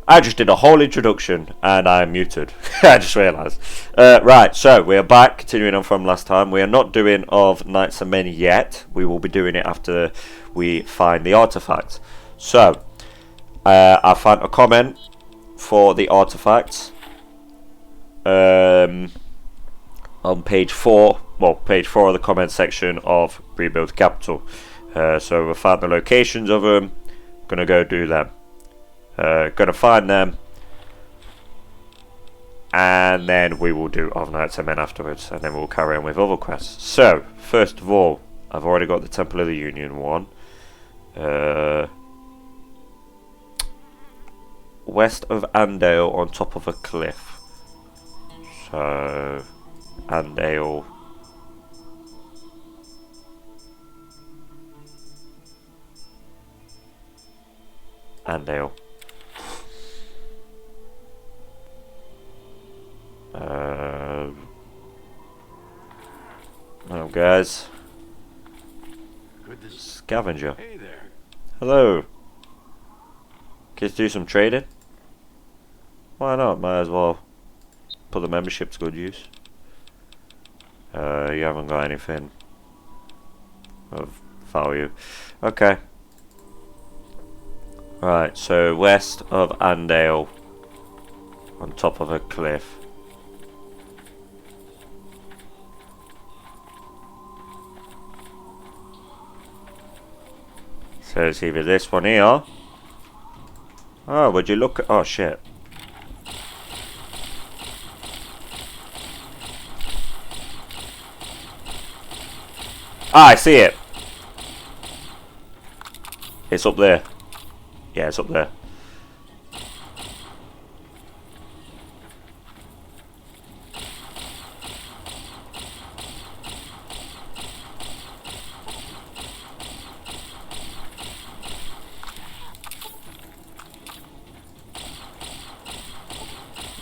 I just did a whole introduction and I'm muted. I just realised. Right, so we are back, continuing on from last time. We are not doing of Knights of Men yet. We will be doing it after we find the artifacts. So, I found a comment for the artifacts on page 4. Well, page 4 of the comment section of Rebuild Capital. So we found the locations of them. Gonna go do them. Gonna find them, and then we will do of Knights and Men afterwards, and then we'll carry on with other quests. So, first of all, I've already got the Temple of the Union one. West of Andale on top of a cliff. So, Andale. Andale. Hello guys. Scavenger. Hey there. Hello. Kids do some trading? Why not? Might as well put the membership to good use. You haven't got anything of value. Okay. Right, so west of Andale on top of a cliff. So it's either this one here. Oh, would you look at... Oh, shit. Ah, I see it. It's up there. Yeah, it's up there.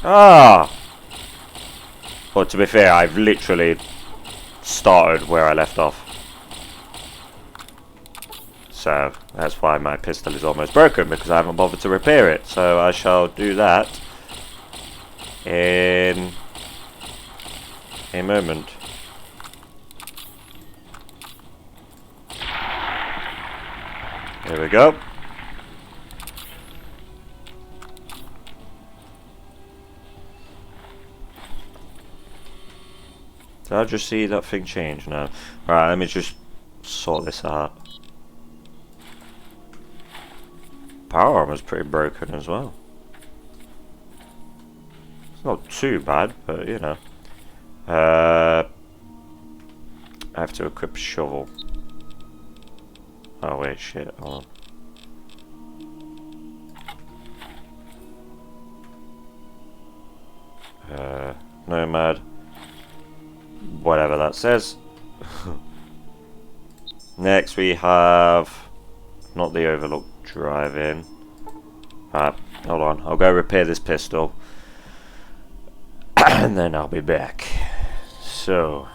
Ah! Well, to be fair, I've literally started where I left off. So, that's why my pistol is almost broken, because I haven't bothered to repair it. So, I shall do that in a moment. Here we go. Did I just see that thing change? No. Right, let me just sort this out. Power armor's pretty broken as well. It's not too bad, but you know. I have to equip a shovel. Oh wait, shit, hold on. Nomad. Whatever that says. Next we have not the Overlook drive-in. Hold on, I'll go repair this pistol and then I'll be back. So,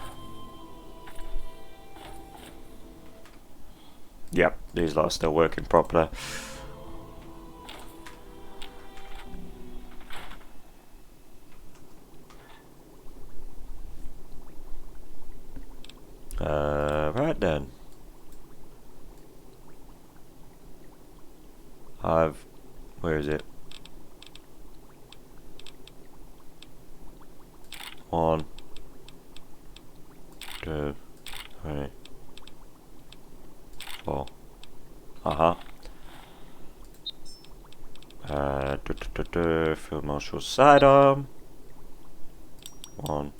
yep, these lot are still working properly. Right then. Where is it? 1, 2, 3, 4. Field Marshal sidearm. 1,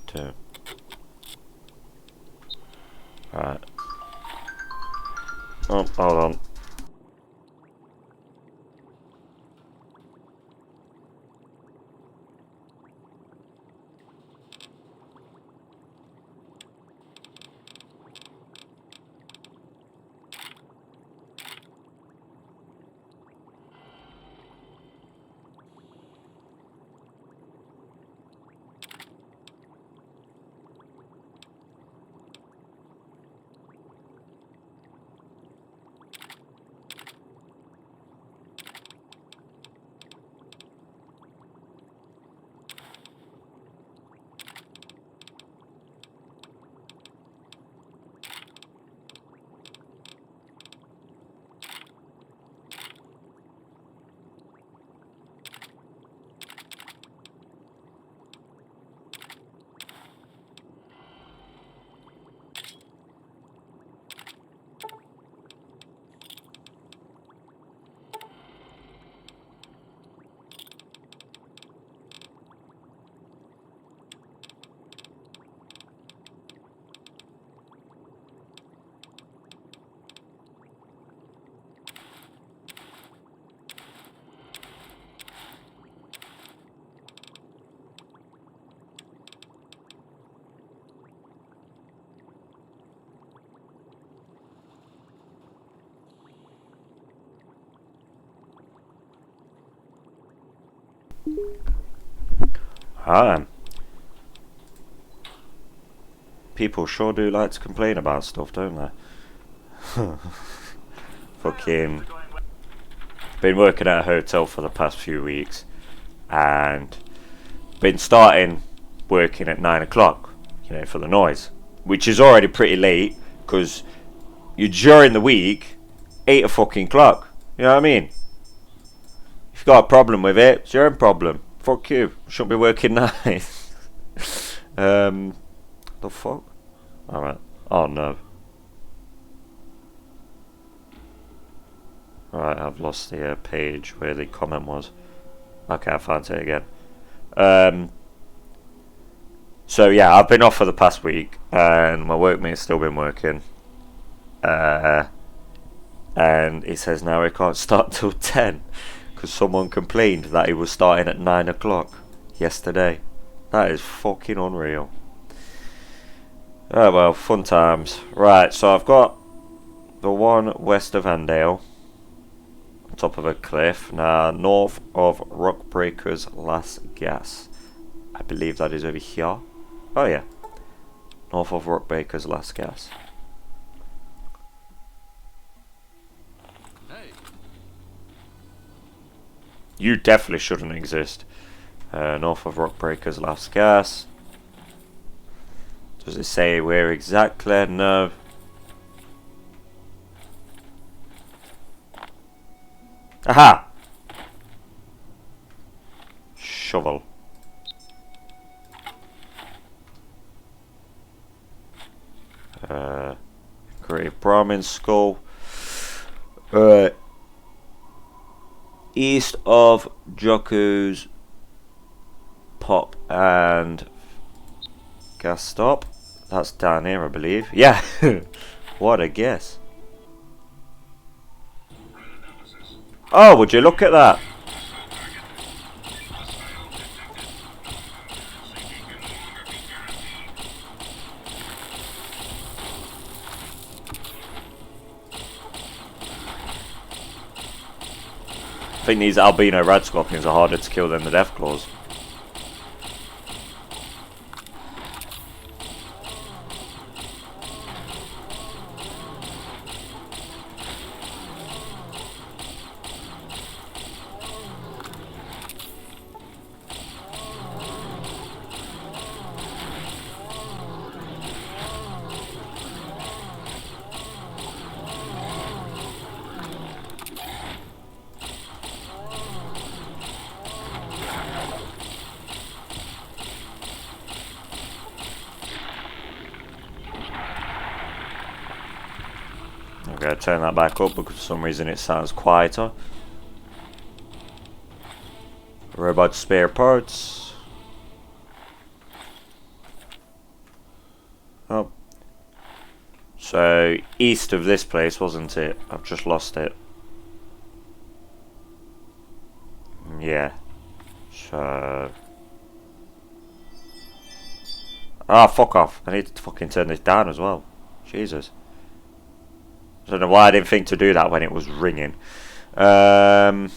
2. Right. Oh, hold on. Ah, people sure do like to complain about stuff, don't they? Fucking been working at a hotel for the past few weeks and been starting working at 9 o'clock, for the noise, which is already pretty late because you're during the week, 8 o'clock. You know what I mean? If you've got a problem with it, it's your own problem. Fuck you. Shouldn't be working nights. The fuck? Alright. Oh no. Alright, I've lost the page where the comment was. Okay, I found it again. So yeah, I've been off for the past week, and my workmate's still been working. And he says now he can't start till 10 because someone complained that he was starting at 9 o'clock yesterday. That is fucking unreal. Oh well, fun times. Right, so I've got the one west of Andale, on top of a cliff, now north of Rockbreaker's Last Gas. I believe that is over here. Oh yeah, north of Rockbreaker's Last Gas. Hey. You definitely shouldn't exist. North of Rockbreaker's Last Gas. Does it say where exactly? No. Aha! Shovel. Great Brahmin Skull. East of Joku's Pop and Gas Stop. That's down here, I believe. Yeah! What a guess. Oh, would you look at that? I think these albino rad scorpions are harder to kill than the Deathclaws. I'm going to turn that back up because for some reason it sounds quieter. Robot spare parts. Oh. So, east of this place, wasn't it? I've just lost it. Yeah. So... Ah, fuck off. I need to fucking turn this down as well. Jesus. I don't know why I didn't think to do that when it was ringing. So,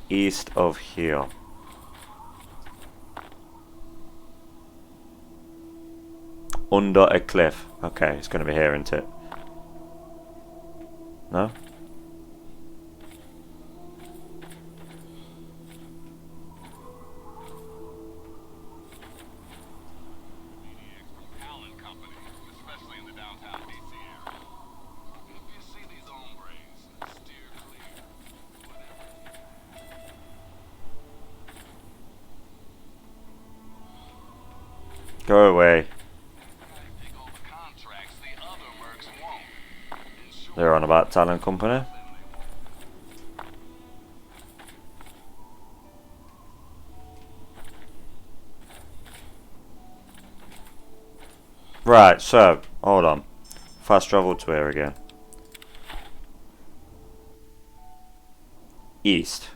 east of here. Under a cliff. Okay, it's going to be here, isn't it? No? Go away. They're on about Talon Company. Right, so, hold on. Fast travel to here again. East.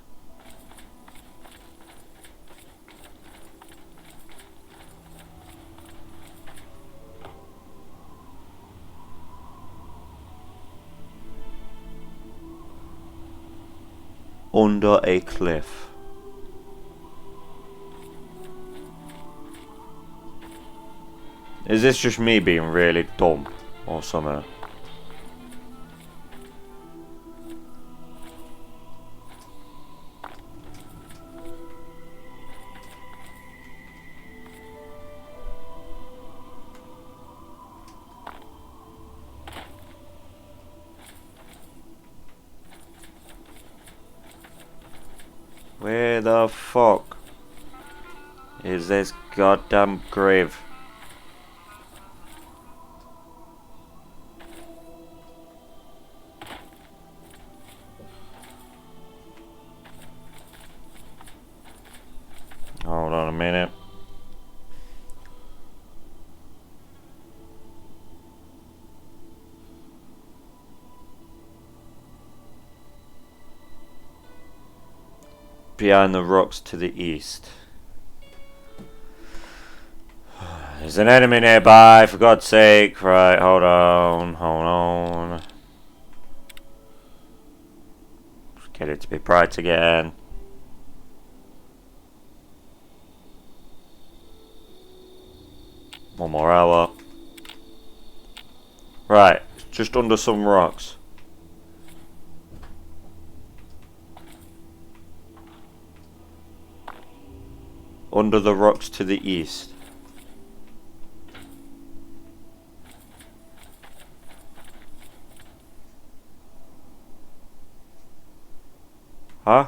Under a cliff. Is this just me being really dumb or something? Where the fuck is this goddamn grave? Hold on a minute. Behind the rocks to the east. There's an enemy nearby, for God's sake. Right, hold on. Just get it to be bright again. One more hour. Right, just under some rocks. Under the rocks to the east. Huh?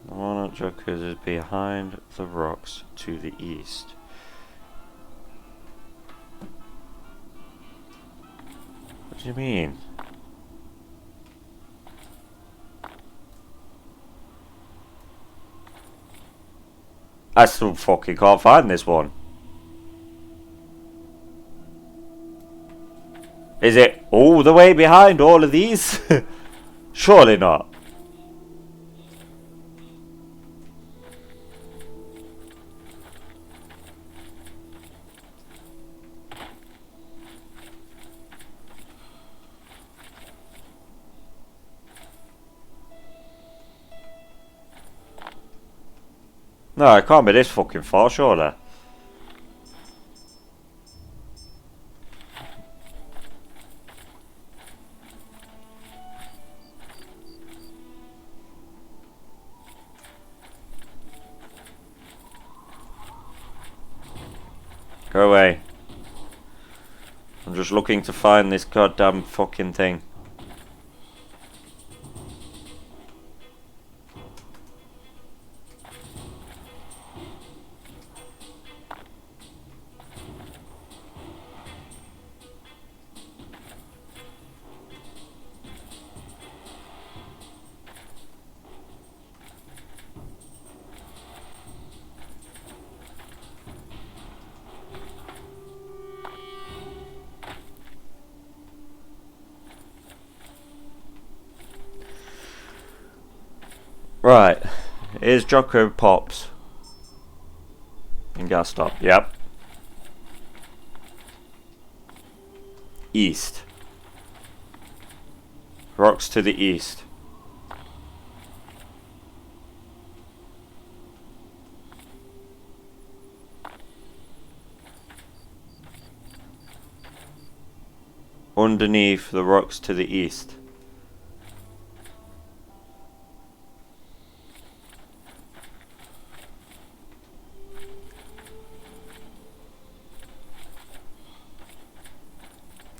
The Monarch Jokers is behind the rocks to the east. What do you mean? I still fucking can't find this one. Is it all the way behind all of these? Surely not. No, it can't be this fucking far, surely. Go away. I'm just looking to find this goddamn fucking thing. Right, here's Jocko Pops. In gas stop, yep. East. Rocks to the east. Underneath the rocks to the east.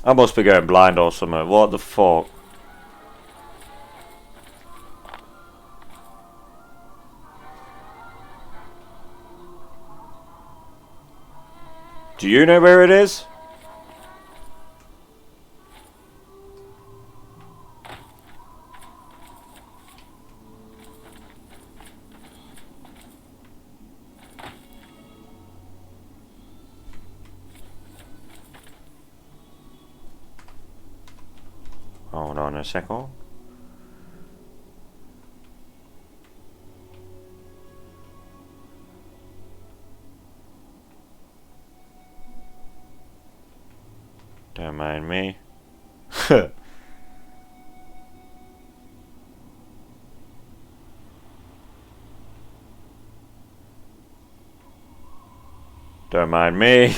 I must be going blind or something. What the fuck? Do you know where it is? Hold on a second. Don't mind me. Don't mind me.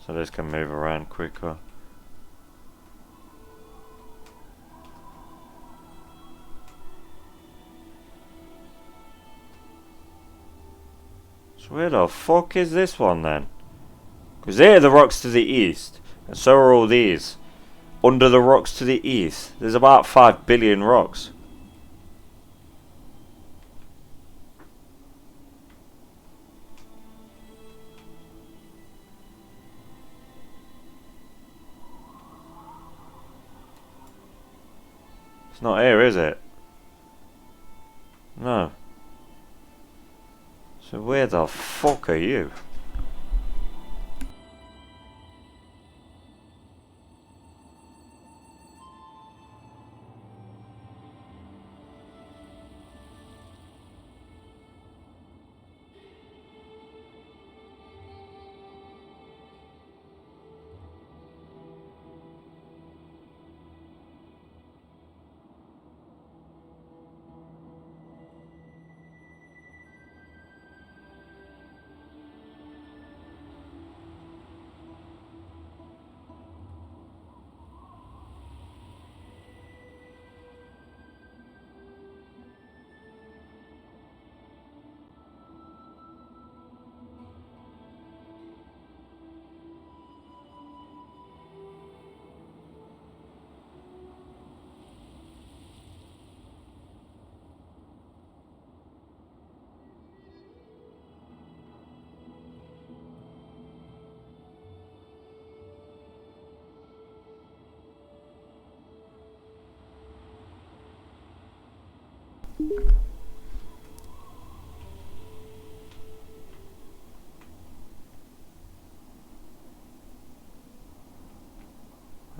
So this can move around quicker. So where the fuck is this one then? Because they're the rocks to the east, and so are all these. Under the rocks to the east, there's about 5 billion rocks. It's not here, is it? No. So where the fuck are you?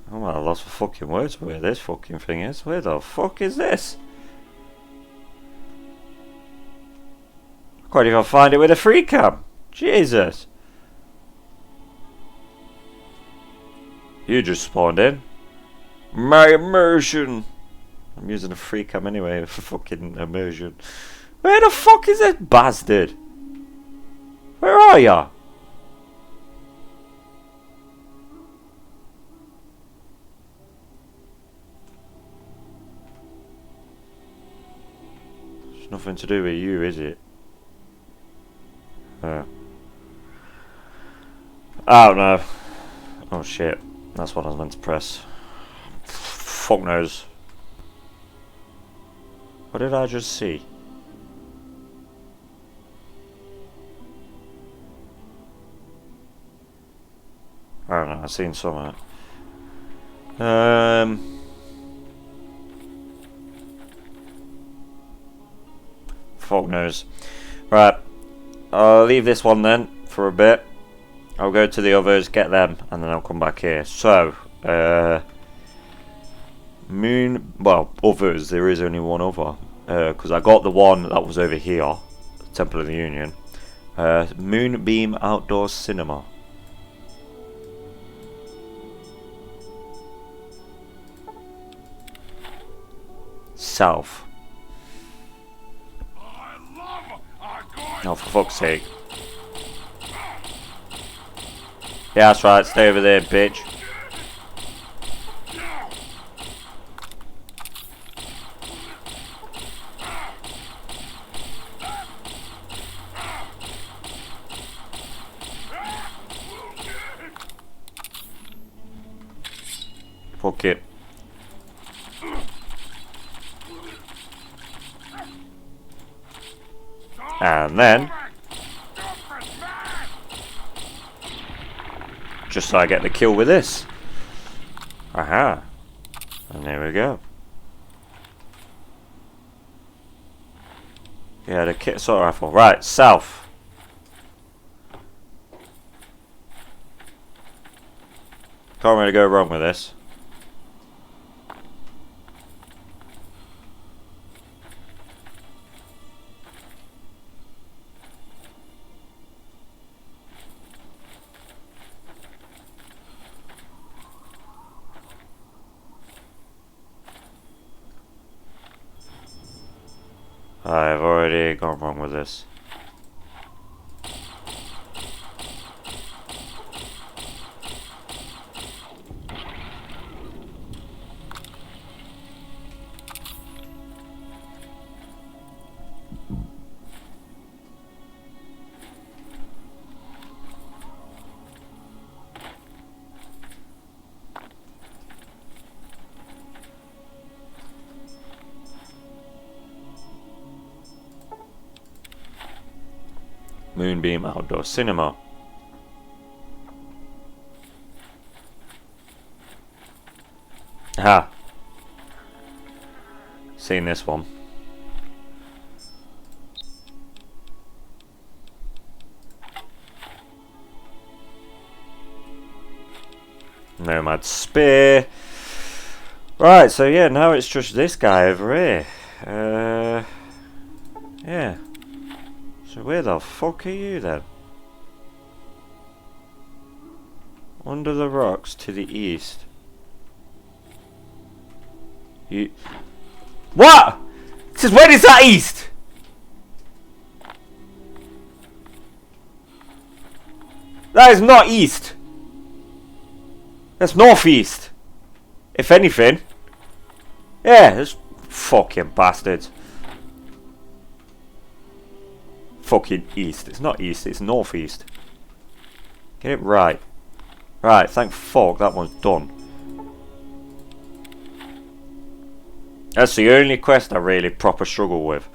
I'm at a loss for fucking words where this fucking thing is. Where the fuck is this? I can't even find it with a free cam. Jesus. You just spawned in. My immersion. I'm using a free cam anyway for fucking immersion. Where the fuck is this bastard? Where are ya? It's nothing to do with you, is it? I don't know. Oh shit. That's what I was meant to press. Fuck knows. What did I just see? I don't know, I've seen something. Fuck knows. Right. I'll leave this one then for a bit. I'll go to the others, get them, and then I'll come back here. So, well, others, there is only one other. Because I got the one that was over here, Temple of the Union. Moonbeam Outdoor Cinema. South. Oh, for fuck's sake. Yeah, that's right, stay over there, bitch. Fuck it. And then just so I get the kill with this. Aha. And there we go. Yeah, the kit assault rifle. Right, south. Can't really go wrong with this. I've already gone wrong with this. Moonbeam Outdoor Cinema. Ha! Seen this one. Nomad Spear. Right, so yeah, now it's just this guy over here. Yeah. So where the fuck are you then? Under the rocks to the east. You... What?! Says where is that east?! That is not east! That's northeast! If anything. Yeah, this fucking bastards. Fucking east. It's not east, it's northeast. Get it right. Right, thank fuck that one's done. That's the only quest I really proper struggle with.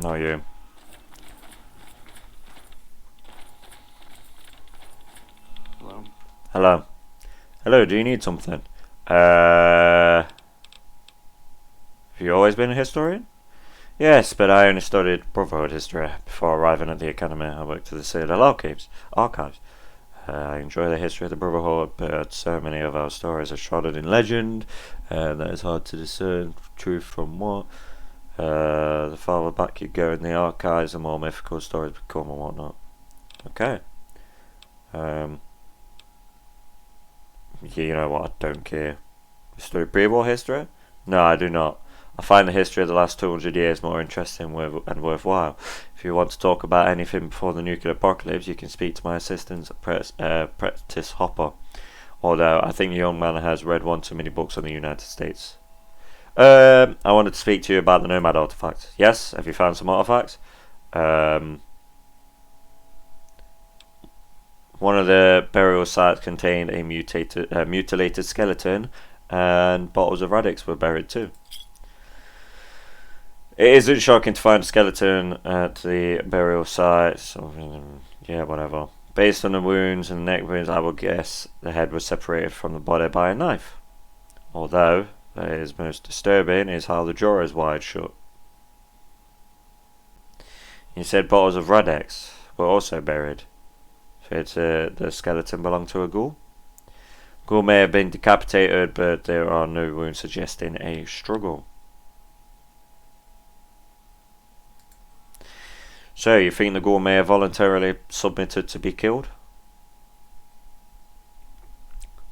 Not you. Hello. Hello. Hello, do you need something? Have you always been a historian? Yes, but I only studied Brotherhood history before arriving at the academy. I worked at the Citadel Archives. I enjoy the history of the Brotherhood, but so many of our stories are shrouded in legend, that it's hard to discern truth from what. The farther back you go in the archives, the more mythical stories become and whatnot. Okay. You know what, I don't care. Study pre-war history? No, I do not. I find the history of the last 200 years more interesting and worthwhile. If you want to talk about anything before the nuclear apocalypse, you can speak to my assistant, Prentice Hopper. Although, I think the young man has read one too many books on the United States. I wanted to speak to you about the Nomad artifacts. Yes, have you found some artifacts? One of the burial sites contained a mutilated skeleton, and bottles of radix were buried too. It isn't shocking to find a skeleton at the burial site, so yeah, whatever. Based on the wounds and neck wounds, I would guess the head was separated from the body by a knife. Although, what is most disturbing is how the jaw is wired shut. He said bottles of Radex were also buried. So the skeleton belonged to a ghoul. Ghoul may have been decapitated, but there are no wounds suggesting a struggle. So, you think the ghoul may have voluntarily submitted to be killed?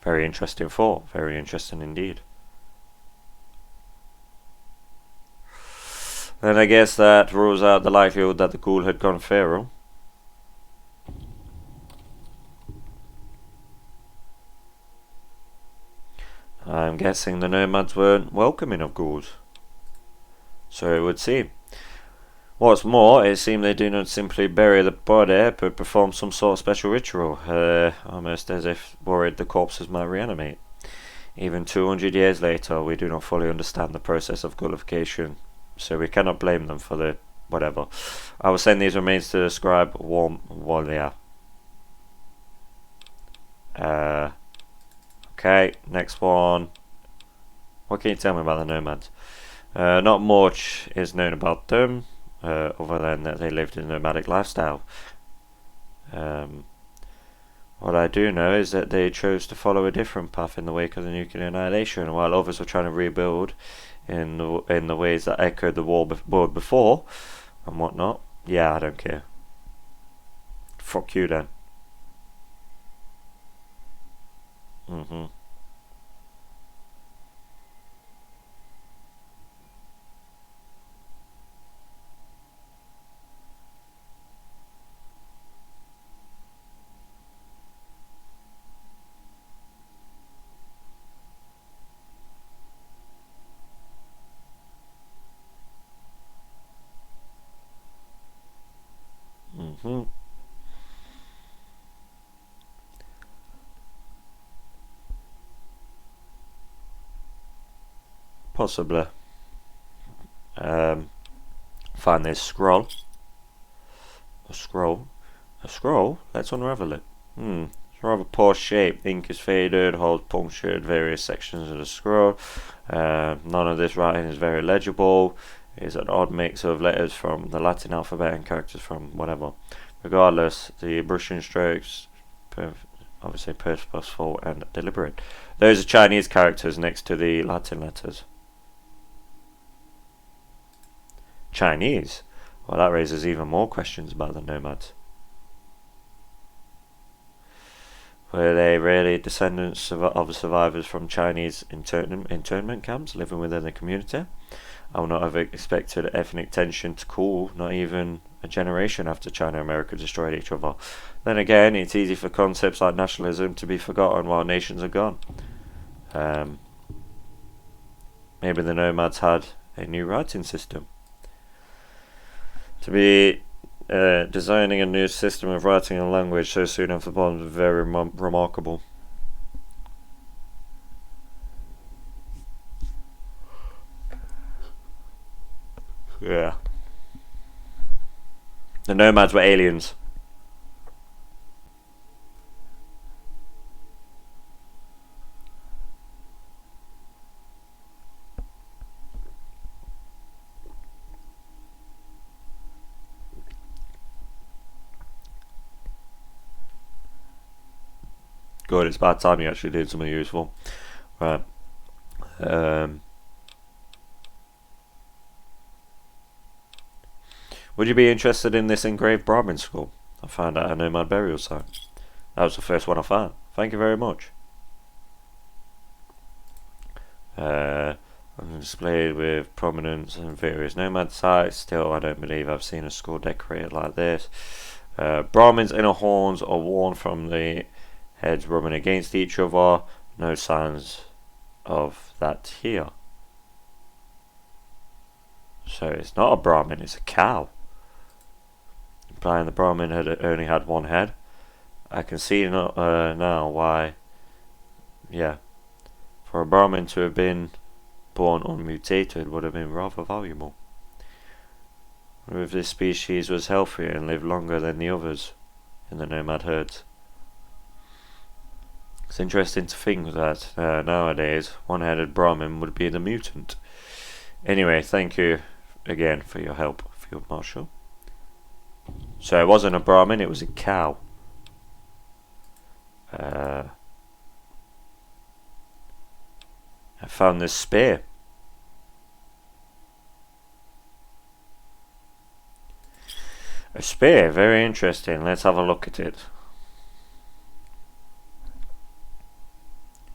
Very interesting thought. Very interesting indeed. Then I guess that rules out the likelihood that the ghoul had gone feral. I'm guessing the nomads weren't welcoming of ghouls. So it would seem. What's more, it seems they do not simply bury the body, but perform some sort of special ritual, almost as if worried the corpses might reanimate. Even 200 years later, we do not fully understand the process of gullification, so we cannot blame them for the whatever. I will send these remains to the scribe Walia. Okay, next one. What can you tell me about the nomads? Not much is known about them, other than that they lived a nomadic lifestyle. What I do know is that they chose to follow a different path in the wake of the nuclear annihilation, while others were trying to rebuild in the ways that echoed the world before, and whatnot. Yeah, I don't care. Fuck you then. Mm-hmm. Mm-hmm. Possibly. Find this scroll. A scroll. A scroll? Let's unravel it. It's rather poor shape. Ink is faded, holes punctured, various sections of the scroll. None of this writing is very legible. It's an odd mix of letters from the Latin alphabet and characters from whatever. Regardless, the brushing strokes, obviously purposeful and deliberate. Those are Chinese characters next to the Latin letters. Chinese? Well, that raises even more questions about the nomads. Were they really descendants of survivors from Chinese internment camps living within the community? I would not have expected ethnic tension to cool, not even a generation after China and America destroyed each other. Then again, it's easy for concepts like nationalism to be forgotten while nations are gone. Maybe the nomads had a new writing system. To be designing a new system of writing and language so soon after the bomb is very remarkable. Yeah. The nomads were aliens. Good, it's about time you actually did something useful. Right. Would you be interested in this engraved Brahmin skull? I found at a nomad burial site. That was the first one I found. Thank you very much. Displayed with prominence in various nomad sites. Still, I don't believe I've seen a skull decorated like this. Brahmin's inner horns are worn from the heads rubbing against each other. No signs of that here. So it's not a Brahmin, it's a cow. Implying the Brahmin had only had one head. I can see now why. Yeah. For a Brahmin to have been born unmutated would have been rather valuable. If this species was healthier and lived longer than the others in the nomad herds. It's interesting to think that nowadays one-headed Brahmin would be the mutant. Anyway, thank you again for your help, Field Marshal. So it wasn't a Brahmin, it was a cow. I found this spear. A spear, very interesting. Let's have a look at it.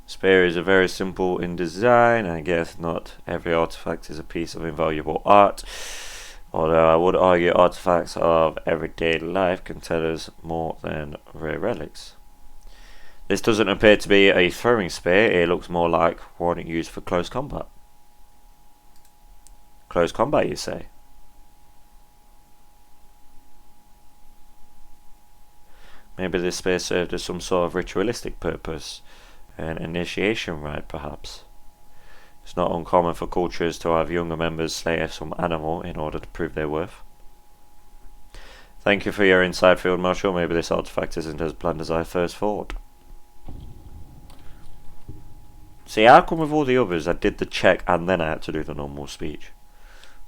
Spear is very simple in design. I guess not every artifact is a piece of invaluable art. Although I would argue artifacts of everyday life can tell us more than rare relics. This doesn't appear to be a throwing spear. It looks more like one used for close combat. Close combat, you say? Maybe this space served as some sort of ritualistic purpose. An initiation rite, perhaps. It's not uncommon for cultures to have younger members slay some animal in order to prove their worth. Thank you for your insight, Field Marshal. Maybe this artifact isn't as planned as I first thought. See, how come with all the others I did the check and then I had to do the normal speech?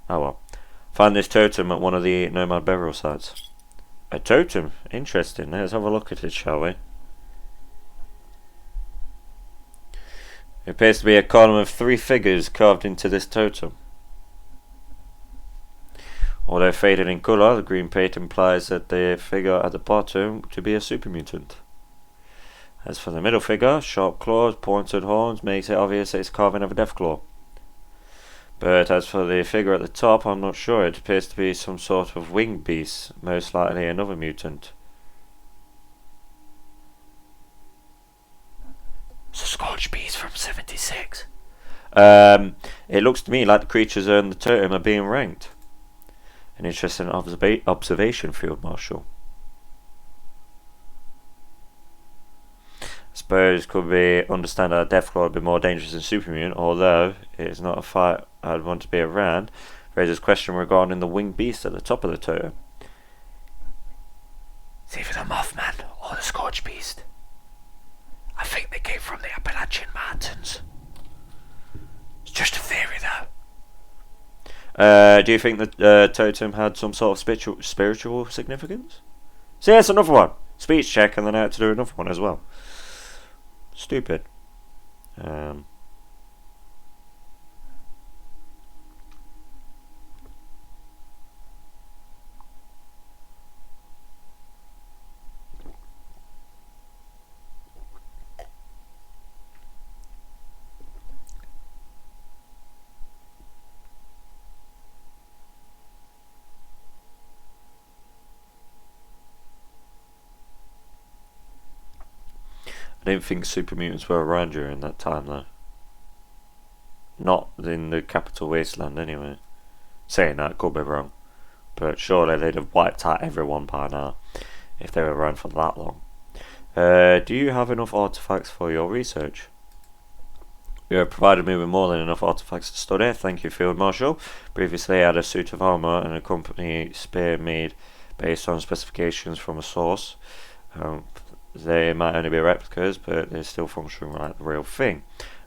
Oh well. Find this totem at one of the nomad burial sites. A totem? Interesting. Let's have a look at it, shall we? It appears to be a column of 3 figures carved into this totem. Although faded in colour, the green paint implies that the figure at the bottom to be a super mutant. As for the middle figure, sharp claws, pointed horns makes it obvious that it's carving of a Deathclaw. But as for the figure at the top, I'm not sure. It appears to be some sort of winged beast, most likely another mutant. It's a Scorch Beast from 76. It looks to me like the creatures in the totem are being ranked. An interesting observation, Field Marshal. I suppose could be understand that Deathclaw would be more dangerous than Supermutant, although it is not a fight I'd want to be around. Raises question regarding the winged beast at the top of the totem. It's either the Mothman or the Scorch Beast. I think they came from the Appalachian Mountains. It's just a theory, though. Do you think that totem had some sort of spiritual significance? See, that's another one. Speech check, and then I had to do another one as well. Stupid. I don't think super mutants were around during that time, though. Not in the capital wasteland, anyway. Saying that, could be wrong. But surely they'd have wiped out everyone by now, if they were around for that long. Do you have enough artifacts for your research? You have provided me with more than enough artifacts to study. Thank you, Field Marshal. Previously I had a suit of armour and a company spear made based on specifications from a source. They might only be replicas, but they still function like the real thing.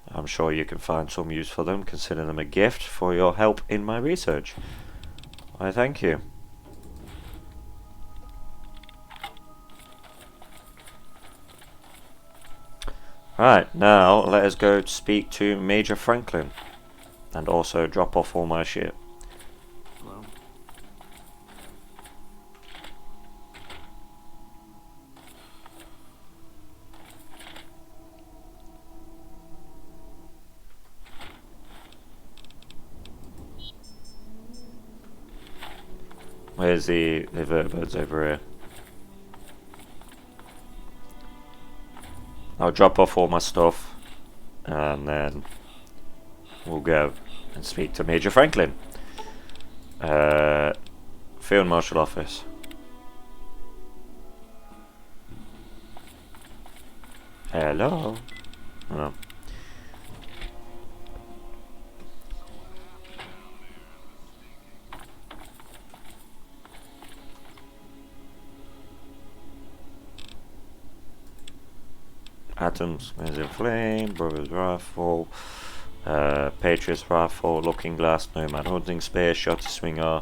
I'm sure you can find some use for them. Consider them a gift for your help in my research. I thank you. Right, now let us go to speak to Major Franklin and also drop off all my shit. Hello. Where's the vertibirds over here? I'll drop off all my stuff and then we'll go and speak to Major Franklin. Field Marshal Office. Hello? Oh. Atoms, Amazing Flame, Brothers Rifle, Patriot's Rifle, Looking Glass, Nomad Hunting Spear, Shotty Swinger.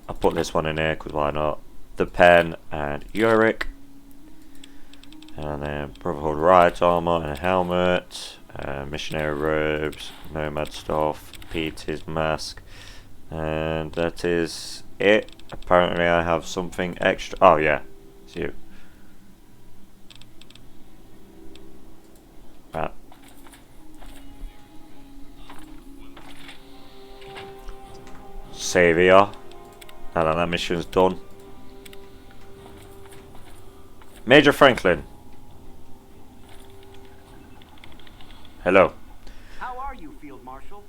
I'll put this one in here because why not? The Pen and Uric. And then Brotherhood Riot Armor and Helmet, Missionary Robes, Nomad Stuff, Peter's Mask. And that is it. Apparently I have something extra. Oh yeah, it's you. Right. Savior. Now that that mission's done. Major Franklin. Hello. How are you, Field Marshal?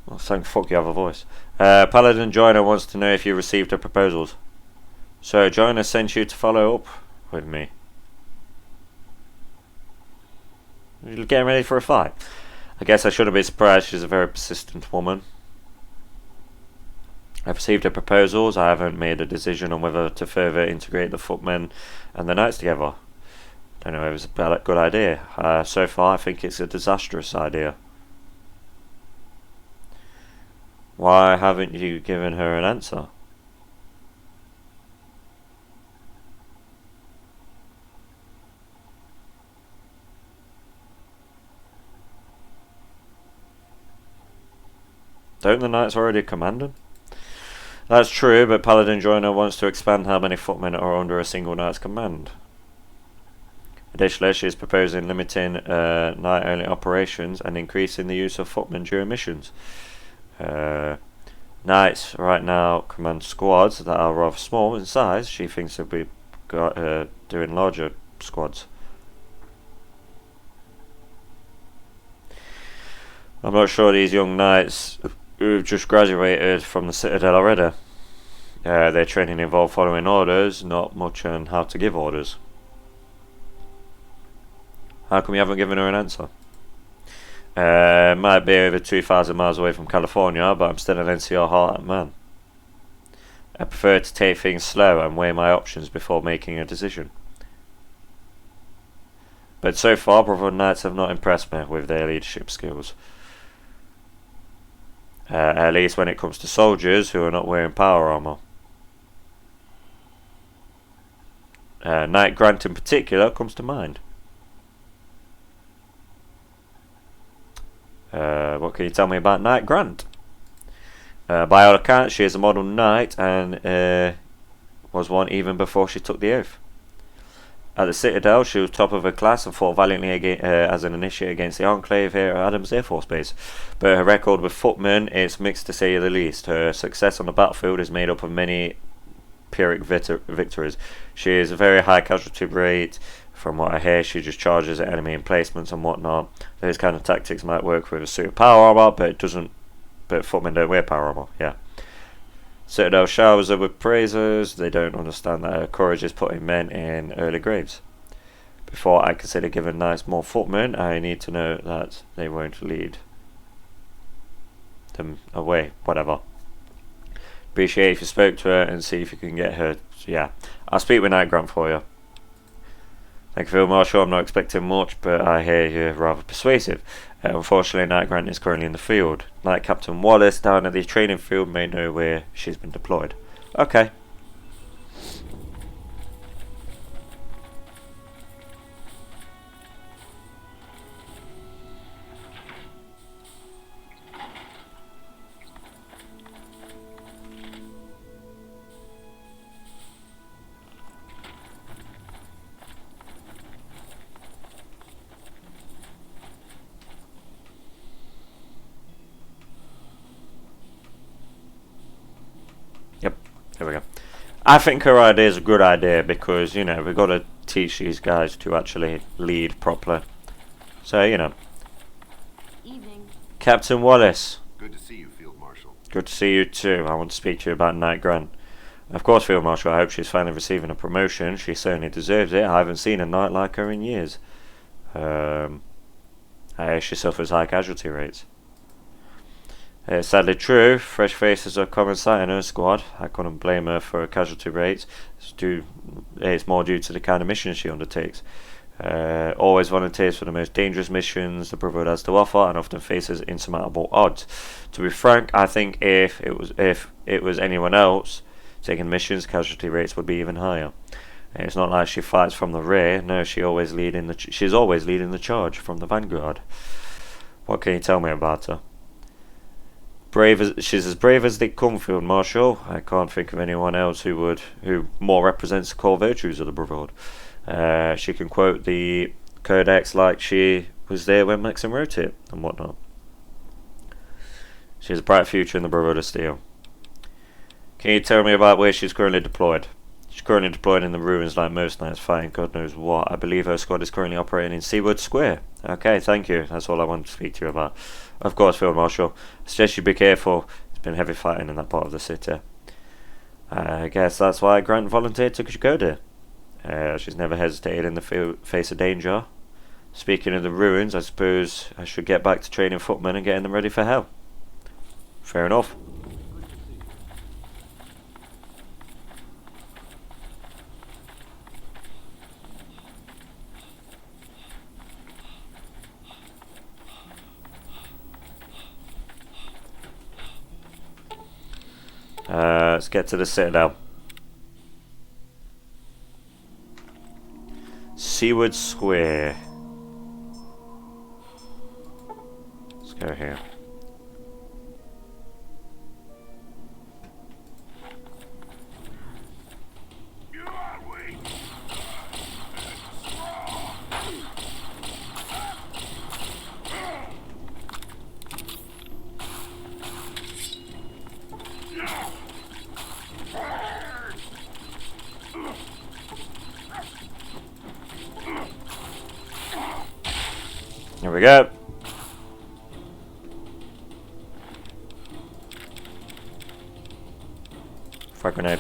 Well, thank fuck you have a voice. Paladin Joyner wants to know if you received the proposals. So Joyner sent you to follow up with me. You're getting ready for a fight. I guess I shouldn't be surprised. She's a very persistent woman. I've received her proposals. I haven't made a decision on whether to further integrate the footmen and the knights together. Don't know if it's a good idea. So far, I think it's a disastrous idea. Why haven't you given her an answer? Don't the knights already command them? That's true, but Paladin Joiner wants to expand how many footmen are under a single knight's command. Additionally, she is proposing limiting knight-only operations and increasing the use of footmen during missions. Knights right now command squads that are rather small in size. She thinks they'll be doing larger squads. I'm not sure these young knights who've just graduated from the Citadel already. Their training involved following orders, not much on how to give orders. How come you haven't given her an answer? Might be over 2,000 miles away from California, but I'm still an NCR heart man. I prefer to take things slow and weigh my options before making a decision. But so far, Brotherhood Knights have not impressed me with their leadership skills. At least when it comes to soldiers who are not wearing power armor. Knight Grant in particular comes to mind. What can you tell me about Knight Grant? By all accounts, she is a model knight and was one even before she took the oath. At the Citadel, she was top of her class and fought valiantly as an initiate against the Enclave here at Adams Air Force Base. But her record with footmen is mixed to say the least. Her success on the battlefield is made up of many Pyrrhic victories. She is a very high casualty rate. From what I hear, she just charges at enemy emplacements and whatnot. Those kind of tactics might work with a suit of power armor, but it doesn't. But footmen don't wear power armor. Yeah. Citadel showers her with praises. They don't understand that her courage is putting men in early graves. Before I consider giving knights more footmen, I need to know that they won't lead them away. Whatever. Appreciate if you spoke to her and see if you can get her. Yeah, I'll speak with Knight Grant for you. Thank you, Field Marshal. I'm not expecting much, but I hear you're rather persuasive. Unfortunately, Knight Grant is currently in the field. Knight Captain Wallace down at the training field may know where she's been deployed. Okay. There we go. I think her idea is a good idea because, you know, we've got to teach these guys to actually lead properly. So, you know. Evening. Captain Wallace. Good to see you, Field Marshal. Good to see you too. I want to speak to you about Knight Grant. Of course, Field Marshal, I hope she's finally receiving a promotion. She certainly deserves it. I haven't seen a knight like her in years. I hear she suffers high casualty rates. It's sadly true, fresh faces are a common sight in her squad. I couldn't blame her for her casualty rates. It's more due to the kind of missions she undertakes. Always volunteers for the most dangerous missions the Brotherhood has to offer and often faces insurmountable odds. To be frank, I think if it was anyone else taking missions, casualty rates would be even higher. It's not like she fights from the rear. No, she's always leading the charge from the vanguard. What can you tell me about her? She's as brave as they come, Field Marshal. I can't think of anyone else who more represents the core virtues of the Brotherhood. She can quote the Codex like she was there when Maxim wrote it and whatnot. She has a bright future in the Brotherhood of Steel. Can you tell me about where she's currently deployed? She's currently deployed in the ruins like most knights fighting God knows what. I believe her squad is currently operating in Seawood Square. Okay, thank you. That's all I wanted to speak to you about. Of course, Field Marshal. I suggest you be careful. There's been heavy fighting in that part of the city. I guess that's why Grant volunteered to go there. She's never hesitated in the face of danger. Speaking of the ruins, I suppose I should get back to training footmen and getting them ready for hell. Fair enough. Let's get to the Citadel. Seaward Square. Let's go here. Here we go. Frag grenade.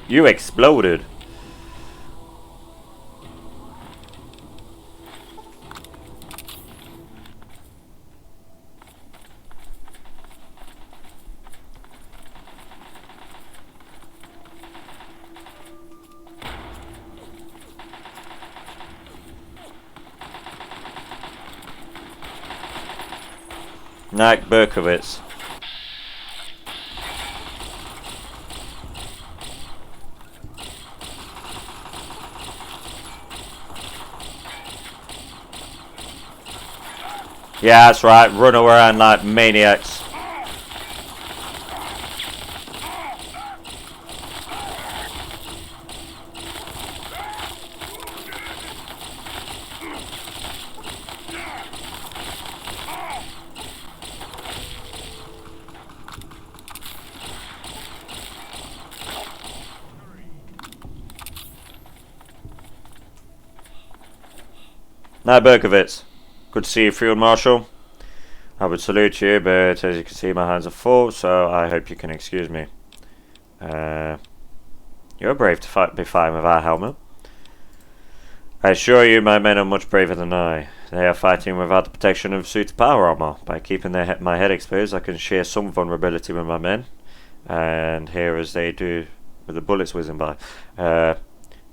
You exploded. Knight Berkowitz. Yeah, that's right. Run around like maniacs. Knight Berkowitz. Good to see you, Field Marshal. I would salute you, but as you can see, my hands are full, so I hope you can excuse me. You're brave to be fine without helmet. I assure you, my men are much braver than I. They are fighting without the protection of suited power armor. By keeping my head exposed, I can share some vulnerability with my men, and here as they do with the bullets whizzing by.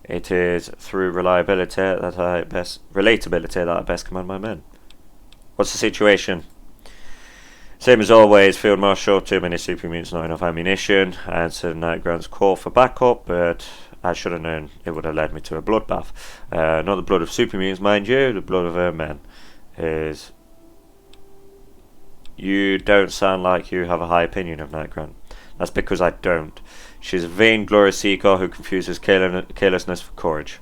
It is through relatability that I best command my men. What's the situation? Same as always, Field Marshal. Too many super mutants, not enough ammunition. I answered Nightground's call for backup, but I should have known it would have led me to a bloodbath. Not the blood of super mutants, mind you, the blood of her men. You don't sound like you have a high opinion of Nightground. That's because I don't. She's a vain glory seeker who confuses carelessness for courage.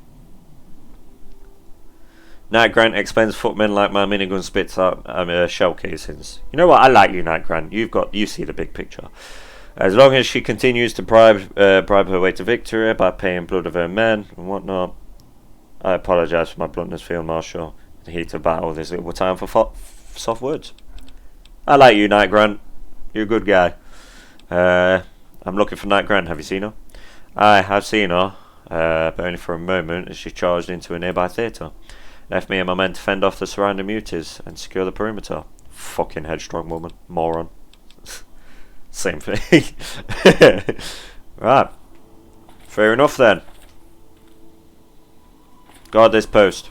Nightground expends footmen like my minigun spits out shell casings. You know what? I like you, Nightground. You see the big picture. As long as she continues to bribe her way to victory by paying blood of her men and whatnot. I apologise for my bluntness, Field Marshal. In the heat of battle, there's little time for soft words. I like you, Nightground. You're a good guy. I'm looking for Nightground. Have you seen her? I have seen her, but only for a moment as she charged into a nearby theatre. Left me and my men to fend off the surrounding muties and secure the perimeter. Fucking headstrong woman. Moron. Same thing. Right. Fair enough then. Guard this post.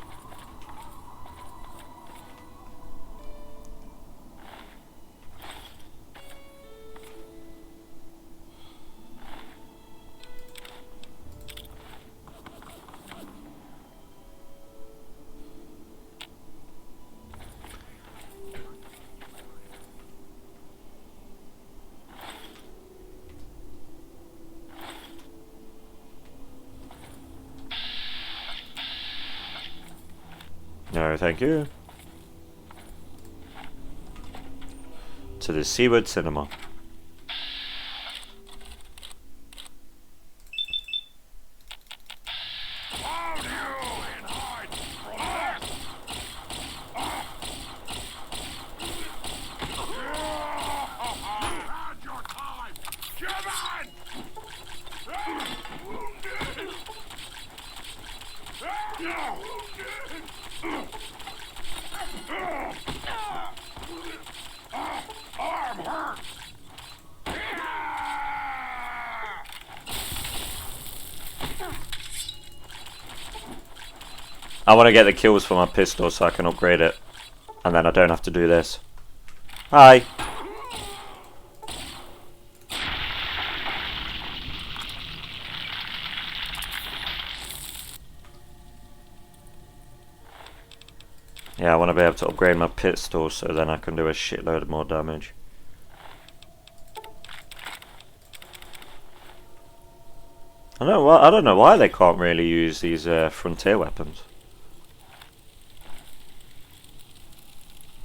No, thank you. To the Seaward Cinema. I want to get the kills for my pistol so I can upgrade it. And then I don't have to do this. Hi. Yeah, I want to be able to upgrade my pistol so then I can do a shitload of more damage. I don't know why they can't really use these frontier weapons.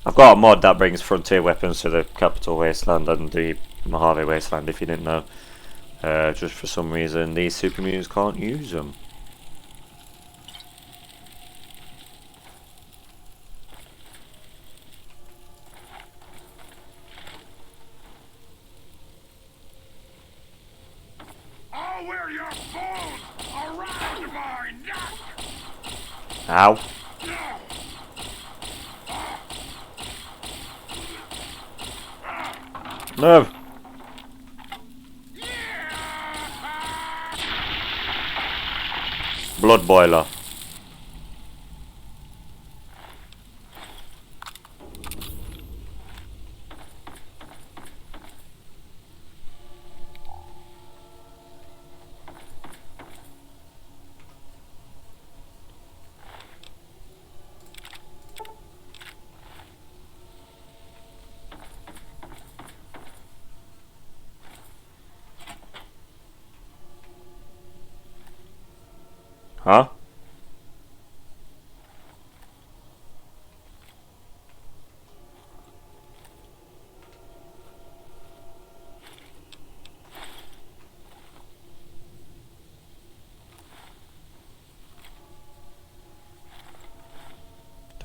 I've got a mod that brings frontier weapons to the Capital Wasteland and the Mojave Wasteland, if you didn't know. Just for some reason these super mutants can't use them. I'll wear your bones around my neck! Ow. No. Blood boiler. Huh?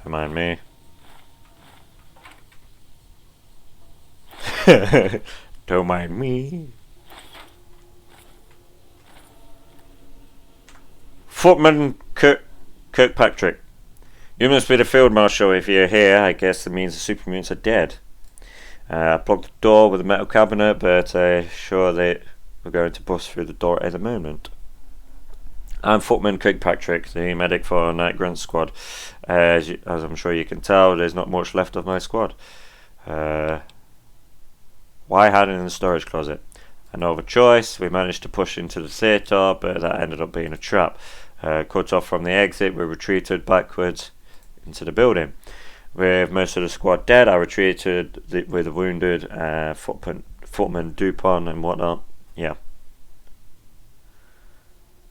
Don't mind me. Don't mind me. Footman Kirkpatrick. You must be the field marshal. If you're here, I guess it means the super mutants are dead. I blocked the door with a metal cabinet, but sure they were going to bust through the door at the moment. I'm Footman Kirkpatrick, the medic for Night Grunt's squad. As I'm sure you can tell, there's not much left of my squad. Why hiding in the storage closet? I know of a choice. We managed to push into the theatre, but that ended up being a trap. Cut off from the exit, we retreated backwards into the building. With most of the squad dead, I retreated with the wounded Footman Dupont and whatnot. Yeah.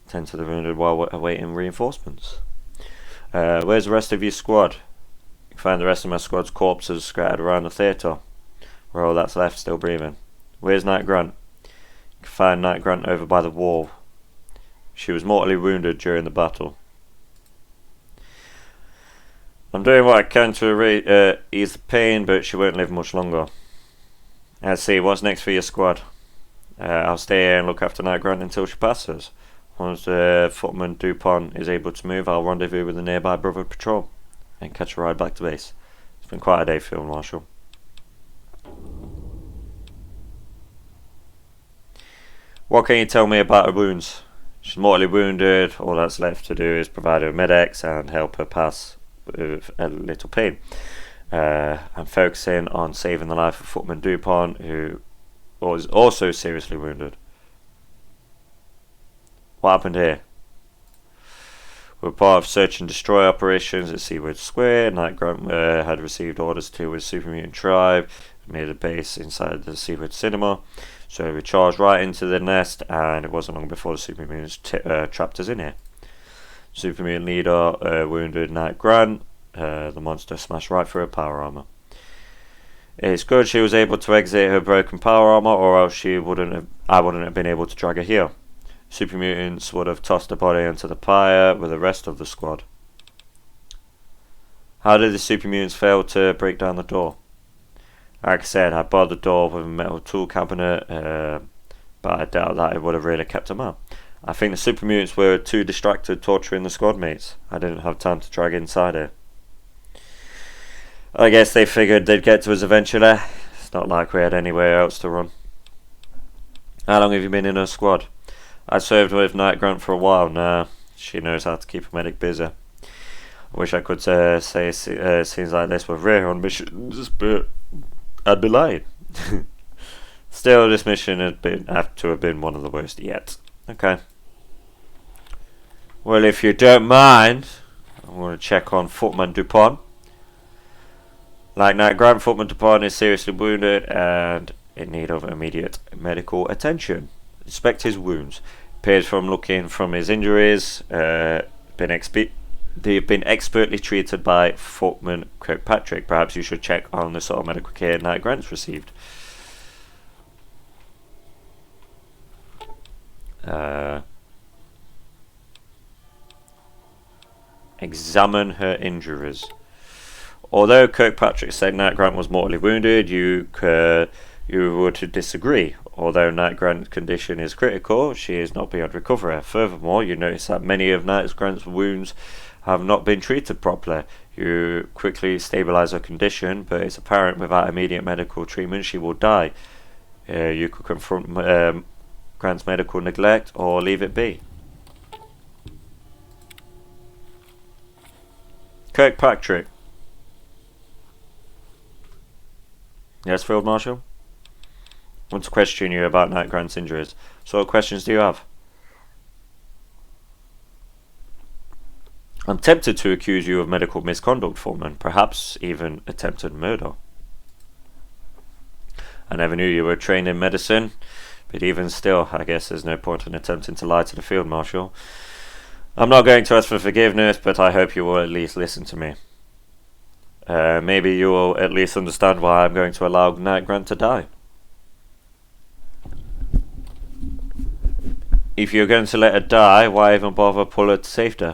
Tend to the wounded while awaiting reinforcements. Where's the rest of your squad? You can find the rest of my squad's corpses scattered around the theatre. Where all that's left still breathing. Where's Night Grunt? You can find Night Grunt over by the wall. She was mortally wounded during the battle. I'm doing what I can to ease the pain, but she won't live much longer. Let's see, what's next for your squad? I'll stay here and look after Night Grunt until she passes. Once Footman Dupont is able to move, I'll rendezvous with the nearby Brotherhood Patrol and catch a ride back to base. It's been quite a day, Field Marshal. What can you tell me about her wounds? She's mortally wounded. All that's left to do is provide her with Med-X and help her pass with a little pain. I'm focusing on saving the life of Footman Dupont, who was also seriously wounded. What happened here? We're part of search and destroy operations at Seaward Square. Night Grunt had received orders to with Super Mutant Tribe, made a base inside the Seaward Cinema. So we charged right into the nest, and it wasn't long before the Super Mutants trapped us in here. Super Mutant leader wounded Night Grunt. The monster smashed right through her power armor. It's good she was able to exit her broken power armor, or else I wouldn't have been able to drag her here. Super Mutants would have tossed the body into the pyre with the rest of the squad. How did the Super Mutants fail to break down the door? Like I said, I barred the door with a metal tool cabinet, but I doubt that it would have really kept them out. I think the super mutants were too distracted torturing the squad mates. I didn't have time to drag inside here. I guess they figured they'd get to us eventually. It's not like we had anywhere else to run. How long have you been in her squad? I served with Knight Grant for a while now. She knows how to keep a medic busy. I wish I could say scenes like this were rare on missions, but I'd be lying. Still, this mission had to have been one of the worst yet. Okay. Well, if you don't mind, I'm going to check on Footman Dupont. Like Knight Grant, Footman Dupont is seriously wounded and in need of immediate medical attention. Inspect his wounds. Appears from looking from his injuries, they've been expertly treated by Footman Kirkpatrick. Perhaps you should check on the sort of medical care Knight Grant's received. Examine her injuries. Although Kirkpatrick said Knight Grant was mortally wounded, you were to disagree. Although Knight Grant's condition is critical, she is not beyond recovery. Furthermore, you notice that many of Knight Grant's wounds have not been treated properly. You quickly stabilise her condition, but it's apparent without immediate medical treatment she will die. You could confront Grant's medical neglect or leave it be. Kirkpatrick. Yes, Field Marshal? I want to question you about Knight Grant's injuries. So what questions do you have? I'm tempted to accuse you of medical misconduct, Foreman. Perhaps even attempted murder. I never knew you were trained in medicine, but even still, I guess there's no point in attempting to lie to the Field Marshal. I'm not going to ask for forgiveness, but I hope you will at least listen to me. Maybe you will at least understand why I'm going to allow Knight Grant to die. If you're going to let her die, why even bother pull her to safety?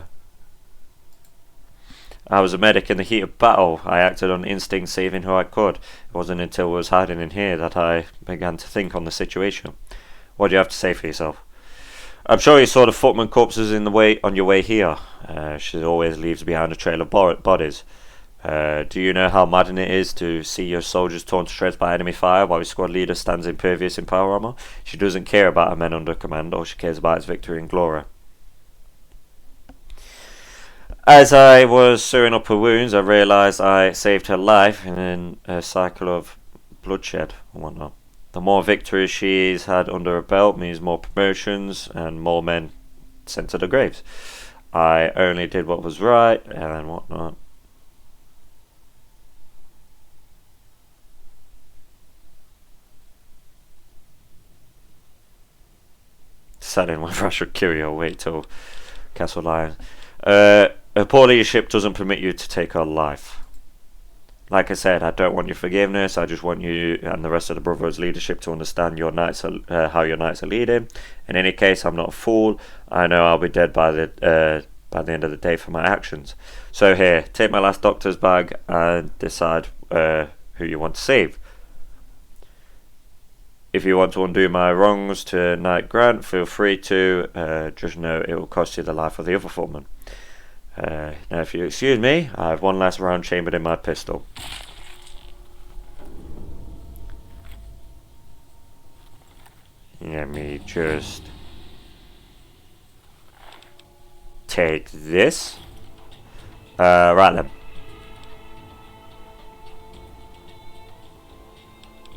I was a medic in the heat of battle. I acted on instinct, saving who I could. It wasn't until I was hiding in here that I began to think on the situation. What do you have to say for yourself? I'm sure you saw the footman corpses on your way here. She always leaves behind a trail of bodies. Do you know how maddening it is to see your soldiers torn to shreds by enemy fire while your squad leader stands impervious in power armor? She doesn't care about her men under command, all she cares about is victory and glory. As I was sewing up her wounds, I realised I saved her life in a cycle of bloodshed and whatnot. The more victories she's had under her belt means more promotions and more men sent to the graves. I only did what was right and whatnot. Deciding whether I should kill you or wait till Castle Lion. Her poor leadership doesn't permit you to take her life. Like I said, I don't want your forgiveness. I just want you and the rest of the Brotherhood's leadership to understand your knights how your knights are leading. In any case, I'm not a fool. I know I'll be dead by the end of the day for my actions. So here, take my last doctor's bag and decide who you want to save. If you want to undo my wrongs to Knight Grant, feel free to. Just know it will cost you the life of the other footman. Now, if you excuse me, I have one last round chambered in my pistol. Let me just take this. Right then.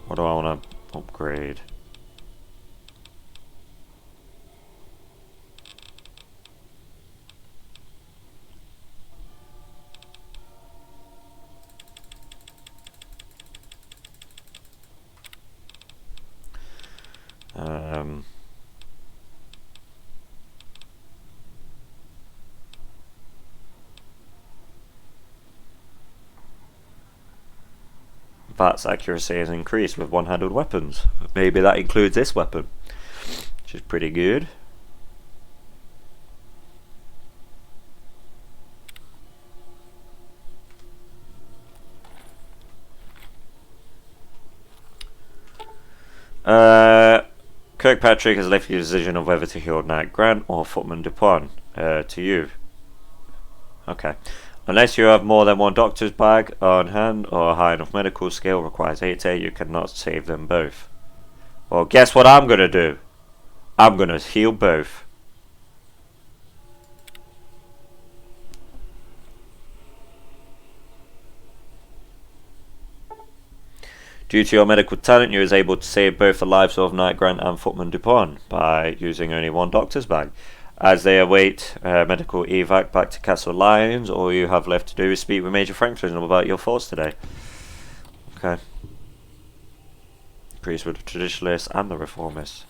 What do I want to upgrade? That's accuracy is increased with one-handed weapons. Maybe that includes this weapon, which is pretty good. Kirkpatrick has left the decision of whether to heal Knight Grant or Footman Dupont to you. Okay. Unless you have more than one doctor's bag on hand or a high enough medical skill requires 8A, you cannot save them both. Well, guess what I'm gonna do? I'm gonna heal both. Due to your medical talent, you is able to save both the lives of Knight Grant and Footman Dupont by using only one doctor's bag. As they await medical evac back to Castle Lyons, all you have left to do is speak with Major Franklin about your thoughts today. Okay. Agrees with the traditionalists and the reformists.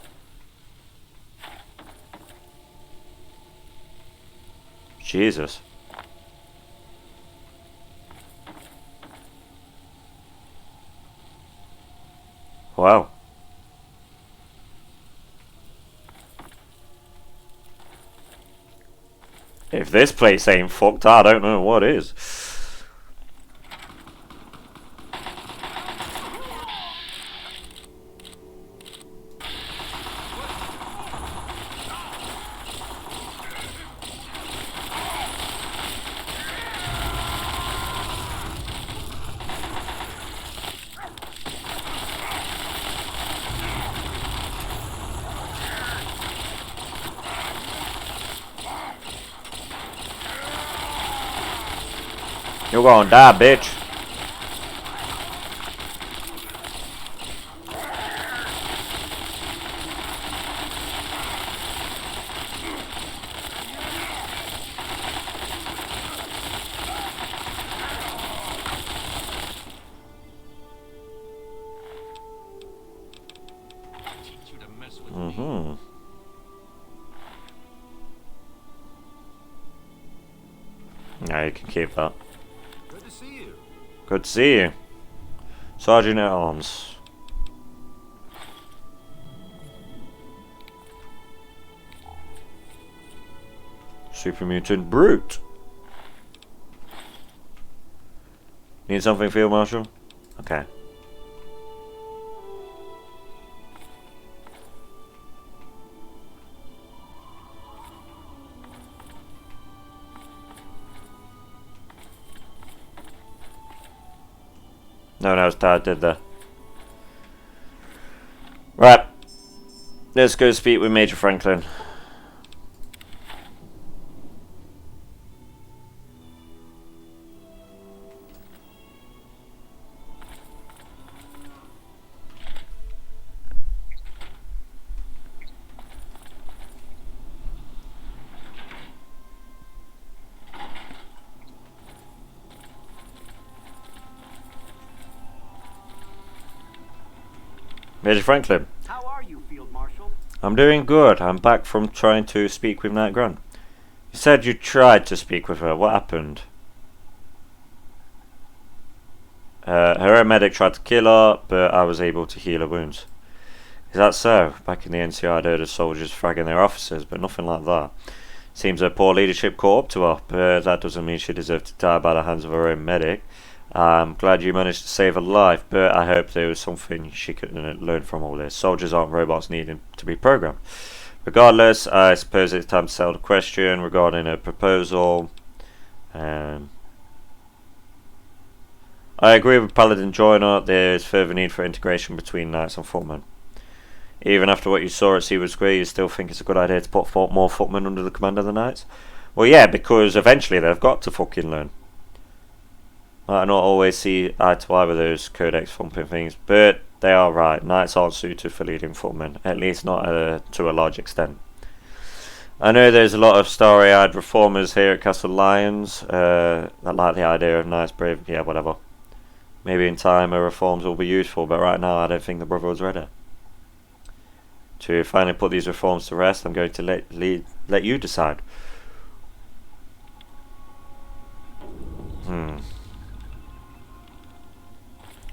Jesus. Wow. If this place ain't fucked, I don't know what is. You're gonna die, bitch. Now you can keep that. Good to see you. Good to see you. Sergeant at Arms. Super Mutant Brute. Need something, Field Marshal? Okay. No one else died, did there? Right. Let's go speak with Major Franklin. Major Franklin. How are you, Field Marshal? I'm doing good. I'm back from trying to speak with Knight Grant. You said you tried to speak with her. What happened? Her medic tried to kill her, but I was able to heal her wounds. Is that so? Back in the NCR, I'd heard of soldiers fragging their officers, but nothing like that. Seems her poor leadership caught up to her, but that doesn't mean she deserved to die by the hands of her own medic. I'm glad you managed to save her life, but I hope there was something she could learn from all this. Soldiers aren't robots needing to be programmed. Regardless, I suppose it's time to settle the question regarding a proposal. I agree with Paladin Joyner. There is further need for integration between Knights and Footmen. Even after what you saw at Seaward Square, you still think it's a good idea to put more Footmen under the command of the Knights? Well, yeah, because eventually they've got to fucking learn. I not always see eye to eye with those codex thumping things, but they are right. Knights aren't suited for leading footmen, at least not to a large extent. I know there's a lot of starry-eyed reformers here at Castle Lyons that like the idea of knights brave. Yeah, whatever. Maybe in time her reforms will be useful, but right now I don't think the Brotherhood's ready. To finally put these reforms to rest, I'm going to let you decide.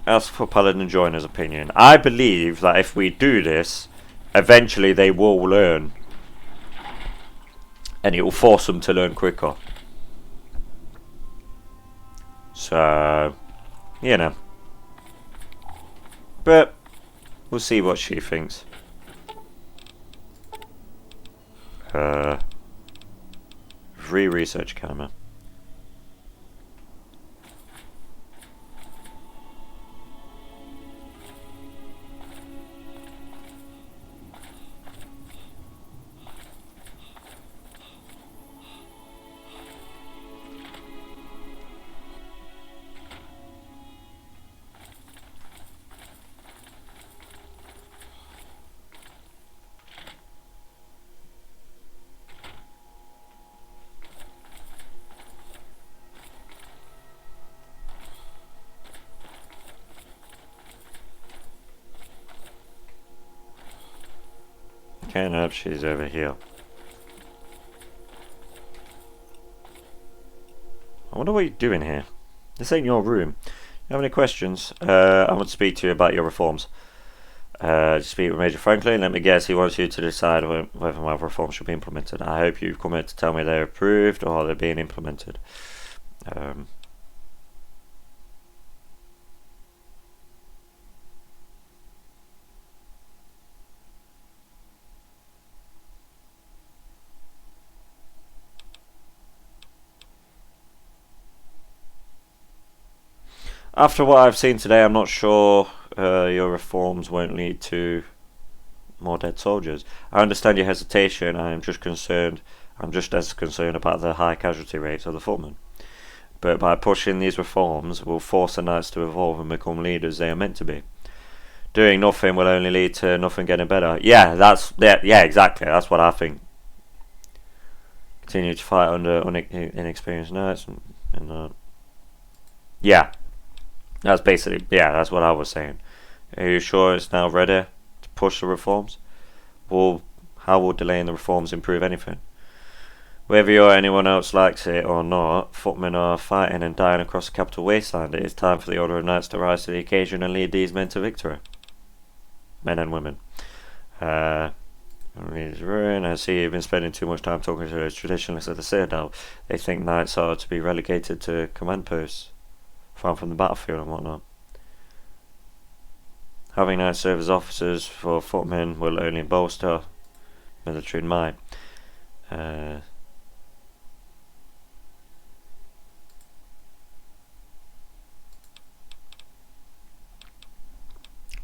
As for Paladin Joyner's opinion, I believe that if we do this, eventually they will learn. And it will force them to learn quicker. So, you know. But, we'll see what she thinks. Free research camera. Can't help, she's over here. I wonder what you're doing here. This ain't your room. You have any questions? I want to speak to you about your reforms. Speak with Major Franklin. Let me guess, he wants you to decide whether my reforms should be implemented. I hope you've come here to tell me they're approved or they're being implemented. After what I've seen today, I'm not sure your reforms won't lead to more dead soldiers. I understand your hesitation. I'm just as concerned about the high casualty rates of the footmen. But by pushing these reforms, we'll force the knights to evolve and become leaders they are meant to be. Doing nothing will only lead to nothing getting better. Yeah, exactly. That's what I think. Continue to fight under inexperienced knights and yeah. That's basically, that's what I was saying. Are you sure it's now ready to push the reforms? Well, how will delaying the reforms improve anything? Whether you or anyone else likes it or not, footmen are fighting and dying across the capital wasteland. It is time for the Order of Knights to rise to the occasion and lead these men to victory. Men and women. I see you've been spending too much time talking to those traditionalists at the Citadel. They think knights are to be relegated to command posts. From the battlefield and whatnot. Having knights serve as officers for footmen will only bolster military might. I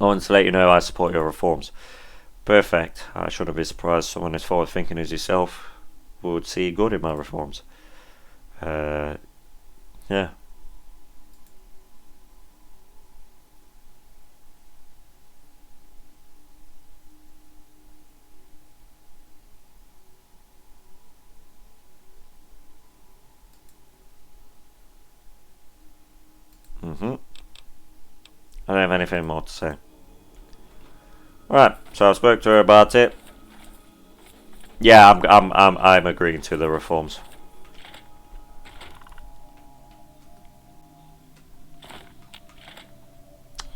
want to let you know I support your reforms. Perfect. I shouldn't be surprised someone as forward thinking as yourself would see good in my reforms. Yeah. I don't have anything more to say. Right, so I spoke to her about it. Yeah, I'm agreeing to the reforms.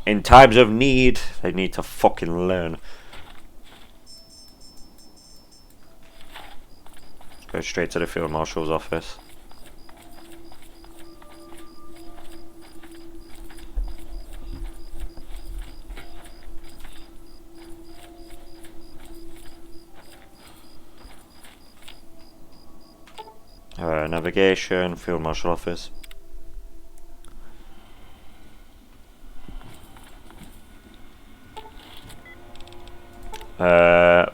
In times of need, they need to fucking learn. Let's go straight to the Field Marshal's office. Navigation, Field Marshal office.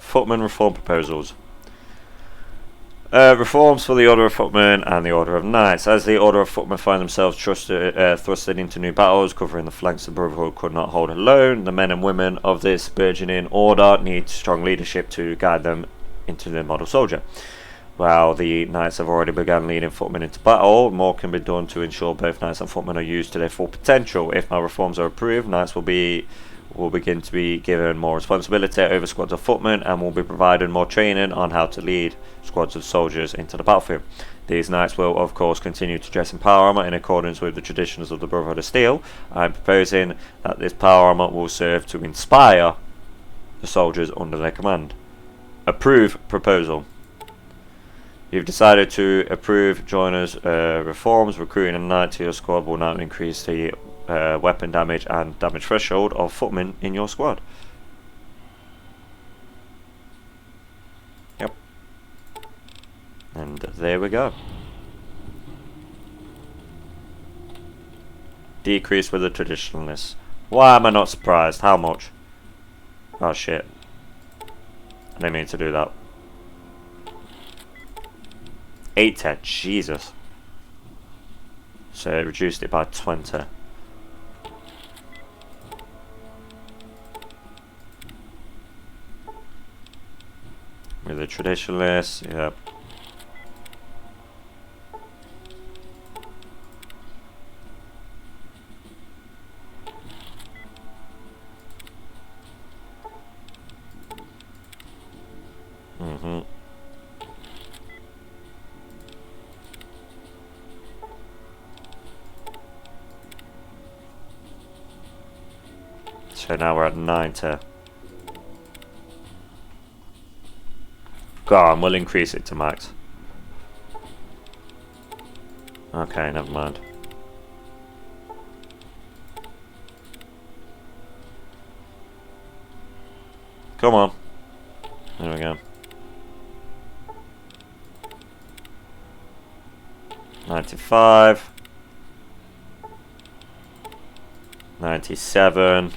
Footman reform proposals. Reforms for the Order of Footmen and the Order of Knights. As the Order of Footmen find themselves thrusted into new battles, covering the flanks the Brotherhood could not hold alone, the men and women of this burgeoning order need strong leadership to guide them into the model soldier. While the Knights have already begun leading footmen into battle, more can be done to ensure both Knights and footmen are used to their full potential. If my reforms are approved, Knights will begin to be given more responsibility over squads of footmen and will be provided more training on how to lead squads of soldiers into the battlefield. These Knights will, of course, continue to dress in power armour in accordance with the traditions of the Brotherhood of Steel. I am proposing that this power armour will serve to inspire the soldiers under their command. Approve proposal. You've decided to approve joiners' reforms. Recruiting a knight to your squad will now increase the weapon damage and damage threshold of footmen in your squad. Yep. And there we go. Decrease with the traditionalists. Why am I not surprised? How much? Oh shit. I didn't mean to do that. 810, Jesus. So it reduced it by 20. With the traditionalists, yep. So now we're at 90. Go on, we'll increase it to max. Okay, never mind. Come on. There we go. 95. 97.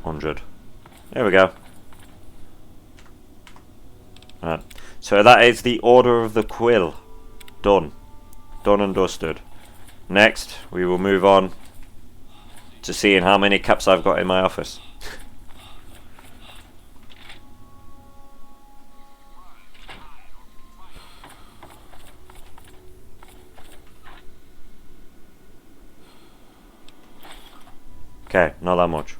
100. There we go. Right. So that is the Order of the Quill. Done. Done and dusted. Next, we will move on to seeing how many caps I've got in my office. Okay, not that much.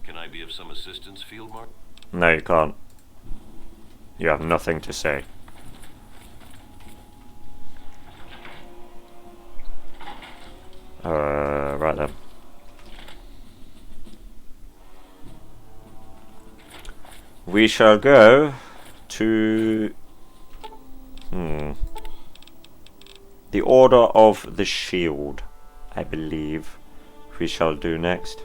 Can I be of some assistance, Field Mark? No, you can't. You have nothing to say. Right then. We shall go to the Order of the Shield, I believe we shall do next.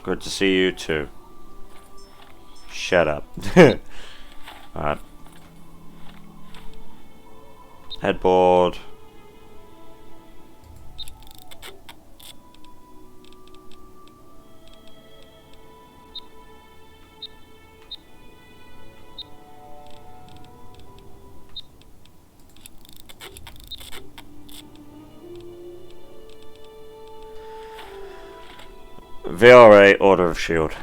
Good to see you. Good to see you too. Shut up. Alright. Headboard. VRA Order of Shield.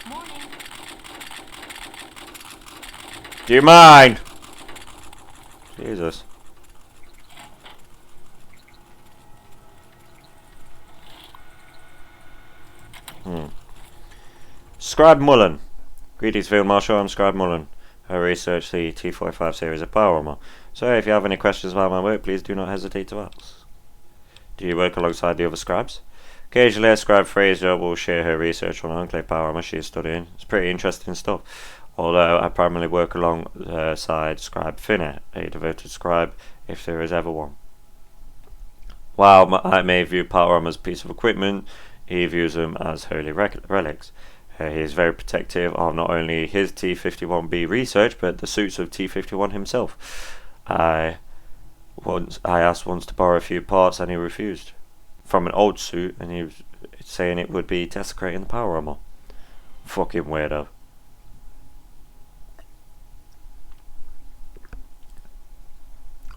Morning. Do you mind? Jesus. Scribe Mullen. Greetings, Field Marshal. I'm Scribe Mullen. I research the T-45 series of power armor. So if you have any questions about my work, please do not hesitate to ask. Do you work alongside the other scribes? Occasionally, a scribe Fraser will share her research on Enclave power armor she is studying. It's pretty interesting stuff. Although I primarily work alongside Scribe Finnet, a devoted scribe, if there is ever one. While I may view power armor as a piece of equipment, he views them as holy relics. He is very protective of not only his T-51B research, but the suits of T-51 himself. I asked once to borrow a few parts, and he refused. From an old suit, and he was saying it would be desecrating the power armor. Fucking weirdo.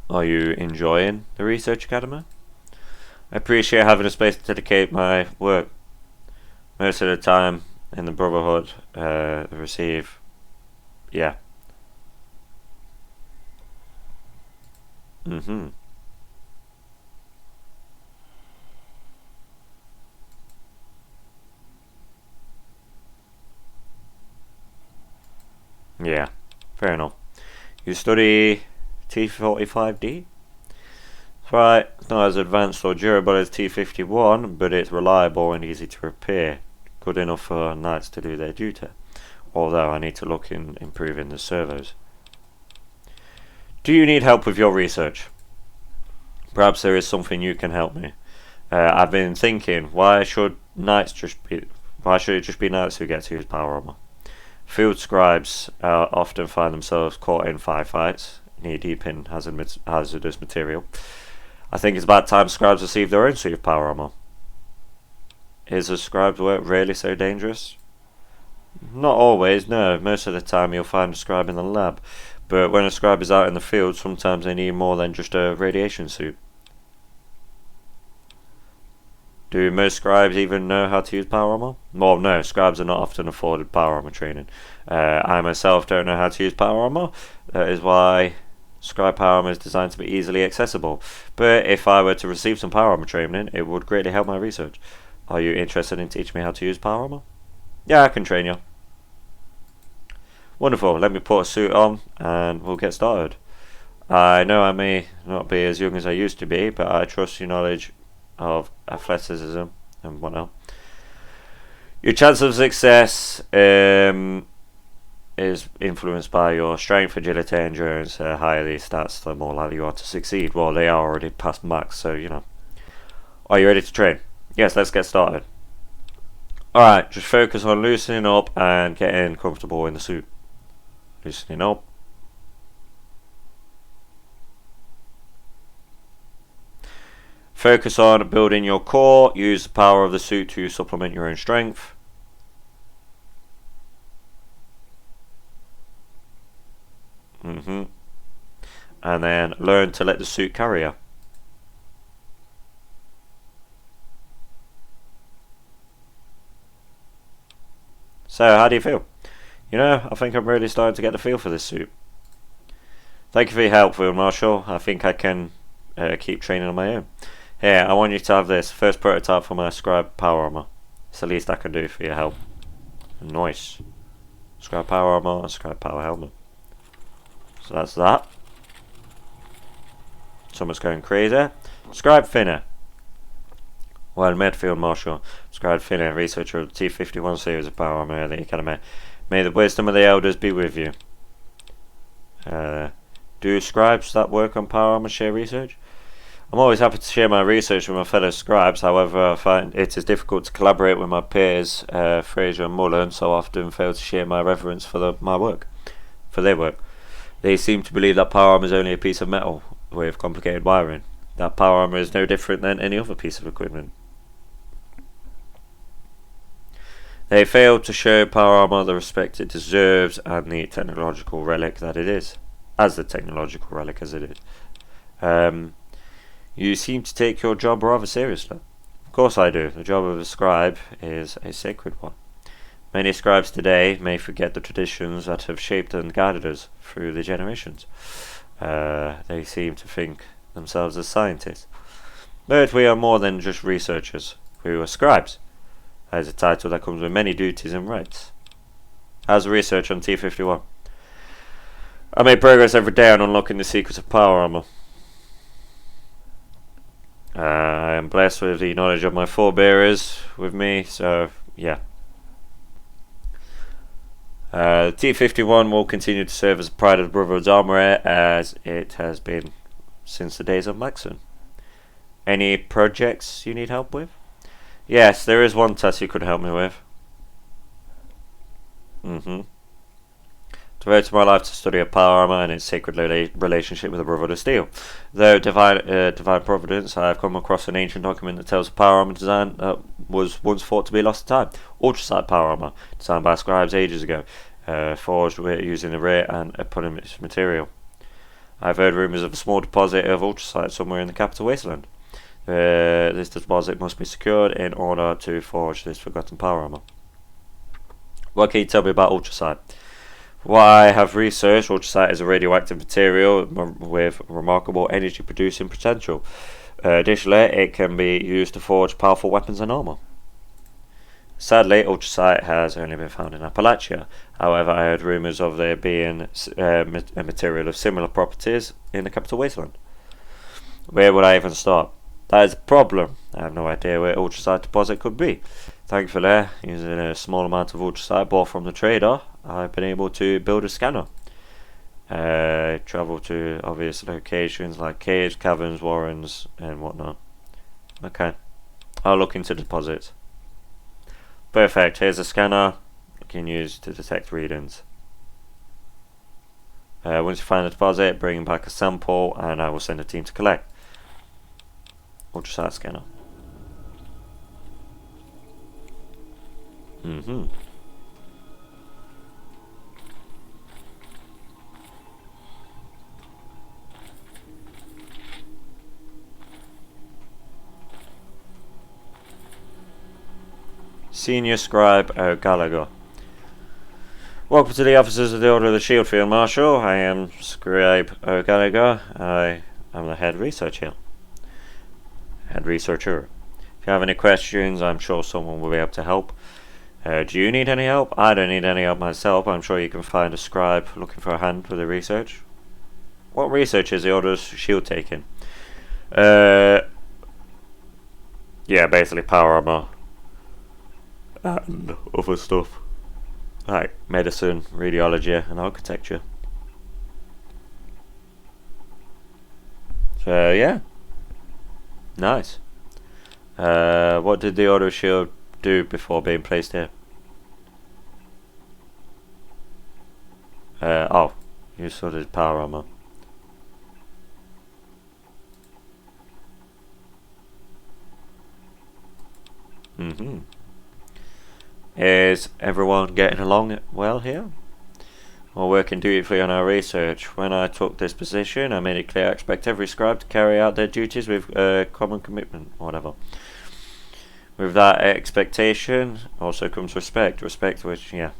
Are you enjoying the Research Academy? I appreciate having a space to dedicate my work. Most of the time in the Brotherhood, receive, yeah. Yeah, fair enough. You study T-45D? Right, it's not as advanced or durable as T-51, but it's reliable and easy to repair. Good enough for knights to do their duty. although I need to look in improving the servos. Do you need help with your research? Perhaps there is something you can help me. I've been thinking, why should it just be knights who get to use power armor? Field scribes often find themselves caught in firefights, knee deep in hazardous material. I think it's about time scribes receive their own suit of power armor. Is the scribe's work really so dangerous? Not always, no. Most of the time you'll find a scribe in the lab, but when a scribe is out in the field, sometimes they need more than just a radiation suit. Do most scribes even know how to use power armor? Well, no, scribes are not often afforded power armor training. I myself don't know how to use power armor. That is why scribe power armor is designed to be easily accessible. But if I were to receive some power armor training, it would greatly help my research. Are you interested in teaching me how to use power armor? Yeah, I can train you. Wonderful, let me put a suit on and we'll get started. I know I may not be as young as I used to be, but I trust your knowledge of athleticism and whatnot. Your chance of success is influenced by your strength, agility, endurance. Higher these stats, the more likely you are to succeed. Well, they are already past max, so you know. Are you ready to train? Yes, let's get started. Alright, just focus on loosening up and getting comfortable in the suit. Loosening up. Focus on building your core. Use the power of the suit to supplement your own strength. And then learn to let the suit carry you. So, how do you feel? You know, I think I'm really starting to get the feel for this suit. Thank you for your help, Field Marshal. I think I can keep training on my own. Here, I want you to have this first prototype for my scribe power armor. It's the least I can do for your help. Nice. Scribe power armor and scribe power helmet. So that's that. Someone's going crazy. Scribe Finner. Well met, Field Marshal. Scribe Finner, researcher of the T-51 series of power armor at the Academy. May the wisdom of the elders be with you. Do scribes that work on power armor share research? I'm always happy to share my research with my fellow scribes. However, I find it is difficult to collaborate with my peers, Fraser and Mullen, so often fail to share my reverence for their work. They seem to believe that power armor is only a piece of metal with complicated wiring. That power armor is no different than any other piece of equipment. They fail to show power armor the respect it deserves and the technological relic that it is. You seem to take your job rather seriously. Of course I do. The job of a scribe is a sacred one. Many scribes today may forget the traditions that have shaped and guided us through the generations. They seem to think themselves as scientists. But we are more than just researchers. We are scribes. That is a title that comes with many duties and rights. How's the research on T-51? I make progress every day on unlocking the secrets of power armor. I am blessed with the knowledge of my forebearers with me, so yeah. T-51 will continue to serve as a pride of the Brotherhood's armory as it has been since the days of Maxon. Any projects you need help with? Yes, there is one task you could help me with. Devoted my life to study of power armor and its sacred relationship with the Brotherhood of Steel. Though divine providence, I have come across an ancient document that tells of power armor design that was once thought to be lost to time. Ultrasight power armor, designed by scribes ages ago, forged using the rare and eponymous material. I have heard rumours of a small deposit of ultrasight somewhere in the capital wasteland. This deposit must be secured in order to forge this forgotten power armor. What can you tell me about ultrasight? What I have researched, ultrasight is a radioactive material with remarkable energy producing potential. Additionally, it can be used to forge powerful weapons and armor. Sadly, ultrasight has only been found in Appalachia. However, I heard rumours of there being a material of similar properties in the capital wasteland. Where would I even start? That is a problem. I have no idea where ultrasight deposit could be. Thankfully, using a small amount of ultrasight bought from the trader, I've been able to build a scanner. Travel to obvious locations like caves, caverns, warrens, and whatnot. Okay, I'll look into deposits. Perfect, here's a scanner you can use to detect readings. Once you find a deposit, bring back a sample and I will send a team to collect. Ultrasight scanner. Senior Scribe O'Gallagher. Welcome to the officers of the Order of the Shield, Field Marshal. I am Scribe O'Gallagher. I am the head researcher. If you have any questions, I'm sure someone will be able to help. Do you need any help? I don't need any help myself. I'm sure you can find a scribe looking for a hand with the research. What research is the Order's Shield taking? Yeah, basically power armor and other stuff like medicine, radiology, and architecture. So yeah, nice. What did the Order of Shield do before being placed here? Oh, you saw the power armor. Is everyone getting along well here? We're working dutifully on our research. When I took this position, I made it clear I expect every scribe to carry out their duties with common commitment, whatever. With that expectation also comes respect. Respect which, yeah.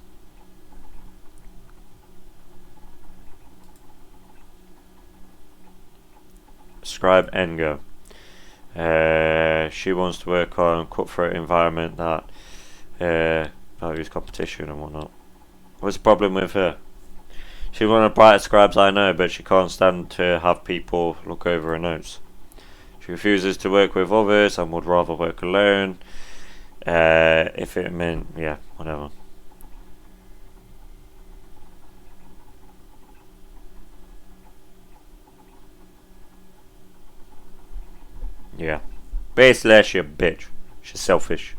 Scribe Engo. She wants to work on a cutthroat environment that values competition and whatnot. What's the problem with her? She's one of the brightest scribes I know, but she can't stand to have people look over her notes. She refuses to work with others and would rather work alone. If it meant, yeah, whatever. Yeah. Basically, she's a bitch. She's selfish.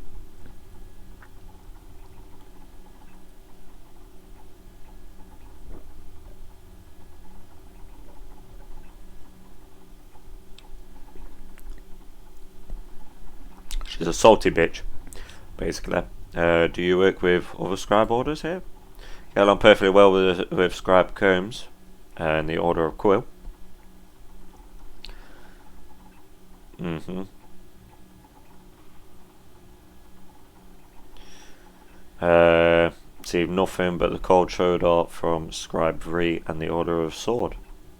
She's a salty bitch, basically. Do you work with other scribe orders here? Get along perfectly well with Scribe Combs and the Order of Quill. See nothing but the cold shoulder from Scribe Vree and the Order of Sword.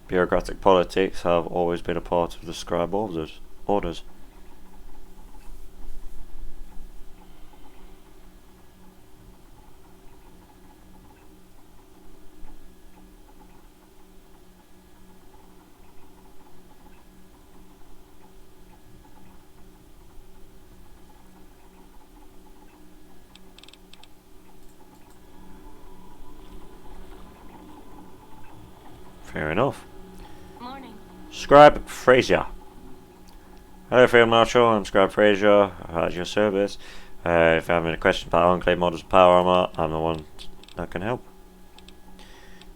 Bureaucratic politics have always been a part of the scribe orders. Fair enough. Morning. Scribe Fraser. Hello, Field Marshal. I'm Scribe Fraser. At your service. If you have any questions about Enclave models of power armor, I'm the one that can help.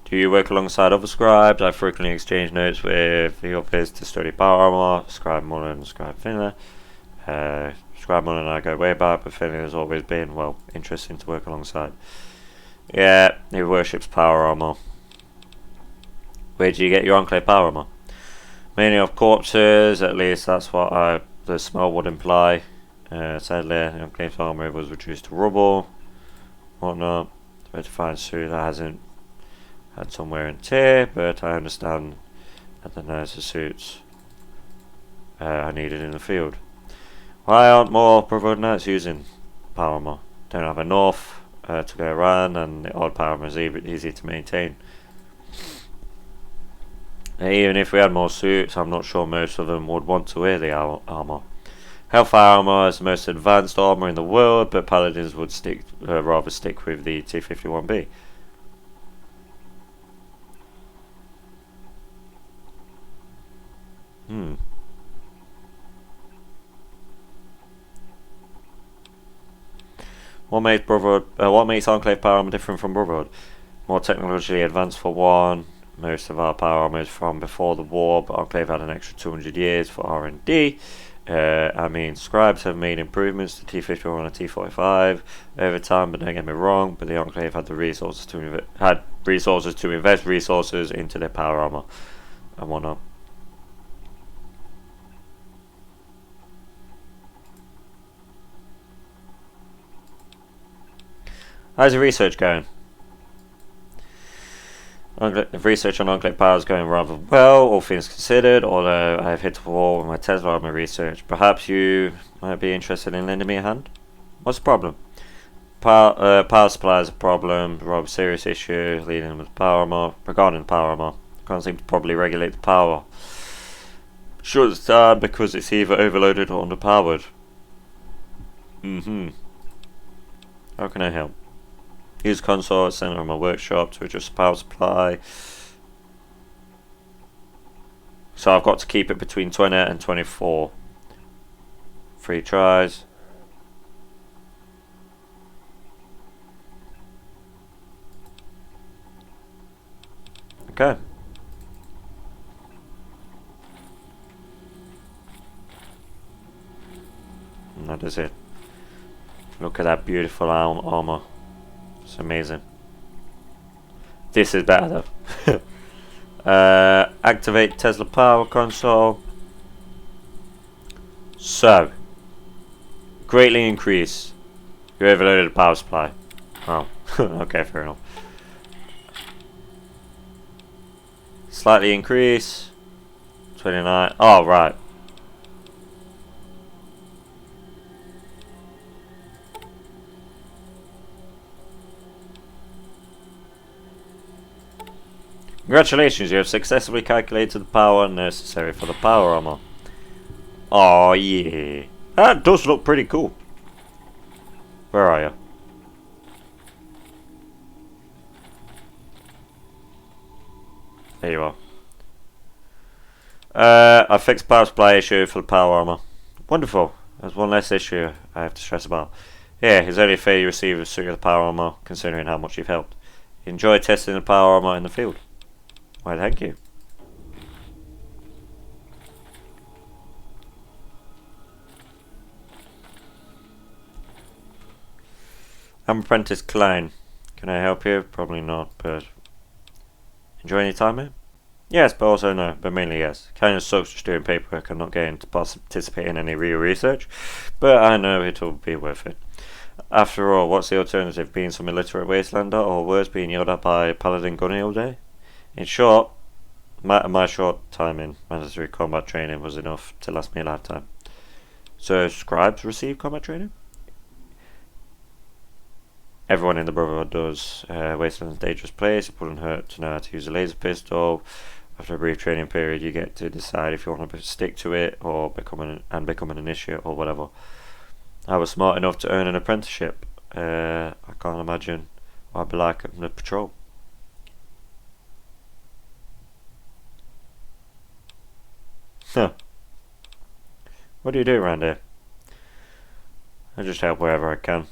Do you work alongside other scribes? I frequently exchange notes with the others to study power armor. Scribe Mullen and Scribe Finlay. Scribe Mullen and I go way back, but Finlay has always been, well, interesting to work alongside. Yeah, he worships power armor. Where do you get your Enclave power armor? Mainly off corpses, at least that's what the smell would imply. Sadly, the Enclave's armor was reduced to rubble. Whatnot. Where to find suit that hasn't had some wear and tear, but I understand that the nicer suits are needed in the field. Why aren't more Brotherhood Knights using power armor? Don't have enough to go around, and the odd power armor is easy to maintain. Even if we had more suits, I'm not sure most of them would want to wear the armor. Hellfire armor is the most advanced armor in the world, but paladins would rather stick with the T51B. What makes Enclave power armor different from Brotherhood? More technologically advanced for one. Most of our power armor is from before the war, but Enclave had an extra 200 years for R&D. Scribes have made improvements to T51 and T45 over time, but don't get me wrong, but the Enclave had the resources to invest resources into their power armor and whatnot. How's the research going? The research on Enclave power is going rather well, all things considered, although I have hit a wall with my Tesla armor research. Perhaps you might be interested in lending me a hand? What's the problem? Power supply is a problem, a rather serious issue leading with power armor. Regarding power armor, I can't seem to properly regulate the power. Sure, it's hard because it's either overloaded or underpowered. How can I help? Use console at center of my workshop to adjust the power supply. So I've got to keep it between 20 and 24. 3 tries. Okay. And that is it. Look at that beautiful armor. It's amazing. This is better though. Activate Tesla power console. So, greatly increase your overloaded power supply. Oh, okay, fair enough. Slightly increase. 29. Oh, right. Congratulations, you have successfully calculated the power necessary for the power armor. Oh yeah, that does look pretty cool. Where are you? There you are. I fixed power supply issue for the power armor. Wonderful. There's one less issue I have to stress about. Yeah, it's only fair you receive a suit of the power armor, considering how much you've helped. Enjoy testing the power armor in the field. Why, thank you. I'm Apprentice Klein. Can I help you? Probably not, but... Enjoy any time here? Yes, but also no, but mainly yes. Kind of sucks just doing paperwork and not getting to participate in any real research, but I know it'll be worth it. After all, what's the alternative? Being some illiterate wastelander, or worse, being yelled at by Paladin Gunny all day? In short, my short time in mandatory combat training was enough to last me a lifetime. So, scribes receive combat training? Everyone in the Brotherhood does. Wasteland's a dangerous place. It wouldn't hurt to know how to use a laser pistol. After a brief training period, you get to decide if you want to stick to it or become an initiate or whatever. I was smart enough to earn an apprenticeship. I can't imagine what I'd be like on the patrol. Huh. What do you do around here? I just help wherever I can.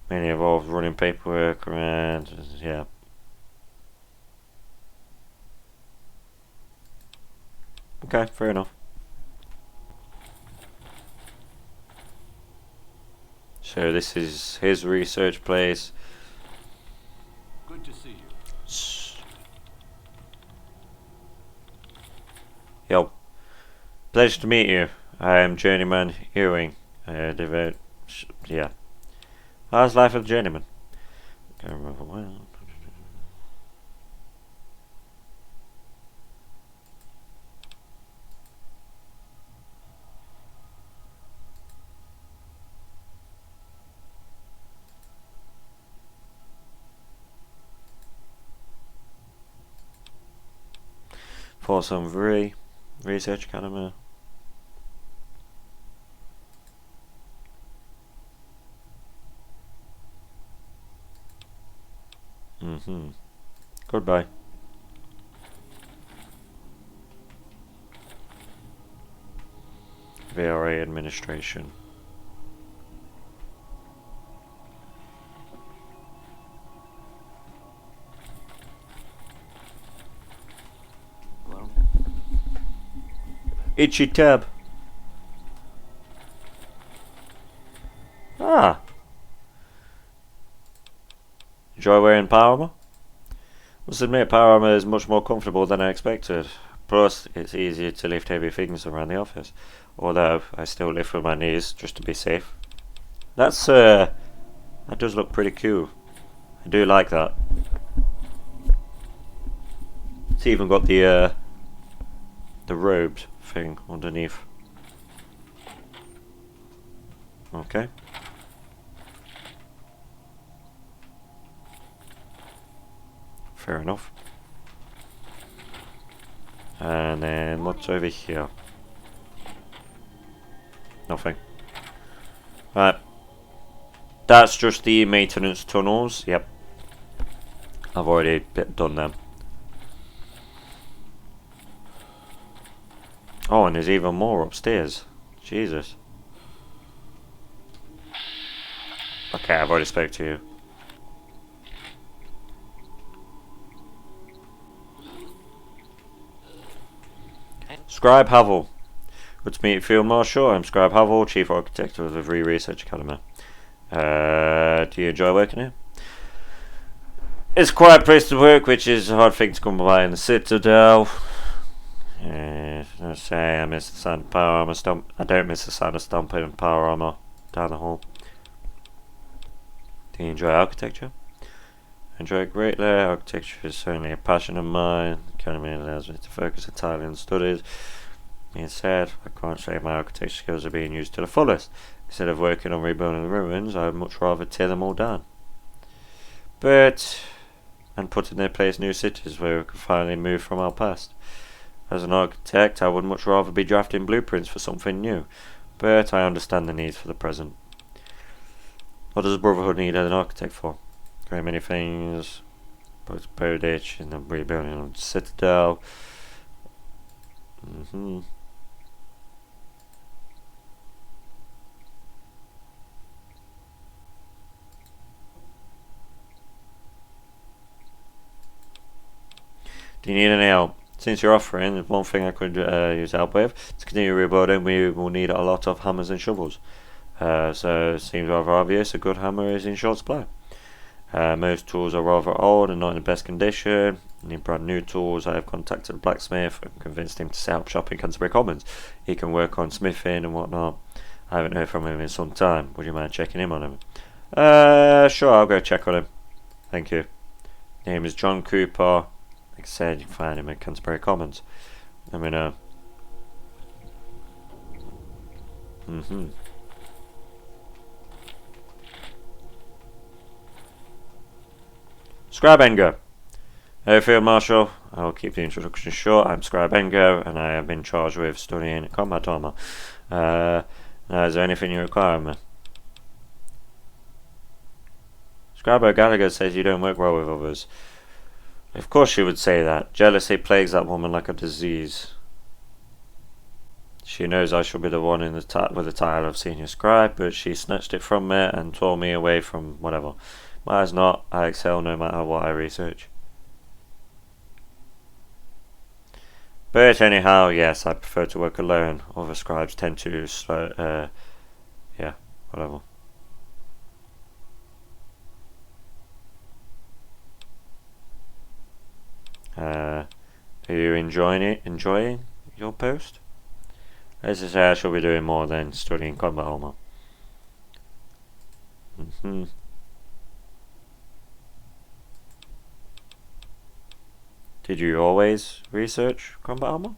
Mainly involves running paperwork around, yeah. Okay, fair enough. So this is his research place. Good to see you. Yo. Pleasure to meet you. I am Journeyman Ewing. Yeah. How's life as a journeyman? Can't remember well. For some Research Academy. Goodbye. VRA administration. Hello? Itchy tab. Ah. Enjoy wearing power armor? Must admit, power armor is much more comfortable than I expected. Plus, it's easier to lift heavy things around the office. Although, I still lift with my knees just to be safe. That's, that does look pretty cool. I do like that. It's even got the robed thing underneath. Okay. Fair enough. And then what's over here? Nothing. Right. That's just the maintenance tunnels. Yep. I've already done them. Oh, and there's even more upstairs. Jesus. Okay, I've already spoke to you. Scribe Havel. Good to meet you, Field Marshal. I'm Scribe Havel, Chief Architect of the Vree Research Academy. Do you enjoy working here? It's a quiet place to work, which is a hard thing to come by in the Citadel. I say I miss the sound of power armor stomp. I don't miss the sound of stomping and power armor down the hall. Do you enjoy architecture? I enjoy it greatly. Architecture is certainly a passion of mine. The academy allows me to focus entirely on studies. Being said, I can't say my architecture skills are being used to the fullest. Instead of working on rebuilding the ruins, I would much rather tear them all down. And put in their place new cities where we can finally move from our past. As an architect, I would much rather be drafting blueprints for something new, but I understand the needs for the present. What does Brotherhood need an architect for? Great many things. Both Bowditch and the rebuilding of the Citadel. Do you need any help? Since you're offering, there's one thing I could use help with. To continue rebuilding, we will need a lot of hammers and shovels. So it seems rather obvious a good hammer is in short supply. Most tools are rather old and not in the best condition. Need brand new tools. I have contacted a blacksmith and convinced him to set up shop in Canterbury Commons. He can work on smithing and whatnot. I haven't heard from him in some time. Would you mind checking in on him? Sure, I'll go check on him. Thank you. Name is John Cooper. Like I said, you can find him at Canterbury Commons. Let me know. Scribe Engo. Hey, Field Marshal. I will keep the introduction short. I'm Scribe Engo, and I have been charged with studying combat armor. Now, is there anything you require of me? Scribe O'Gallagher says you don't work well with others. Of course she would say that. Jealousy plagues that woman like a disease. She knows I shall be the one in the with the title of Senior Scribe, but she snatched it from me and tore me away from whatever. Matters not, I excel no matter what I research. But anyhow, yes, I prefer to work alone. Other scribes tend to yeah, whatever. Are you enjoying your post? As I say, I shall be doing more than studying combat armor. Did you always research combat armor?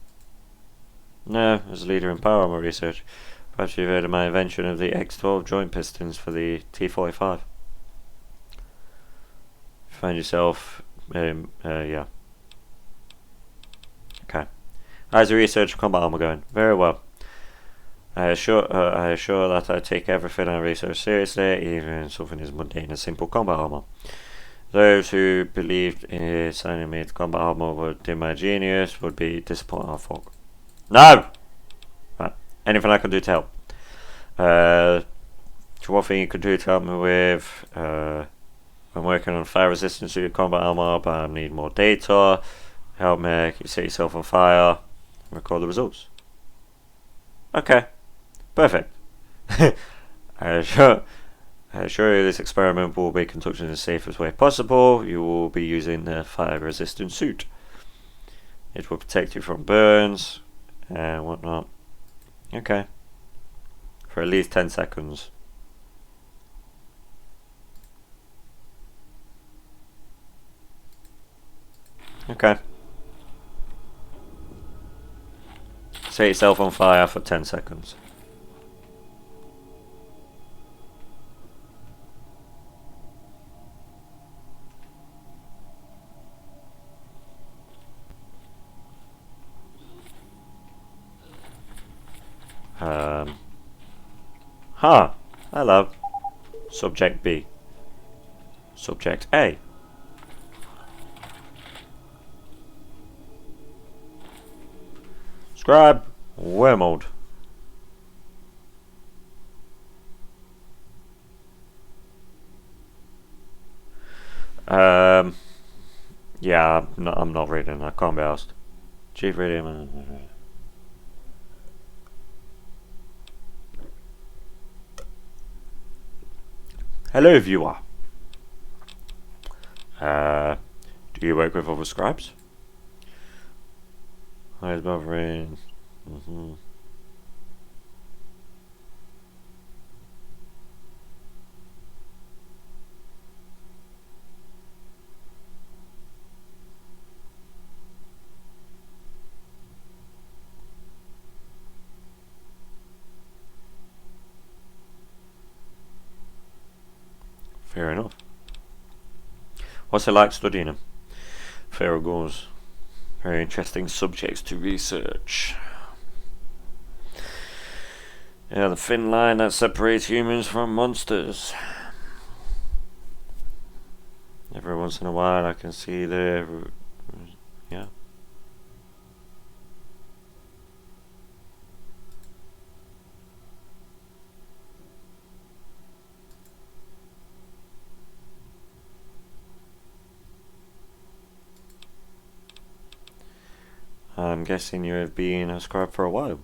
No, as a leader in power armor research. Perhaps you've heard of my invention of the X12 joint pistons for the T45. Find yourself, yeah. Okay. How's the research of combat armor going? Very well. I assure that I take everything I research seriously, even something as mundane as simple combat armor. Those who believed signing me to combat armor would do my genius would be disappointed. Oh fuck. No! Right. Anything I can do to help? What thing you could do to help me with? I'm working on fire resistance to your combat armor, but I need more data. Help me set yourself on fire. Record the results. Okay. Perfect. I assure you this experiment will be conducted in the safest way possible. You will be using the fire-resistant suit. It will protect you from burns and whatnot. Okay. For at least 10 seconds. Okay. Set yourself on fire for 10 seconds. Hello. Subject B. Subject A. Scribe Wormald. Yeah, I'm not reading. I can't be asked. Chief reading. Hello, viewer. Do you work with other scribes? Hi, it's bothering. Fair enough. What's it like studying them? Feral ghouls. Very interesting subjects to research. Yeah, the thin line that separates humans from monsters. Every once in a while I can see the... yeah. I'm guessing you have been a scribe for a while.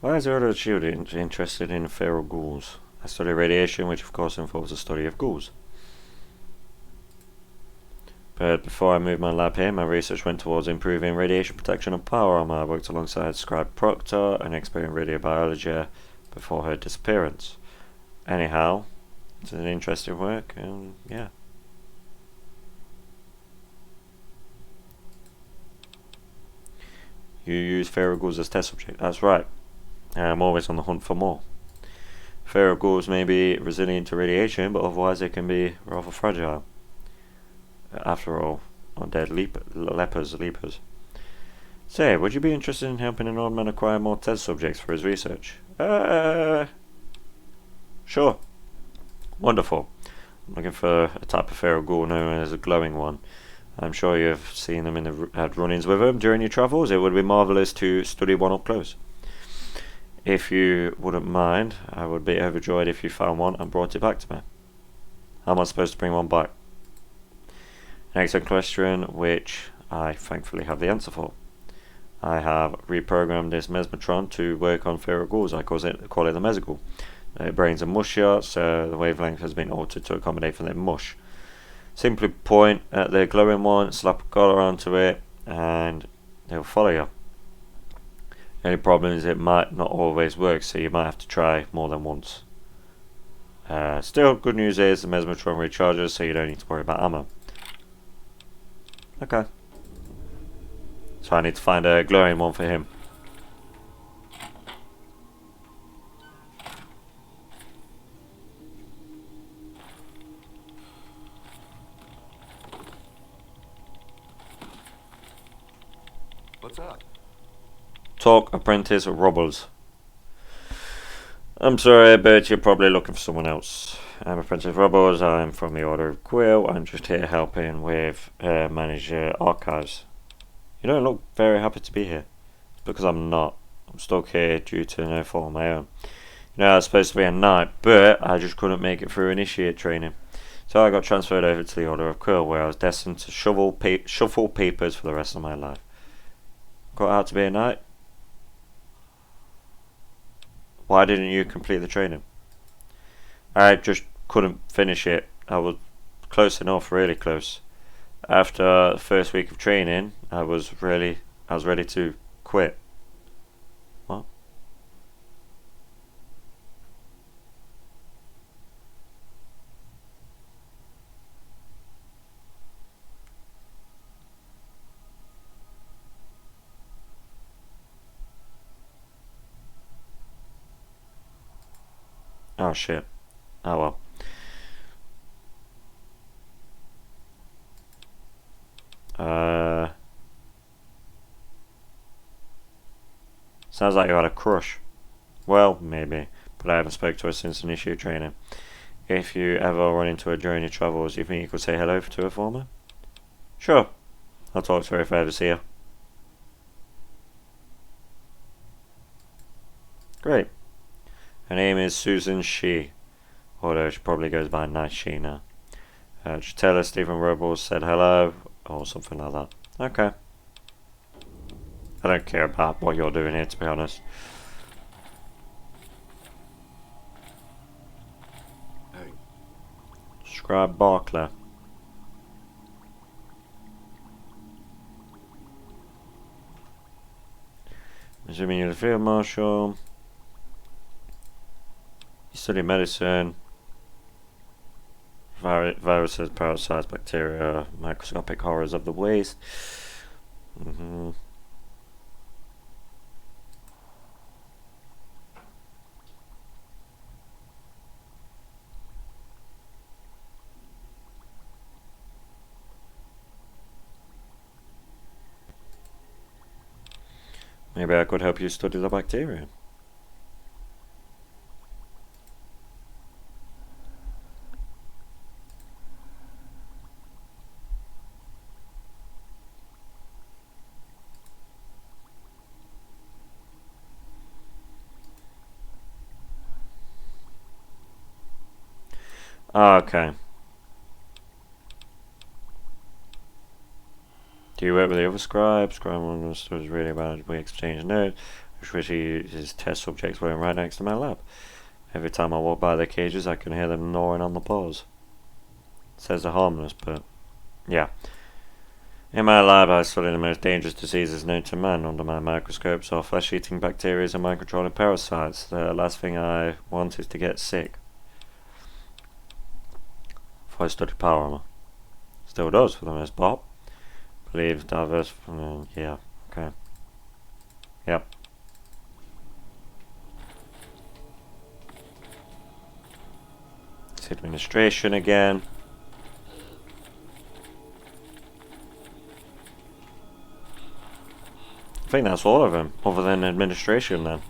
Why is the Order of Shield interested in feral ghouls? I study radiation, which of course involves the study of ghouls. But before I moved my lab here, my research went towards improving radiation protection and power armor. I worked alongside Scribe Proctor, an expert in radiobiology, before her disappearance. Anyhow, it's an interesting work, and yeah. You use feral ghouls as test subject. That's right. I'm always on the hunt for more. Feral ghouls may be resilient to radiation, but otherwise they can be rather fragile. After all, undead leapers. Say, would you be interested in helping an old man acquire more test subjects for his research? Sure. Wonderful. I'm looking for a type of feral ghoul known as a glowing one. I'm sure you've seen them had run-ins with them during your travels. It would be marvellous to study one up close. If you wouldn't mind, I would be overjoyed if you found one and brought it back to me. How am I supposed to bring one back? An excellent question, which I thankfully have the answer for. I have reprogrammed this mesmetron to work on feral ghouls. I call it the mesoghoul. Their brains are mushier, so the wavelength has been altered to accommodate for their mush. Simply point at the glowing one, slap a collar onto it, and they'll follow you. Only problem is it might not always work, so you might have to try more than once. Still, good news is the Mesmertron recharges, so you don't need to worry about ammo. Okay. So I need to find a glowing one for him. What's up? Talk Apprentice Robles. I'm sorry, but you're probably looking for someone else. I'm Apprentice Robles. I'm from the Order of Quill. I'm just here helping with manage archives. You don't look very happy to be here. Because I'm not. I'm stuck here due to no fault of my own. You know, I was supposed to be a knight, but I just couldn't make it through initiate training. So I got transferred over to the Order of Quill, where I was destined to shuffle papers for the rest of my life. Got out to be a knight? Why didn't you complete the training? I just couldn't finish it. I was close enough, really close. After the first week of training, I was ready to quit. What? Oh shit. Oh well. Sounds like you had a crush. Well, maybe, but I haven't spoke to her since initiate training. If you ever run into her during your travels, you think you could say hello to her for me? Sure. I'll talk to her if I ever see her. Great. Her name is Susan She, although she probably goes by Night She now. Just tell her Stephen Robles said hello, or something like that. Okay. I don't care about what you're doing here, to be honest. Hey. Scribe Barclay. Assuming you're the field marshal. You study medicine. Viruses, parasites, bacteria, microscopic horrors of the waste. Maybe I could help you study the bacteria. Okay. Do you work with the other scribes? Scribe one was really bad. We exchanged notes, which he uses test subjects were right next to my lab. Every time I walk by their cages, I can hear them gnawing on the paws. Says they're harmless, but yeah. In my lab, I study the most dangerous diseases known to man. Under my microscopes are flesh-eating bacteria and mind-controlling parasites. The last thing I want is to get sick. If I study power armor, still does for the most part. Believe diverse. Yeah. Okay. Yep. It's administration again. I think that's all of them, other than administration then.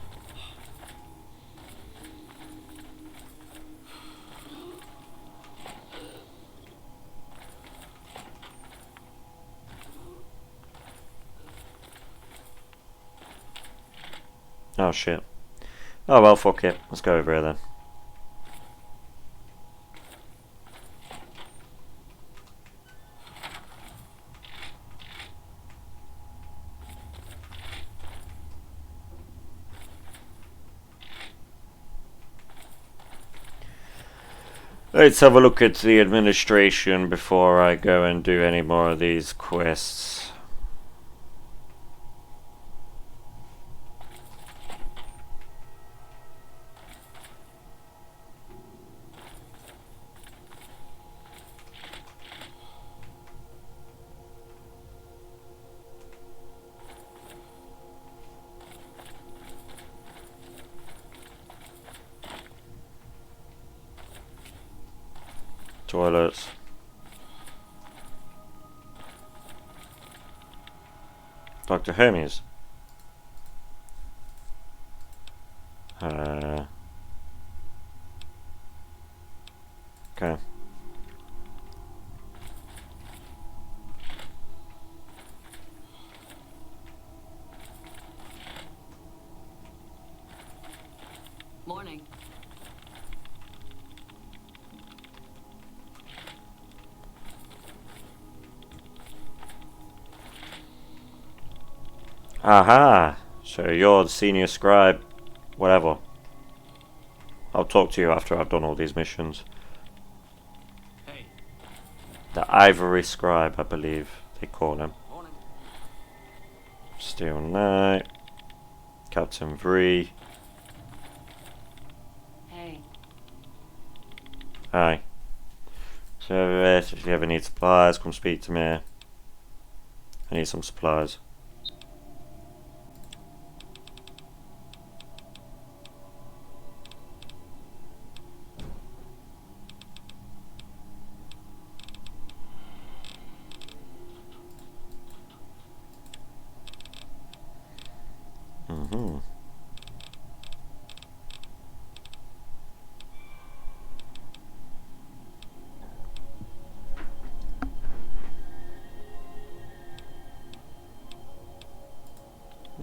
Oh shit. Oh well, fuck it. Let's go over here then. Let's have a look at the administration before I go and do any more of these quests. Toilets. Dr. Hermes. Okay. Morning. Aha! So you're the senior scribe, whatever. I'll talk to you after I've done all these missions. Hey, The Ivory Scribe, I believe they call him. morning. Steel Knight. Captain Vree. Hey. Hi. So if you ever need supplies, come speak to me. I need some supplies.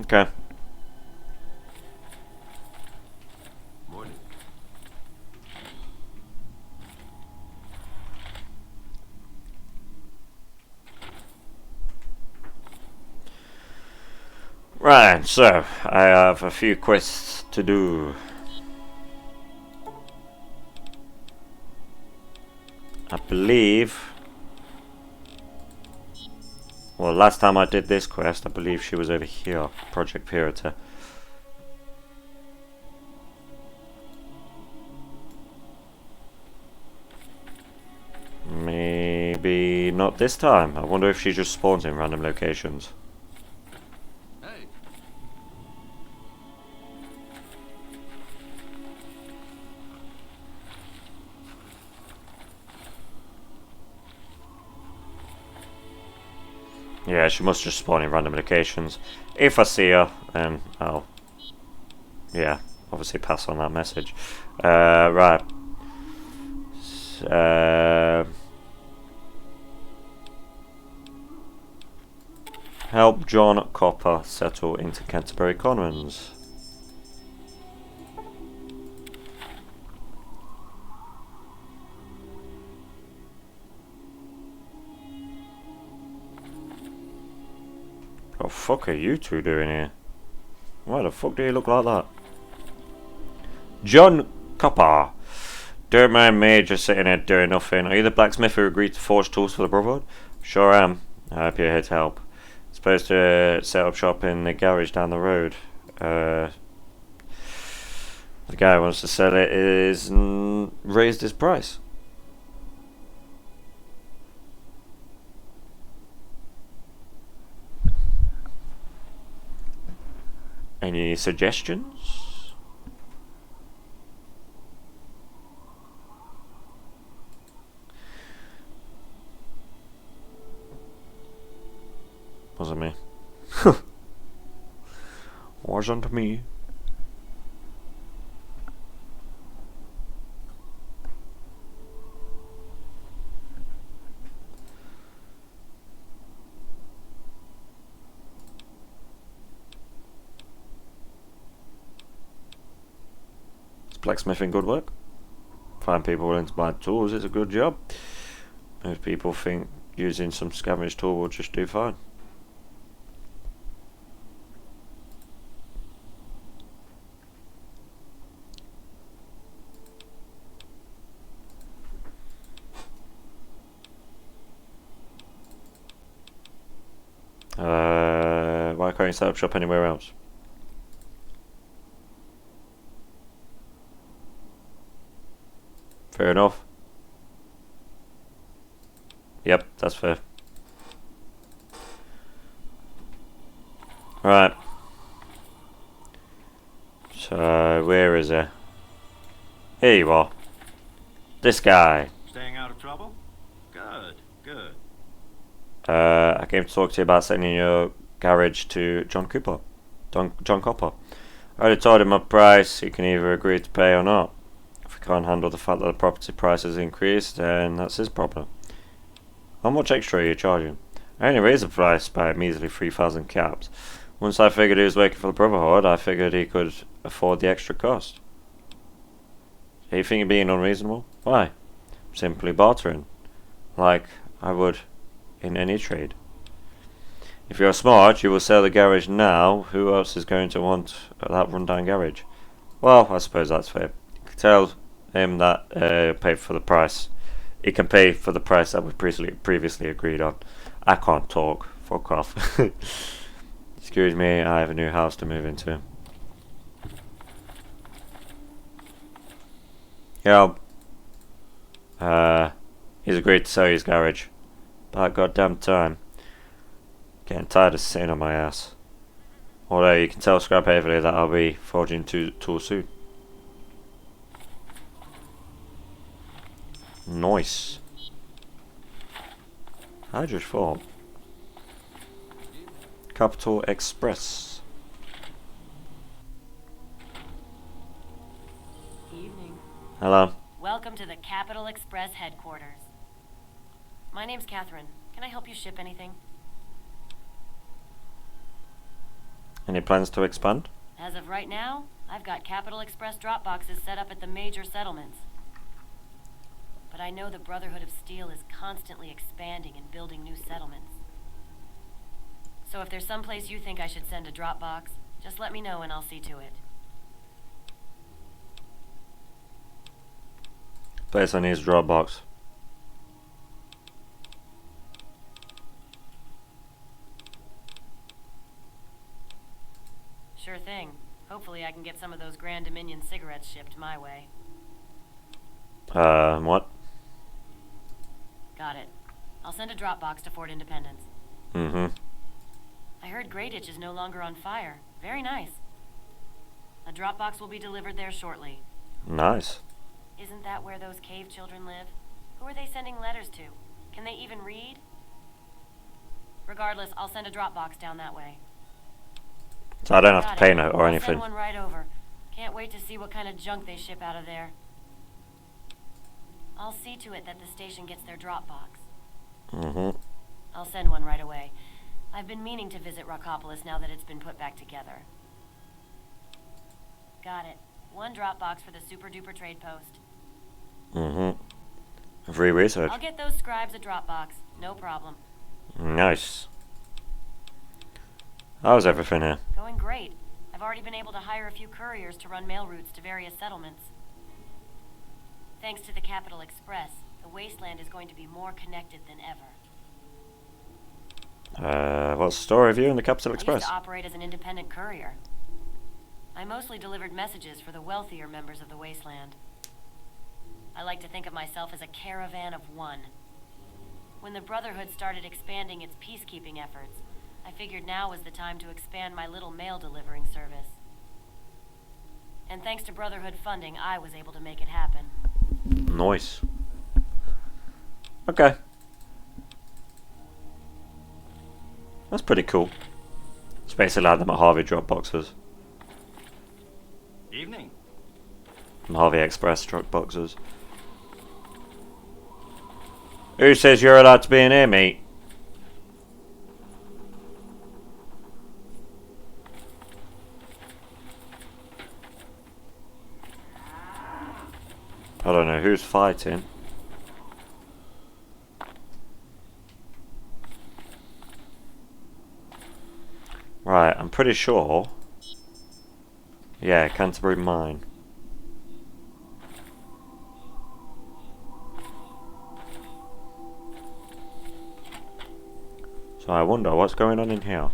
Okay. Morning. Right, so I have a few quests to do. I believe. Well, last time I did this quest, I believe she was over here, Project Purita. Maybe not this time. I wonder if she just spawns in random locations. Hey. Yeah, she must just spawn in random locations. If I see her, then I'll, yeah, obviously pass on that message. Right. Help John Copper settle into Canterbury Commons. What the fuck are you two doing here? Why the fuck do you look like that? John Copper. Don't mind me just sitting here doing nothing. Are you the blacksmith who agreed to forge tools for the Brotherhood? Sure am. I hope you're here to help. Supposed to set up shop in the garage down the road. The guy who wants to sell it is raised his price. Any suggestions? Wasn't me. Wasn't me. Is blacksmithing good work? Find people willing to buy tools is a good job. Most people think using some scavenged tool will just do fine. set up shop anywhere else? Fair enough. Yep, that's fair. Right. So, where is he? Here you are. This guy. Staying out of trouble? Good, good. I came to talk to you about sending your garage to John Cooper. John Copper. I already told him my price. He can either agree to pay or not. If he can't handle the fact that the property price has increased, then that's his problem. How much extra are you charging? I only raised the price by a measly 3,000 caps. Once I figured he was working for the Brotherhood, I figured he could afford the extra cost. Do you think you're being unreasonable? Why? Simply bartering. Like I would in any trade. If you're smart, you will sell the garage now. Who else is going to want that rundown garage? Well, I suppose that's fair. You can tell him that pay for the price. He can pay for the price that we previously agreed on. I can't talk. Fuck off. Excuse me, I have a new house to move into. Yeah. He's agreed to sell his garage. About goddamn time. Getting tired of sitting on my ass. Although you can tell Scrap Haverly that I'll be forging tool soon. Nice. I just thought. Capital Express. Evening. Hello. Welcome to the Capital Express headquarters. My name's Catherine. Can I help you ship anything? Any plans to expand? As of right now, I've got Capital Express drop boxes set up at the major settlements. But I know the Brotherhood of Steel is constantly expanding and building new settlements. So if there's some place you think I should send a drop box, just let me know and I'll see to it. Place on his Dropbox. Sure thing. Hopefully I can get some of those Grand Dominion cigarettes shipped my way. What? Got it. I'll send a drop box to Fort Independence. Mm-hmm. I heard Greyditch is no longer on fire. Very nice. A drop box will be delivered there shortly. Nice. Isn't that where those cave children live? Who are they sending letters to? Can they even read? Regardless, I'll send a drop box down that way. So I don't have Got to pay it. no or I'll anything. send one right over. Can't wait to see what kind of junk they ship out of there. I'll see to it that the station gets their drop box. Mm-hmm. I'll send one right away. I've been meaning to visit Rockopolis now that it's been put back together. Got it. One drop box for the super duper trade post. Mm-hmm. Free research. I'll get those scribes a drop box. No problem. Nice. How's everything here? Going great. I've already been able to hire a few couriers to run mail routes to various settlements. Thanks to the Capital Express, the wasteland is going to be more connected than ever. What's the story of you and the Capital I used Express? to operate as an independent courier. I mostly delivered messages for the wealthier members of the wasteland. I like to think of myself as a caravan of one. When the Brotherhood started expanding its peacekeeping efforts, I figured now was the time to expand my little mail delivering service. And thanks to Brotherhood funding, I was able to make it happen. Nice. Okay. That's pretty cool. It's basically like them at Harvey drop boxes. Evening. Harvey Express drop boxes. Who says you're allowed to be in here, mate? I don't know who's fighting. Right, I'm pretty sure. Yeah, Canterbury Mine. So I wonder what's going on in here.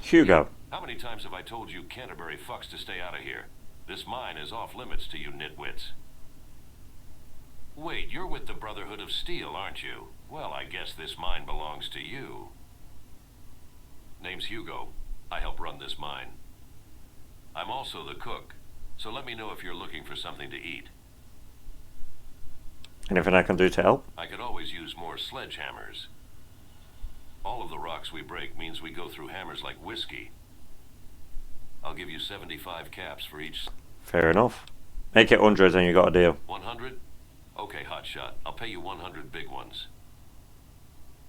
Hugo. How many times have I told you Canterbury fucks to stay out of here? This mine is off limits to you nitwits. Wait, you're with the Brotherhood of Steel, aren't you? Well, I guess this mine belongs to you. Name's Hugo. I help run this mine. I'm also the cook, so let me know if you're looking for something to eat. Anything I can do to help? I could always use more sledgehammers. All of the rocks we break means we go through hammers like whiskey. I'll give you 75 caps for each. Fair enough. Make it 100 and you got a deal. 100? Okay, hotshot. I'll pay you 100 big ones.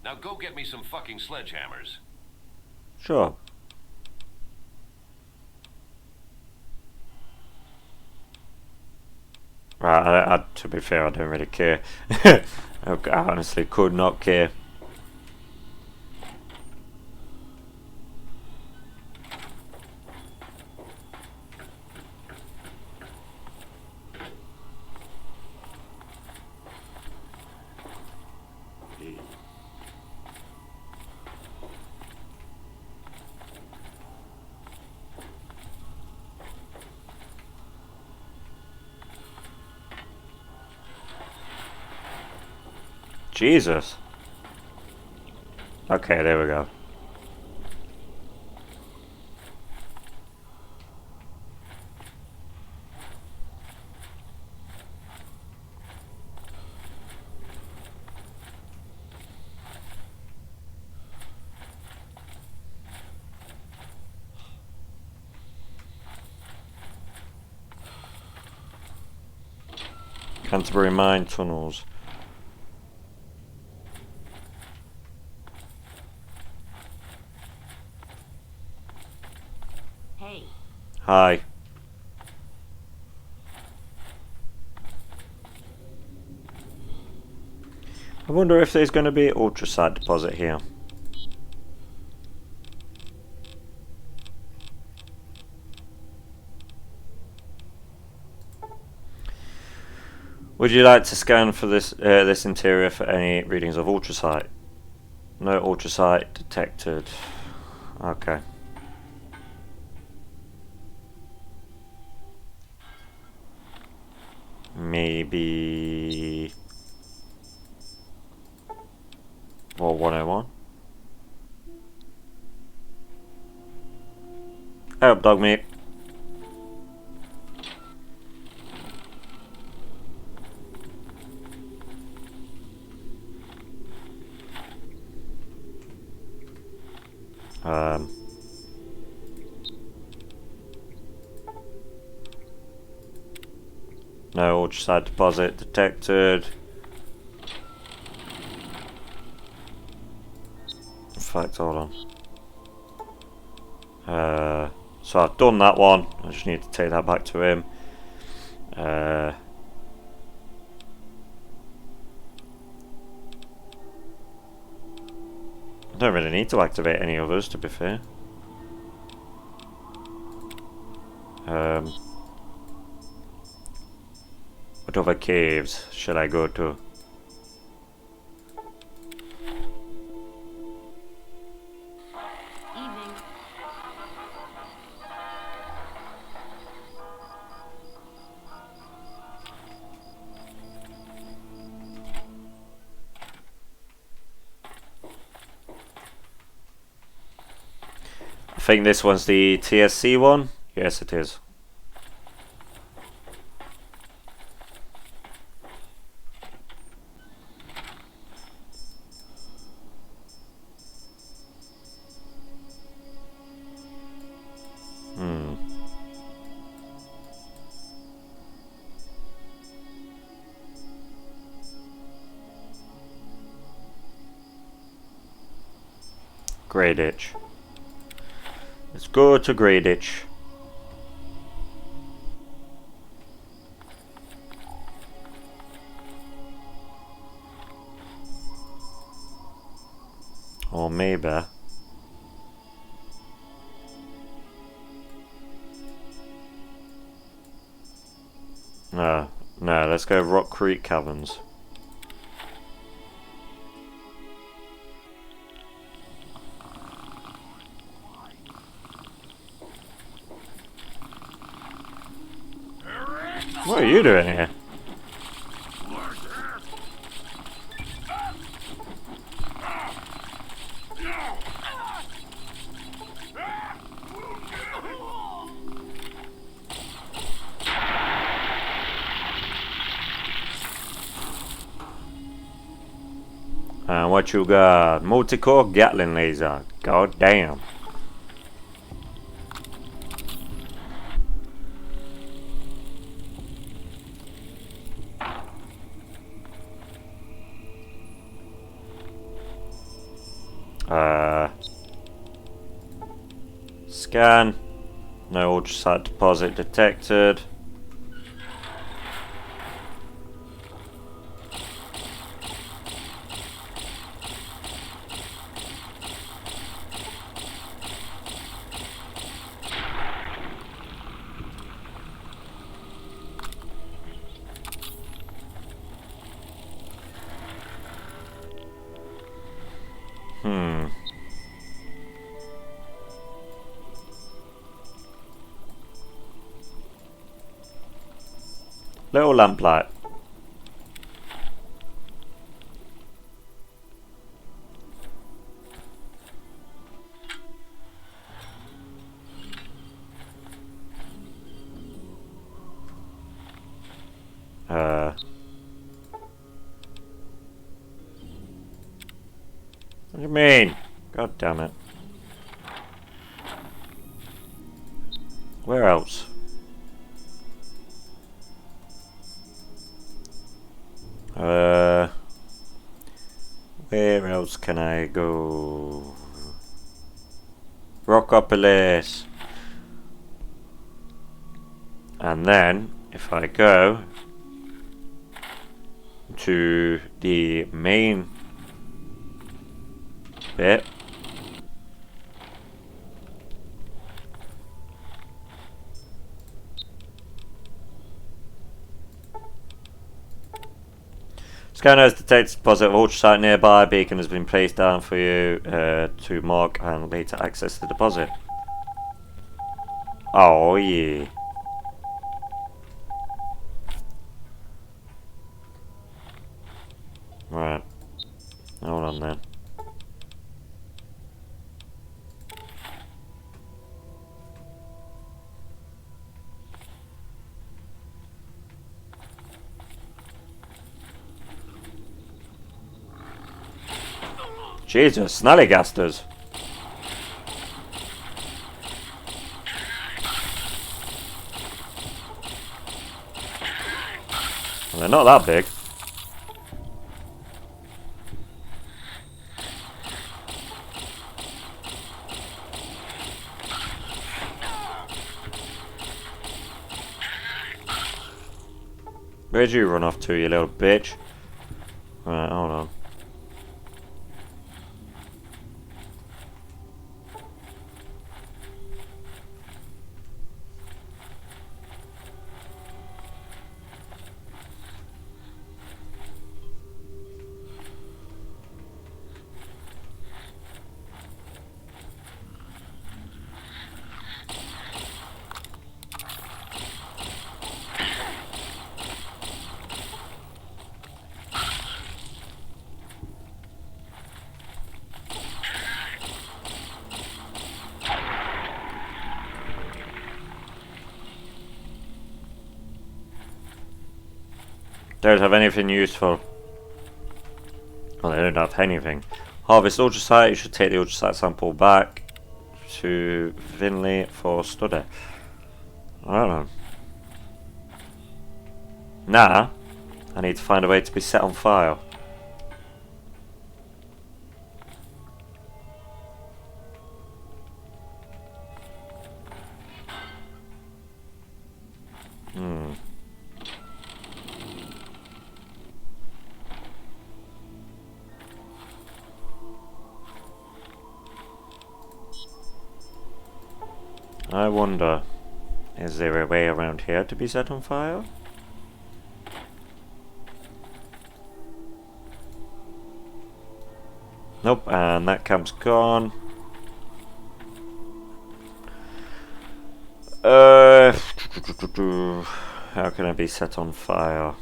Now go get me some fucking sledgehammers. Sure. Right, to be fair, I don't really care. I honestly could not care. Jesus. Okay, there we go. Canterbury mine tunnels. Hey, Hi. I wonder if there's going to be an ultrasite deposit here. Would you like to scan for this this interior for any readings of ultrasite? No ultrasite detected. Okay. Maybe... Or 101. Help, dog meat. No ultrasite deposit detected. In fact, hold on. So I've done that one. I just need to take that back to him. I don't really need to activate any others, to be fair. What other caves should I go to? evening. I think this one's the TSC one. Yes, it is. Grey Ditch. Let's go to Grey Ditch. Or maybe... No, let's go Rock Creek Caverns. What are you doing here? And what you got? Multi-core Gatling laser. God damn. Scan. No ultrasonic deposit detected. Little lamplight. What do you mean? God damn it. Where else? Where else can I go? Rockopolis. And then, if I go to the main bit, scanner has detected deposit of ultrasonic nearby. Beacon has been placed down for you to mark and later access the deposit. Oh yeah. Right. Hold on then. Jesus, snallygasters. Well, they're not that big. Where'd you run off to, you little bitch? Right, hold on. Don't have anything useful. Well, they don't have anything. Harvest ultrasite. You should take the ultrasite sample back to Vinley for study. I don't know. Nah. I need to find a way to be set on fire. I wonder, is there a way around here to be set on fire? Nope, and that camp's gone. How can I be set on fire?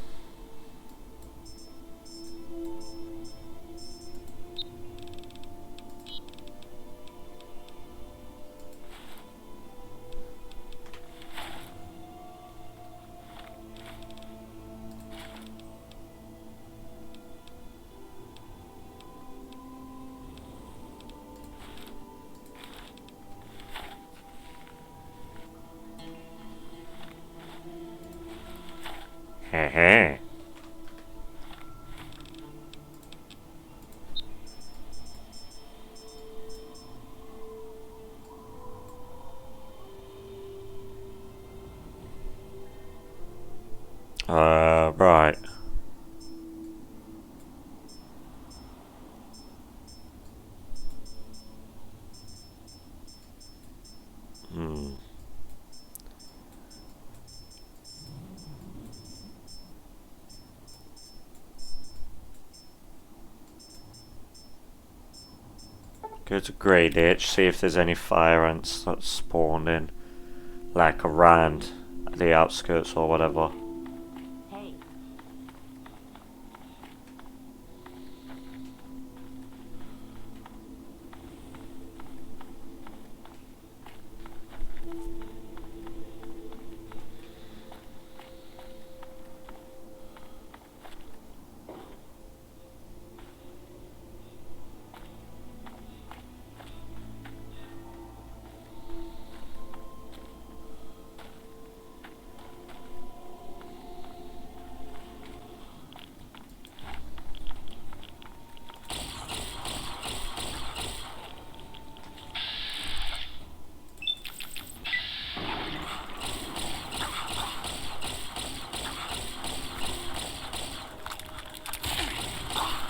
Heh. Right. Go to Grey Ditch, see if there's any fire ants that spawned in, like around the outskirts or whatever. Hey.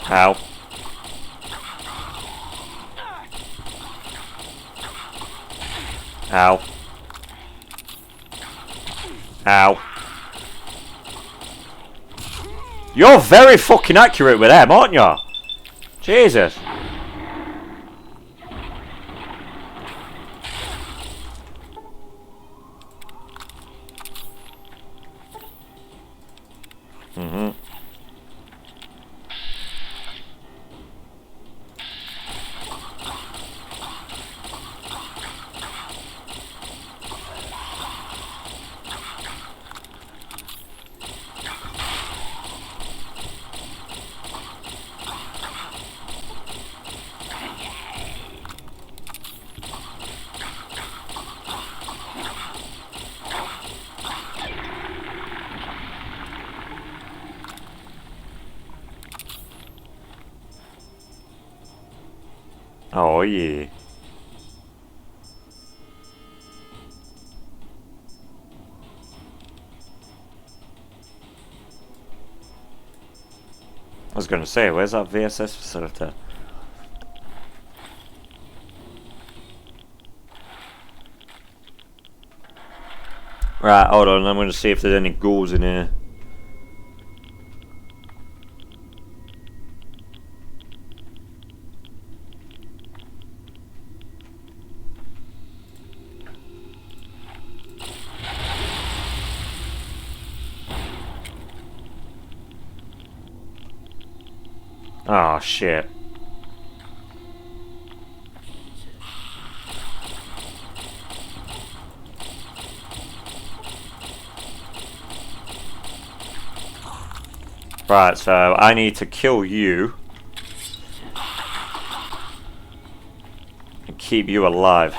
Ow. Ow. Ow. You're very fucking accurate with them, aren't you? Jesus. Oh yeah. I was gonna say, where's that VSS facility? Right, hold on, I'm gonna see if there's any ghouls in here. Oh shit. Right, so I need to kill you and keep you alive.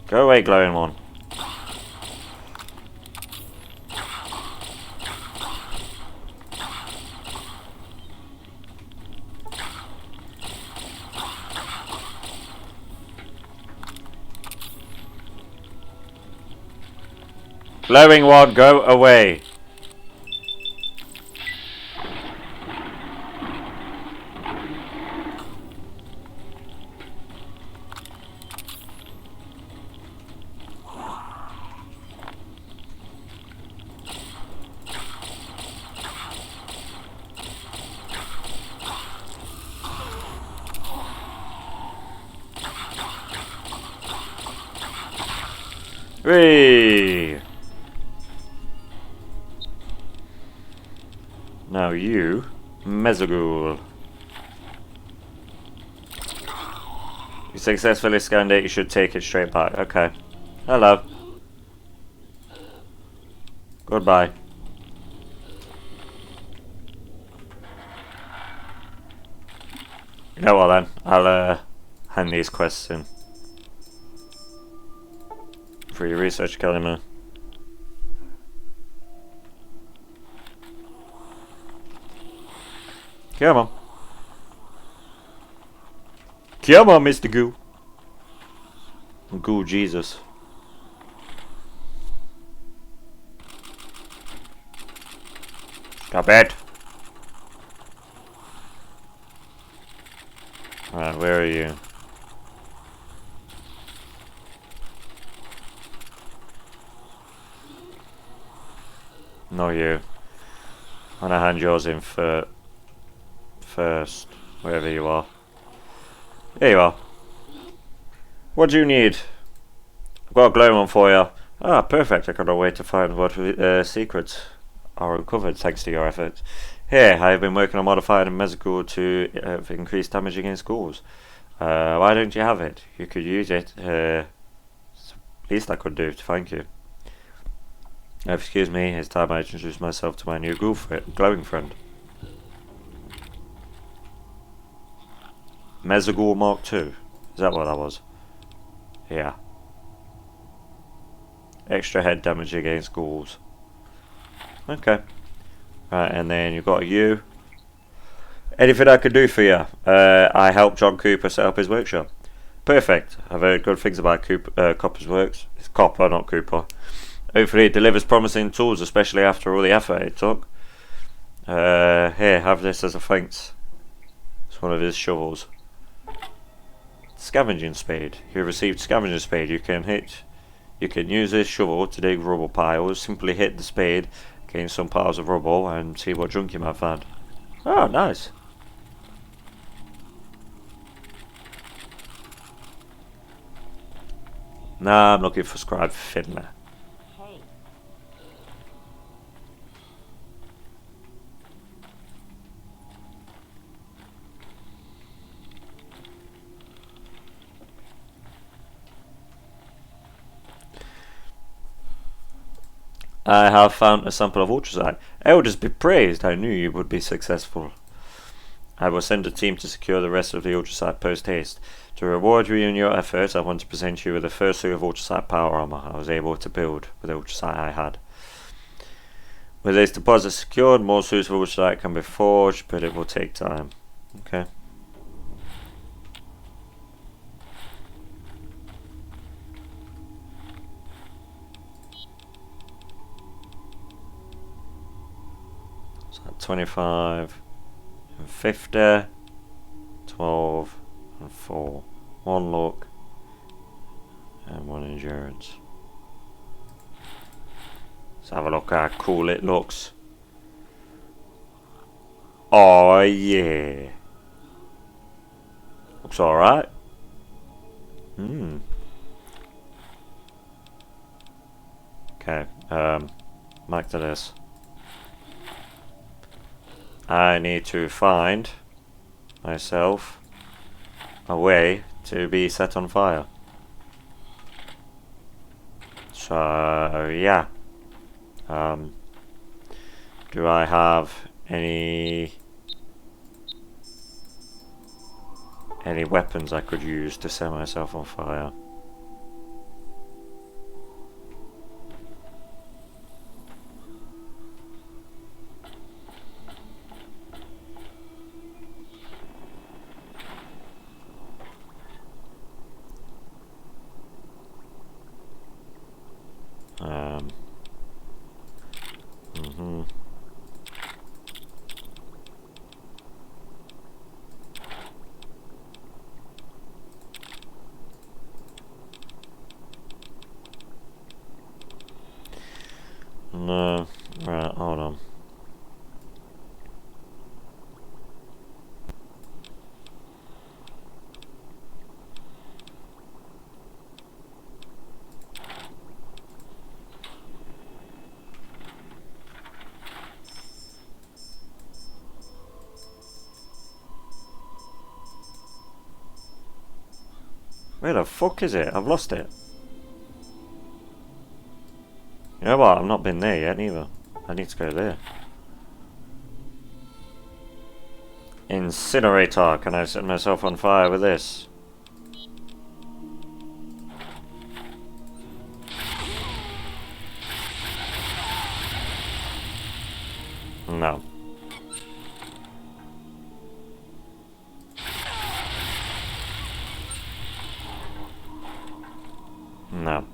Go away, glowing one. Glowing one, go away. Three. Now you, Mezagul. You successfully scanned it, you should take it straight back. Okay. Hello. Goodbye. You know what then? I'll hand these quests in. For your research, Kalima. Come on. Come on, Mr. Goo. Goo Jesus. Stop it. Alright, where are you? No, you. I'm gonna hand yours in for first, wherever you are. There you are. What do you need? I've got a glowing one for you. Ah, perfect. I cannot wait to find what secrets are uncovered thanks to your efforts. Here, I have been working on modifying a Mezagul to increase damage against ghouls. Why don't you have it? You could use it. Least I could do to thank you. Excuse me, it's time I introduce myself to my new glowing friend. Mezagul Mark II. Is that what that was? Yeah. Extra head damage against ghouls. Okay. Right, and then you've got you. Anything I could do for you? I helped John Cooper set up his workshop. Perfect. I've heard good things about Copper's works. It's Copper, not Cooper. Hopefully it delivers promising tools, especially after all the effort it took. Here, have this as a thanks. It's one of his shovels. Scavenging spade. You received scavenging spade. You can use this shovel to dig rubble piles. Simply hit the spade against some piles of rubble and see what junk you might find. Oh, nice. Nah, I'm looking for Scribe Fiddler. Hey. I have found a sample of ultrasite. Elders be praised, I knew you would be successful. I will send a team to secure the rest of the ultrasite post haste. To reward you in your efforts, I want to present you with the first suit of ultrasite power armor I was able to build with the ultrasite I had. With this deposit secured, more suits of ultrasite can be forged, but it will take time. Okay. So 25 and 50, 12 and 4. 1 luck and 1 endurance. Let's have a look how cool it looks. Oh yeah. Looks alright. Okay, back to this. I need to find myself a way to be set on fire. So yeah. Do I have any weapons I could use to set myself on fire? No, right, hold on. Where the fuck is it? I've lost it. You know what? I've not been there yet either. I need to go there. Incinerator. Can I set myself on fire with this? No. No.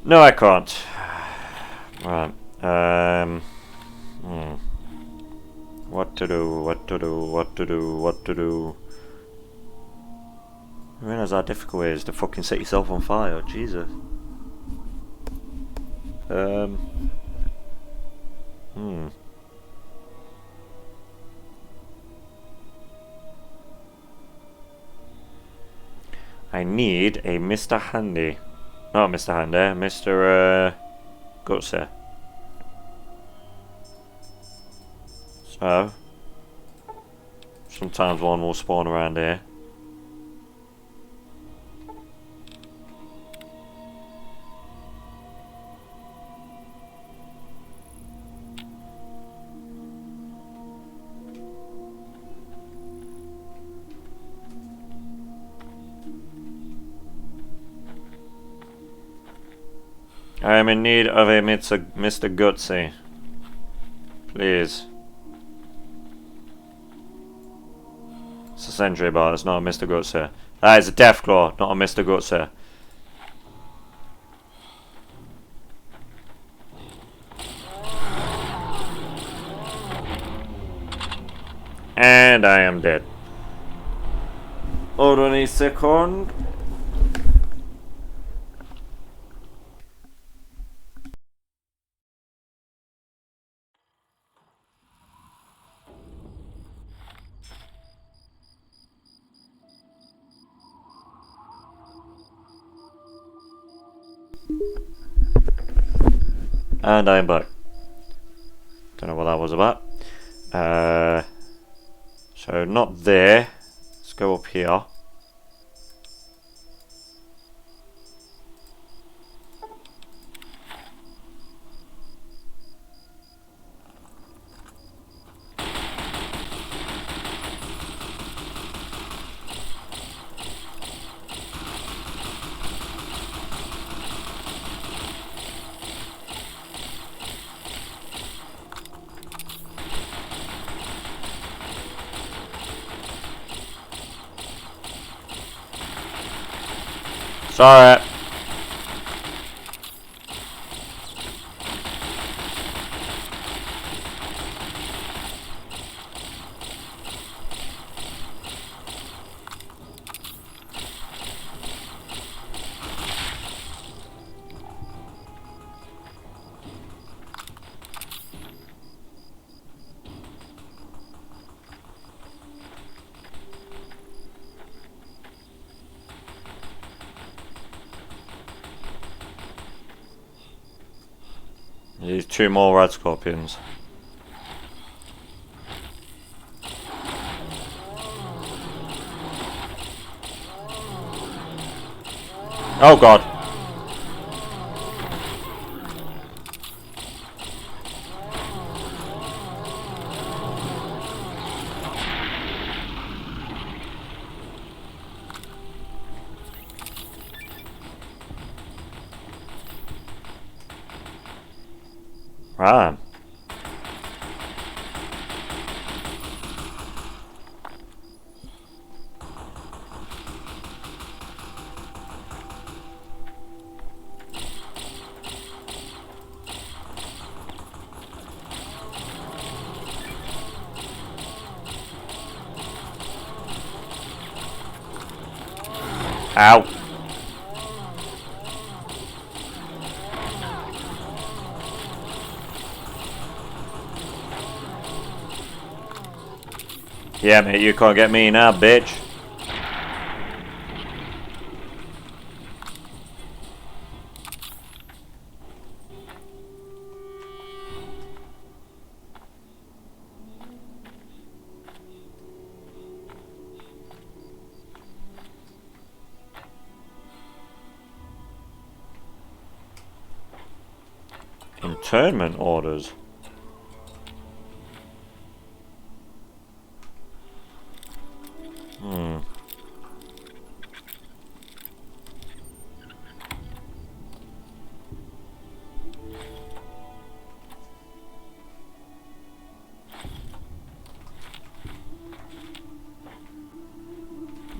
No, I can't. Right. What to do, what to do, what to do, what to do. I realise how difficult it is to fucking set yourself on fire, Jesus. I need a Mr. Handy. Not Mr. Handy, Mr. Gutsy. So, sometimes one will spawn around here. I am in need of a Mr. Gutsy. Please. It's a sentry bar, it's not a Mr. Gutsy. That is a Deathclaw, not a Mr. Gutsy. And I am dead. Hold on a second. And I'm back. Don't know what that was about. So not there. Let's go up here. Sorry. These two more red scorpions. Oh god. Right. Ow. Yeah, mate, you can't get me now, bitch. Internment orders.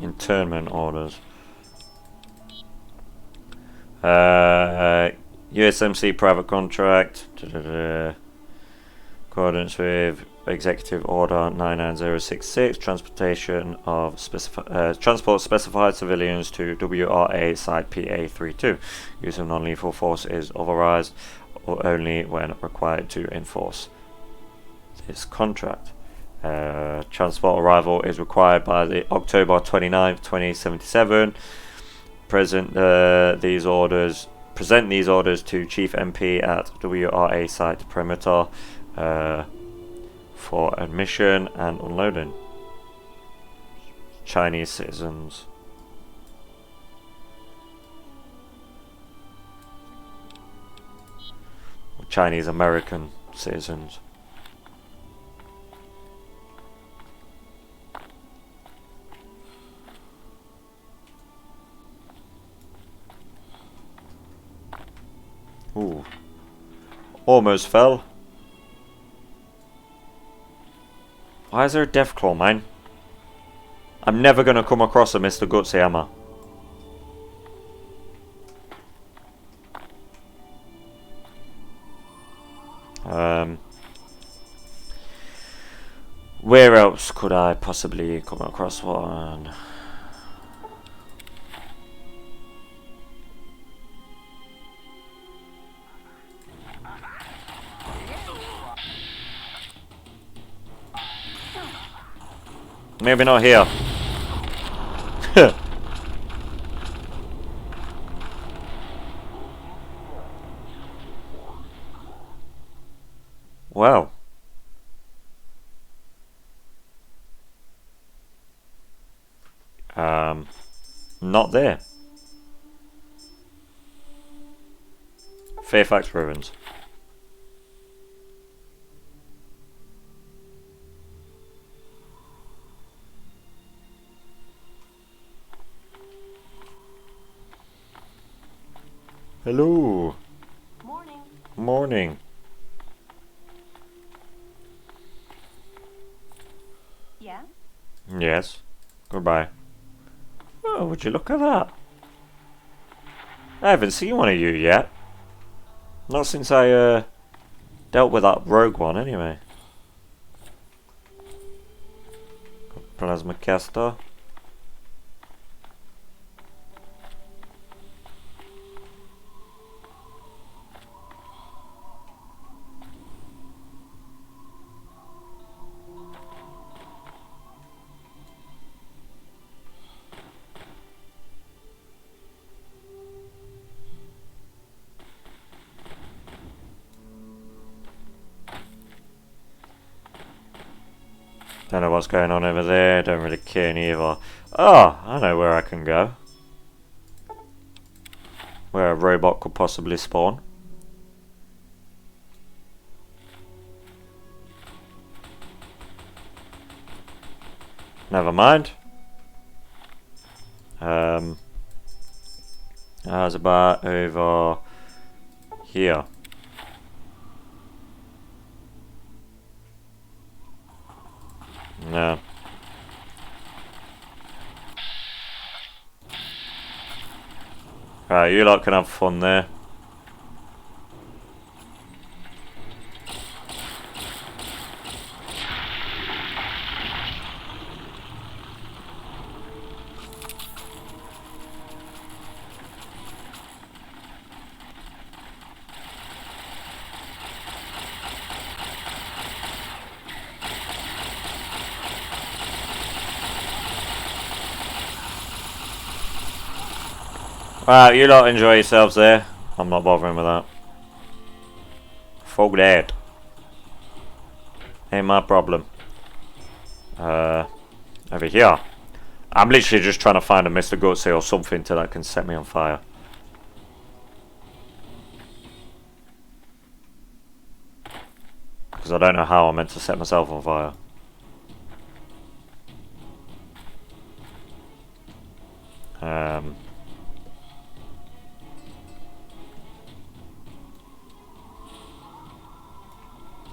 Internment orders. USMC private contract. Accordance with Executive Order 99066, transportation of transport specified civilians to WRA Site PA32. Use of non-lethal force is authorized or only when required to enforce this contract. Transport arrival is required by the October 29th, 2077. Present these orders to Chief MP at WRA Site Perimeter for admission and unloading. Chinese citizens. Chinese American citizens. Ooh. Almost fell. Why is there a Deathclaw mine? I'm never going to come across a Mr. Gutsy, am I? Where else could I possibly come across one? Maybe not here. Wow. Not there. Fairfax Ruins. Hello. Morning. Morning. Yeah? Yes. Goodbye. Oh, would you look at that? I haven't seen one of you yet. Not since I dealt with that rogue one anyway. Plasma caster. Don't know what's going on over there, don't really care neither. Oh, I know where I can go. Where a robot could possibly spawn. Never mind. I was about over here. No. Right, you lot can have fun there. Right, you lot enjoy yourselves there. I'm not bothering with that. Fuck that. Ain't my problem. Over here. I'm literally just trying to find a Mr. Gutsy or something that can set me on fire. Because I don't know how I'm meant to set myself on fire.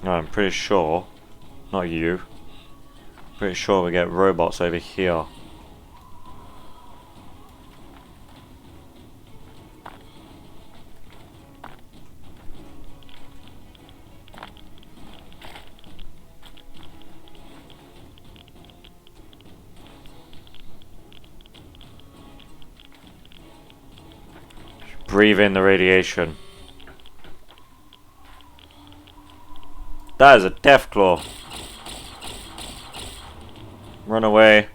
No, I'm pretty sure, not you, pretty sure we get robots over here. Breathe in the radiation. That is a Deathclaw. Run away.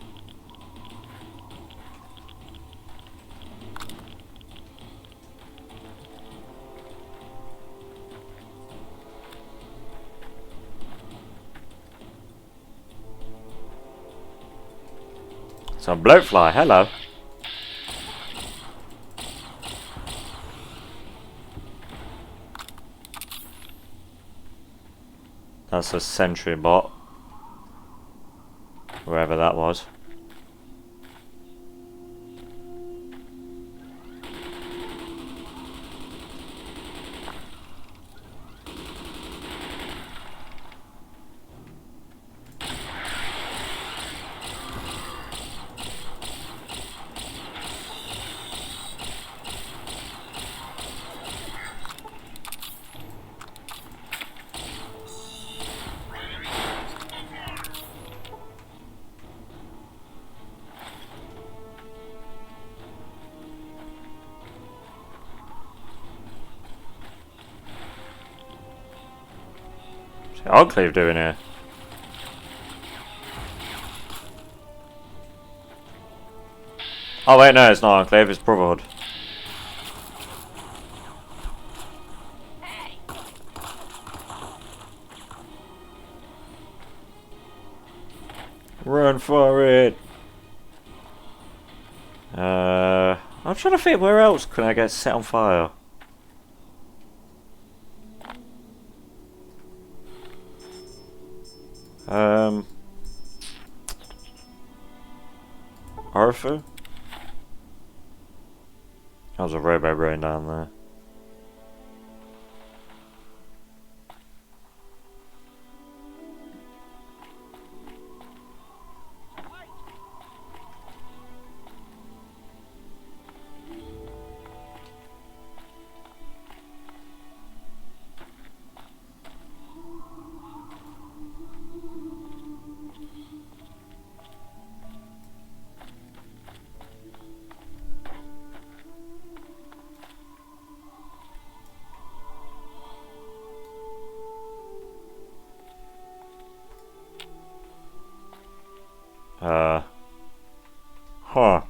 It's a bloatfly, hello. That's a sentry bot. Wherever that was. What's the Enclave doing here? Oh wait, no, it's not Enclave, it's Brotherhood. Run for it! I'm trying to think, where else can I get set on fire? Arthur? That was a robo brain down there. Huh.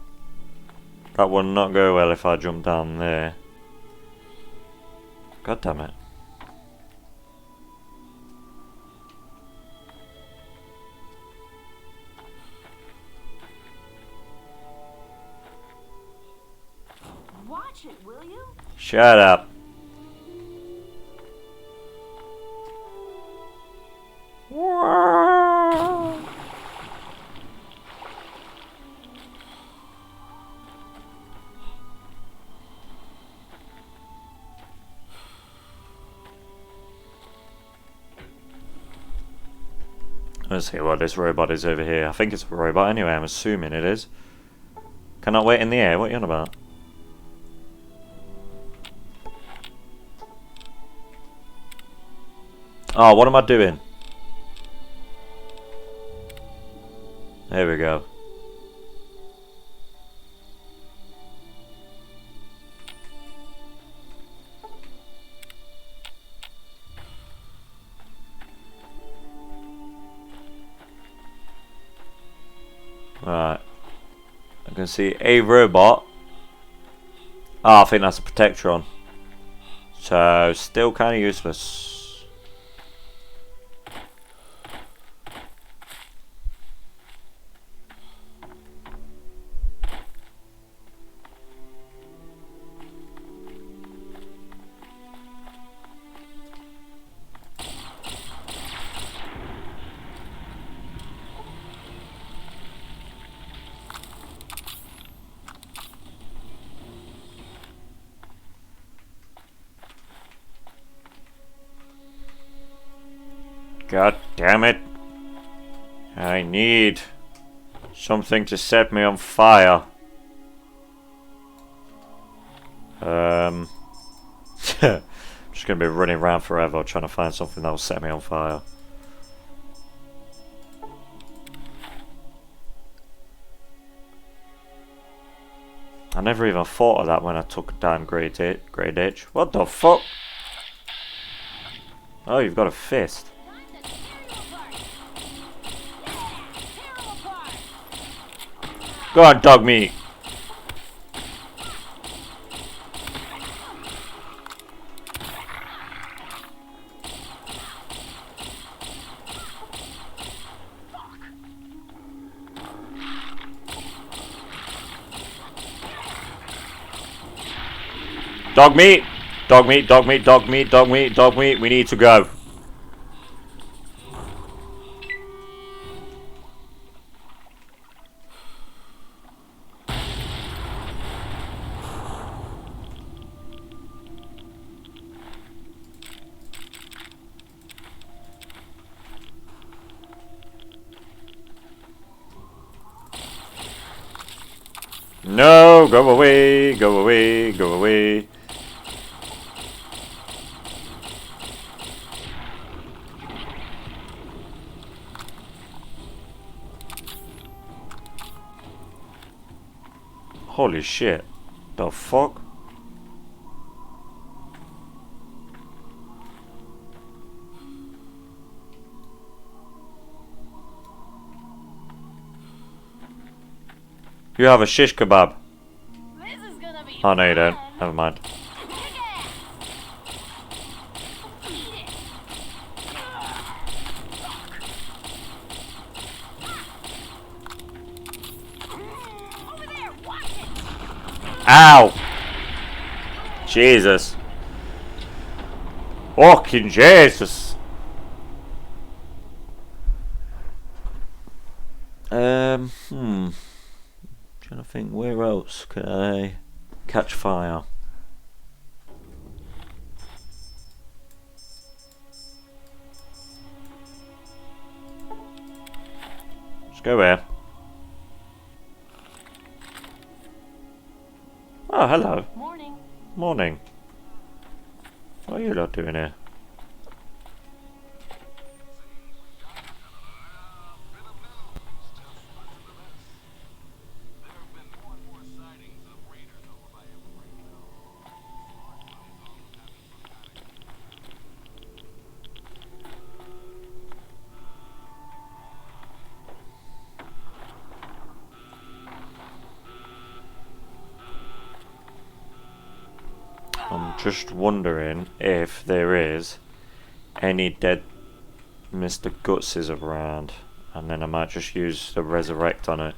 That would not go well if I jump down there. God damn it. Watch it, will you? Shut up. Let's see what this robot is over here. I think it's a robot anyway, I'm assuming it is. Cannot wait in the air, what are you on about? Oh, what am I doing? There we go. Right. I can see a robot. Ah, I think that's a Protectron. So, still kind of useless. God damn it. I need something to set me on fire. I'm just gonna be running around forever trying to find something that will set me on fire. I never even thought of that when I took down Great Ditch. What the fuck? Oh, you've got a fist. Go on, dog meat. Dog meat! Dog meat, dog meat, dog meat, dog meat, dog meat, we need to go. No, go away, go away, go away. Holy shit. The fuck? You have a shish kebab. This is gonna be Oh no you don't. fun. Never mind. Over there, watch it. Ow! Jesus. Fucking Jesus. Trying to think where else can I catch fire? Let's go here. Oh, hello. Morning. Morning. What are you lot doing here? I'm just wondering if there is any dead Mr. Gutses around, and then I might just use the resurrect on it.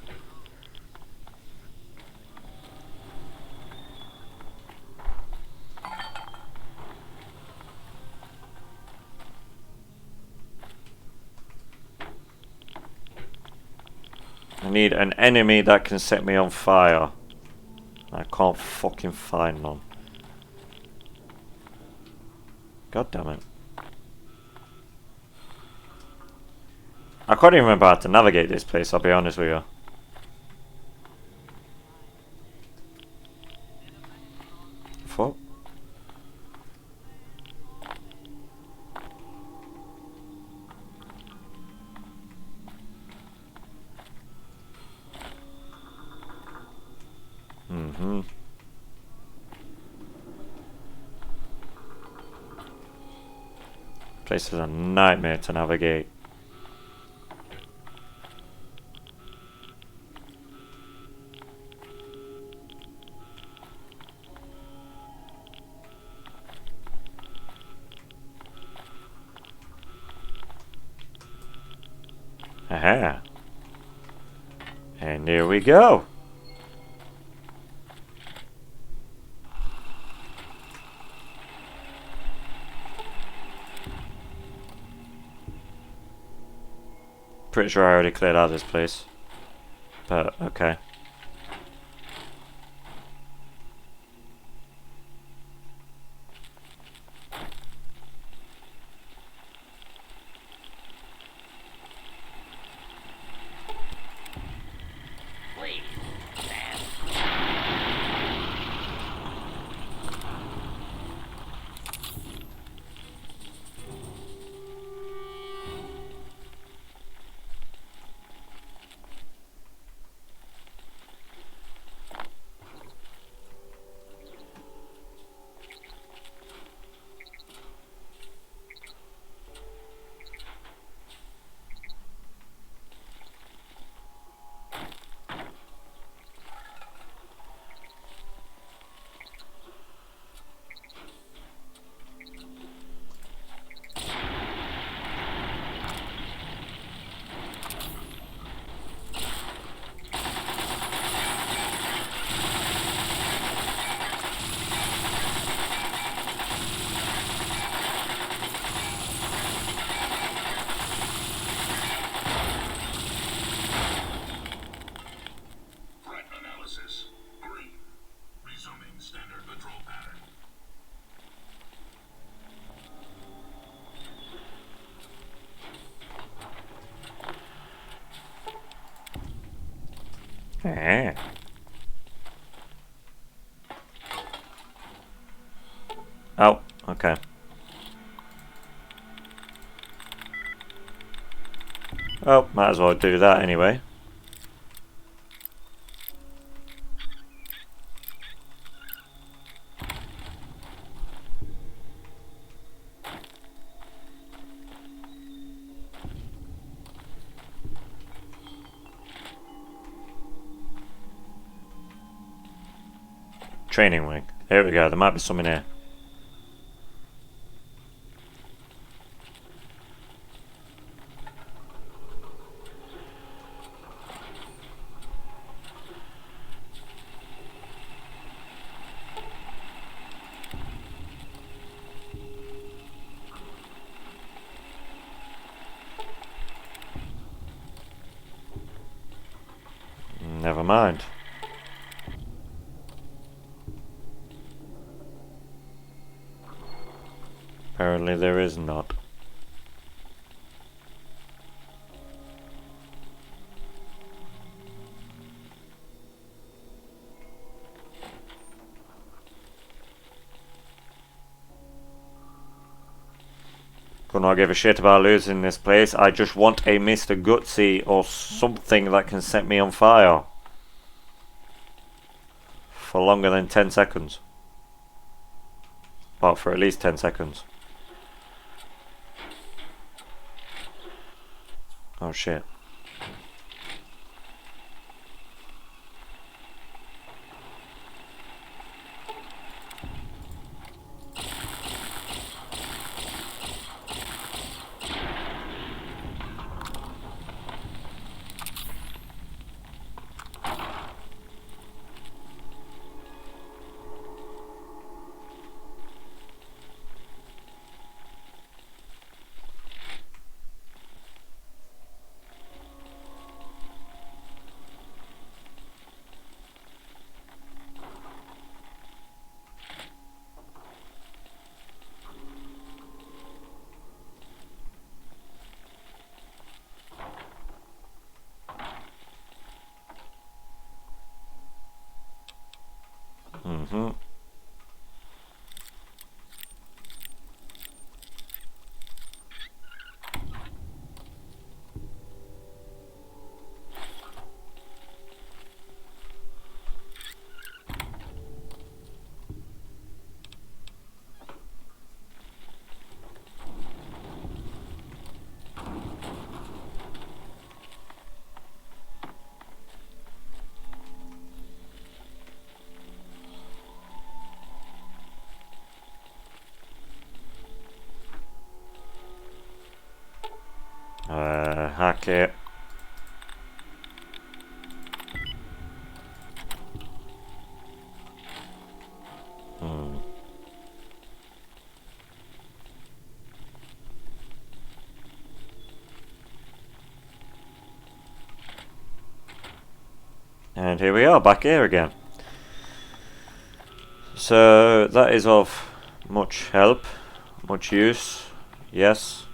I need an enemy that can set me on fire. I can't fucking find none. God damn it. I can't even remember how to navigate this place, I'll be honest with you. Fuck. Place is a nightmare to navigate. Aha. And here we go. Pretty sure I already cleared out this place. But, okay. Eh. Oh, okay. Oh, might as well do that anyway. Training wing. There we go, there might be some in here. Never mind. Apparently there is not. Could not give a shit about losing this place. I just want a Mr. Gutsy or something that can set me on fire. For longer than 10 seconds. Well, for at least 10 seconds. Oh shit. Mm-hmm. Hack it. And here we are, back here again. So that is of much help, much use, yes.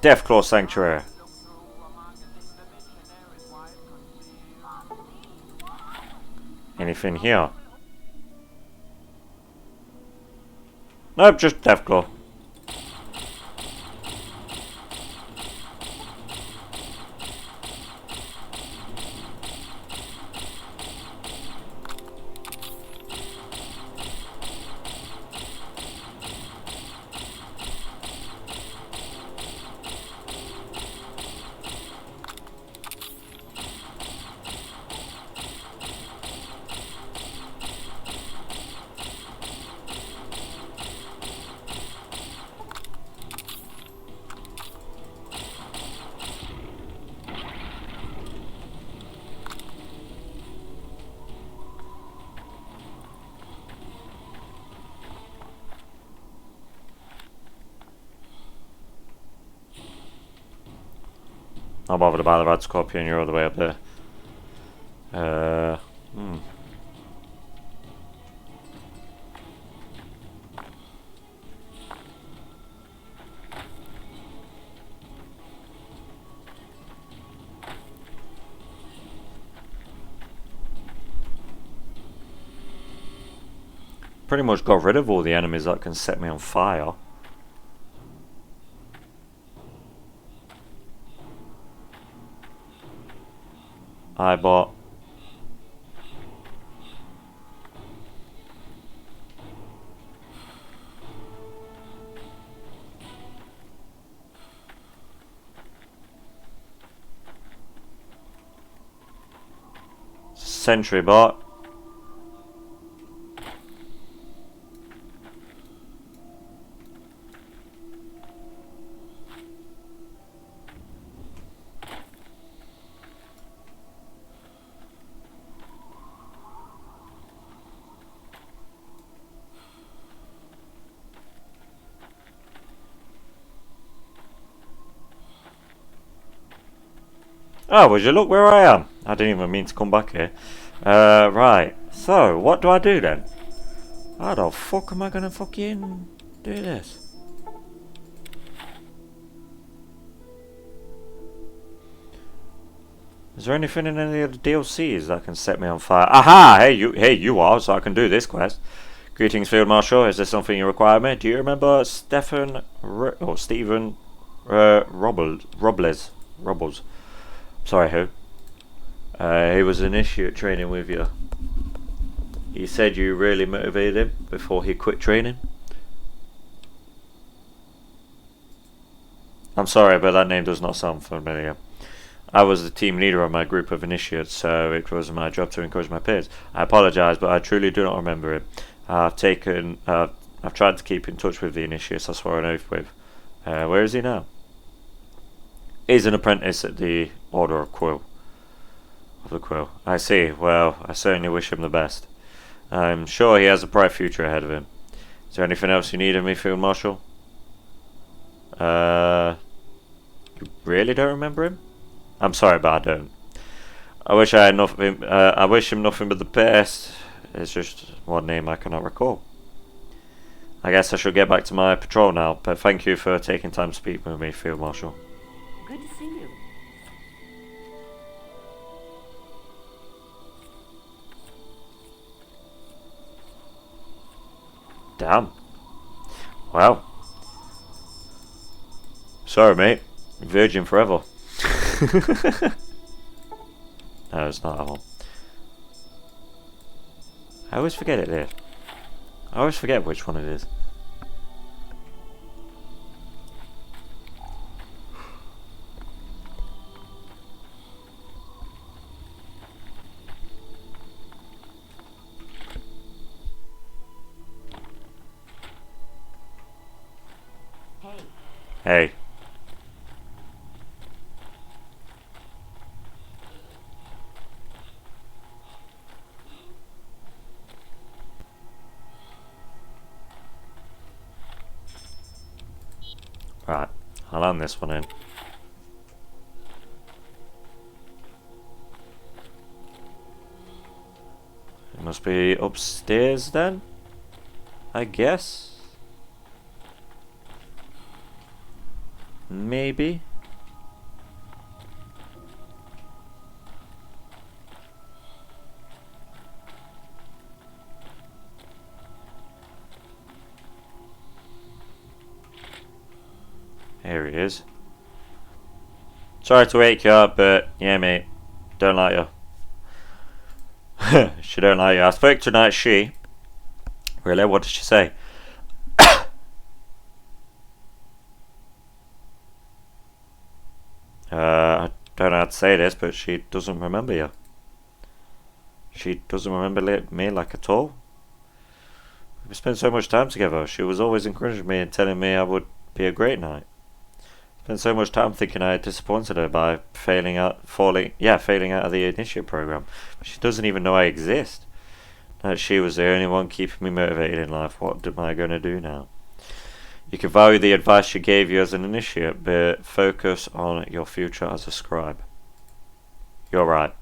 Deathclaw Sanctuary. Anything here? Nope, just Deathclaw. Not bothered about the Red Scorpion, you're all the way up there. Pretty much got rid of all the enemies that can set me on fire. I bought Sentry bot. Oh, would you look where I am? I didn't even mean to come back here. Right. So, what do I do then? How the fuck am I gonna fucking do this? Is there anything in any of the DLCs that can set me on fire? Aha! Hey you are, so I can do this quest. Greetings, Field Marshal. Is this something you require me? Do you remember Stephen Robles? Sorry, who? He was initiate training with you. He said you really motivated him before he quit training. I'm sorry, but that name does not sound familiar. I was the team leader of my group of initiates, so it was my job to encourage my peers. I apologise, but I truly do not remember him. I've tried to keep in touch with the initiates I swore an oath with. Where is he now? He's an apprentice at the Order of Quill. Of the Quill. I see. Well, I certainly wish him the best. I'm sure he has a bright future ahead of him. Is there anything else you need of me, Field Marshal? You really don't remember him? I'm sorry, but I don't. I wish I had nothing. I wish him nothing but the best. It's just one name I cannot recall. I guess I should get back to my patrol now. But thank you for taking time to speak with me, Field Marshal. Good to see you. Damn. Wow. Sorry, mate. Virgin forever. No, it's not that one. I always forget it there. I always forget which one it is. Hey. Right, I'll hand this one in. It must be upstairs then, I guess. Maybe. Here he is. Sorry to wake you up, but yeah, mate, don't like you. She don't like you. I spoke to tonight. She. Really? What did she say? I don't know how to say this, but she doesn't remember you. She doesn't remember me like at all. We spent so much time together. She was always encouraging me and telling me I would be a great knight. Spent so much time thinking I had disappointed her by failing out of the initiate program. But she doesn't even know I exist. That she was the only one keeping me motivated in life. What am I going to do now? You can value the advice she gave you as an initiate, but focus on your future as a scribe. You're right.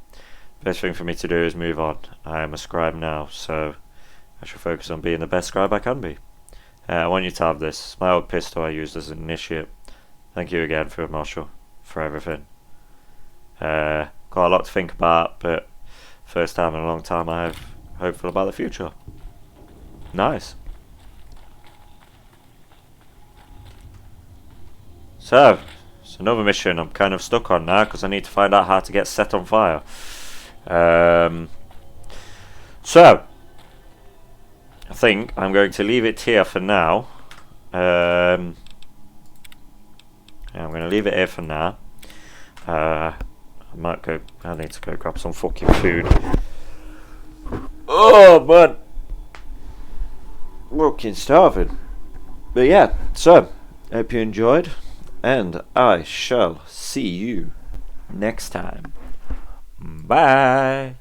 Best thing for me to do is move on. I am a scribe now, so I should focus on being the best scribe I can be. I want you to have this. My old pistol I used as an initiate. Thank you again, Field Marshal, for everything. Got a lot to think about, but first time in a long time I'm hopeful about the future. Nice. So, it's another mission I'm kind of stuck on now because I need to find out how to get set on fire. So, I think I'm going to leave it here for now. Yeah, I'm going to leave it here for now. I need to go grab some fucking food. Oh, man. Fucking starving. But yeah, so, hope you enjoyed. And I shall see you next time. Bye.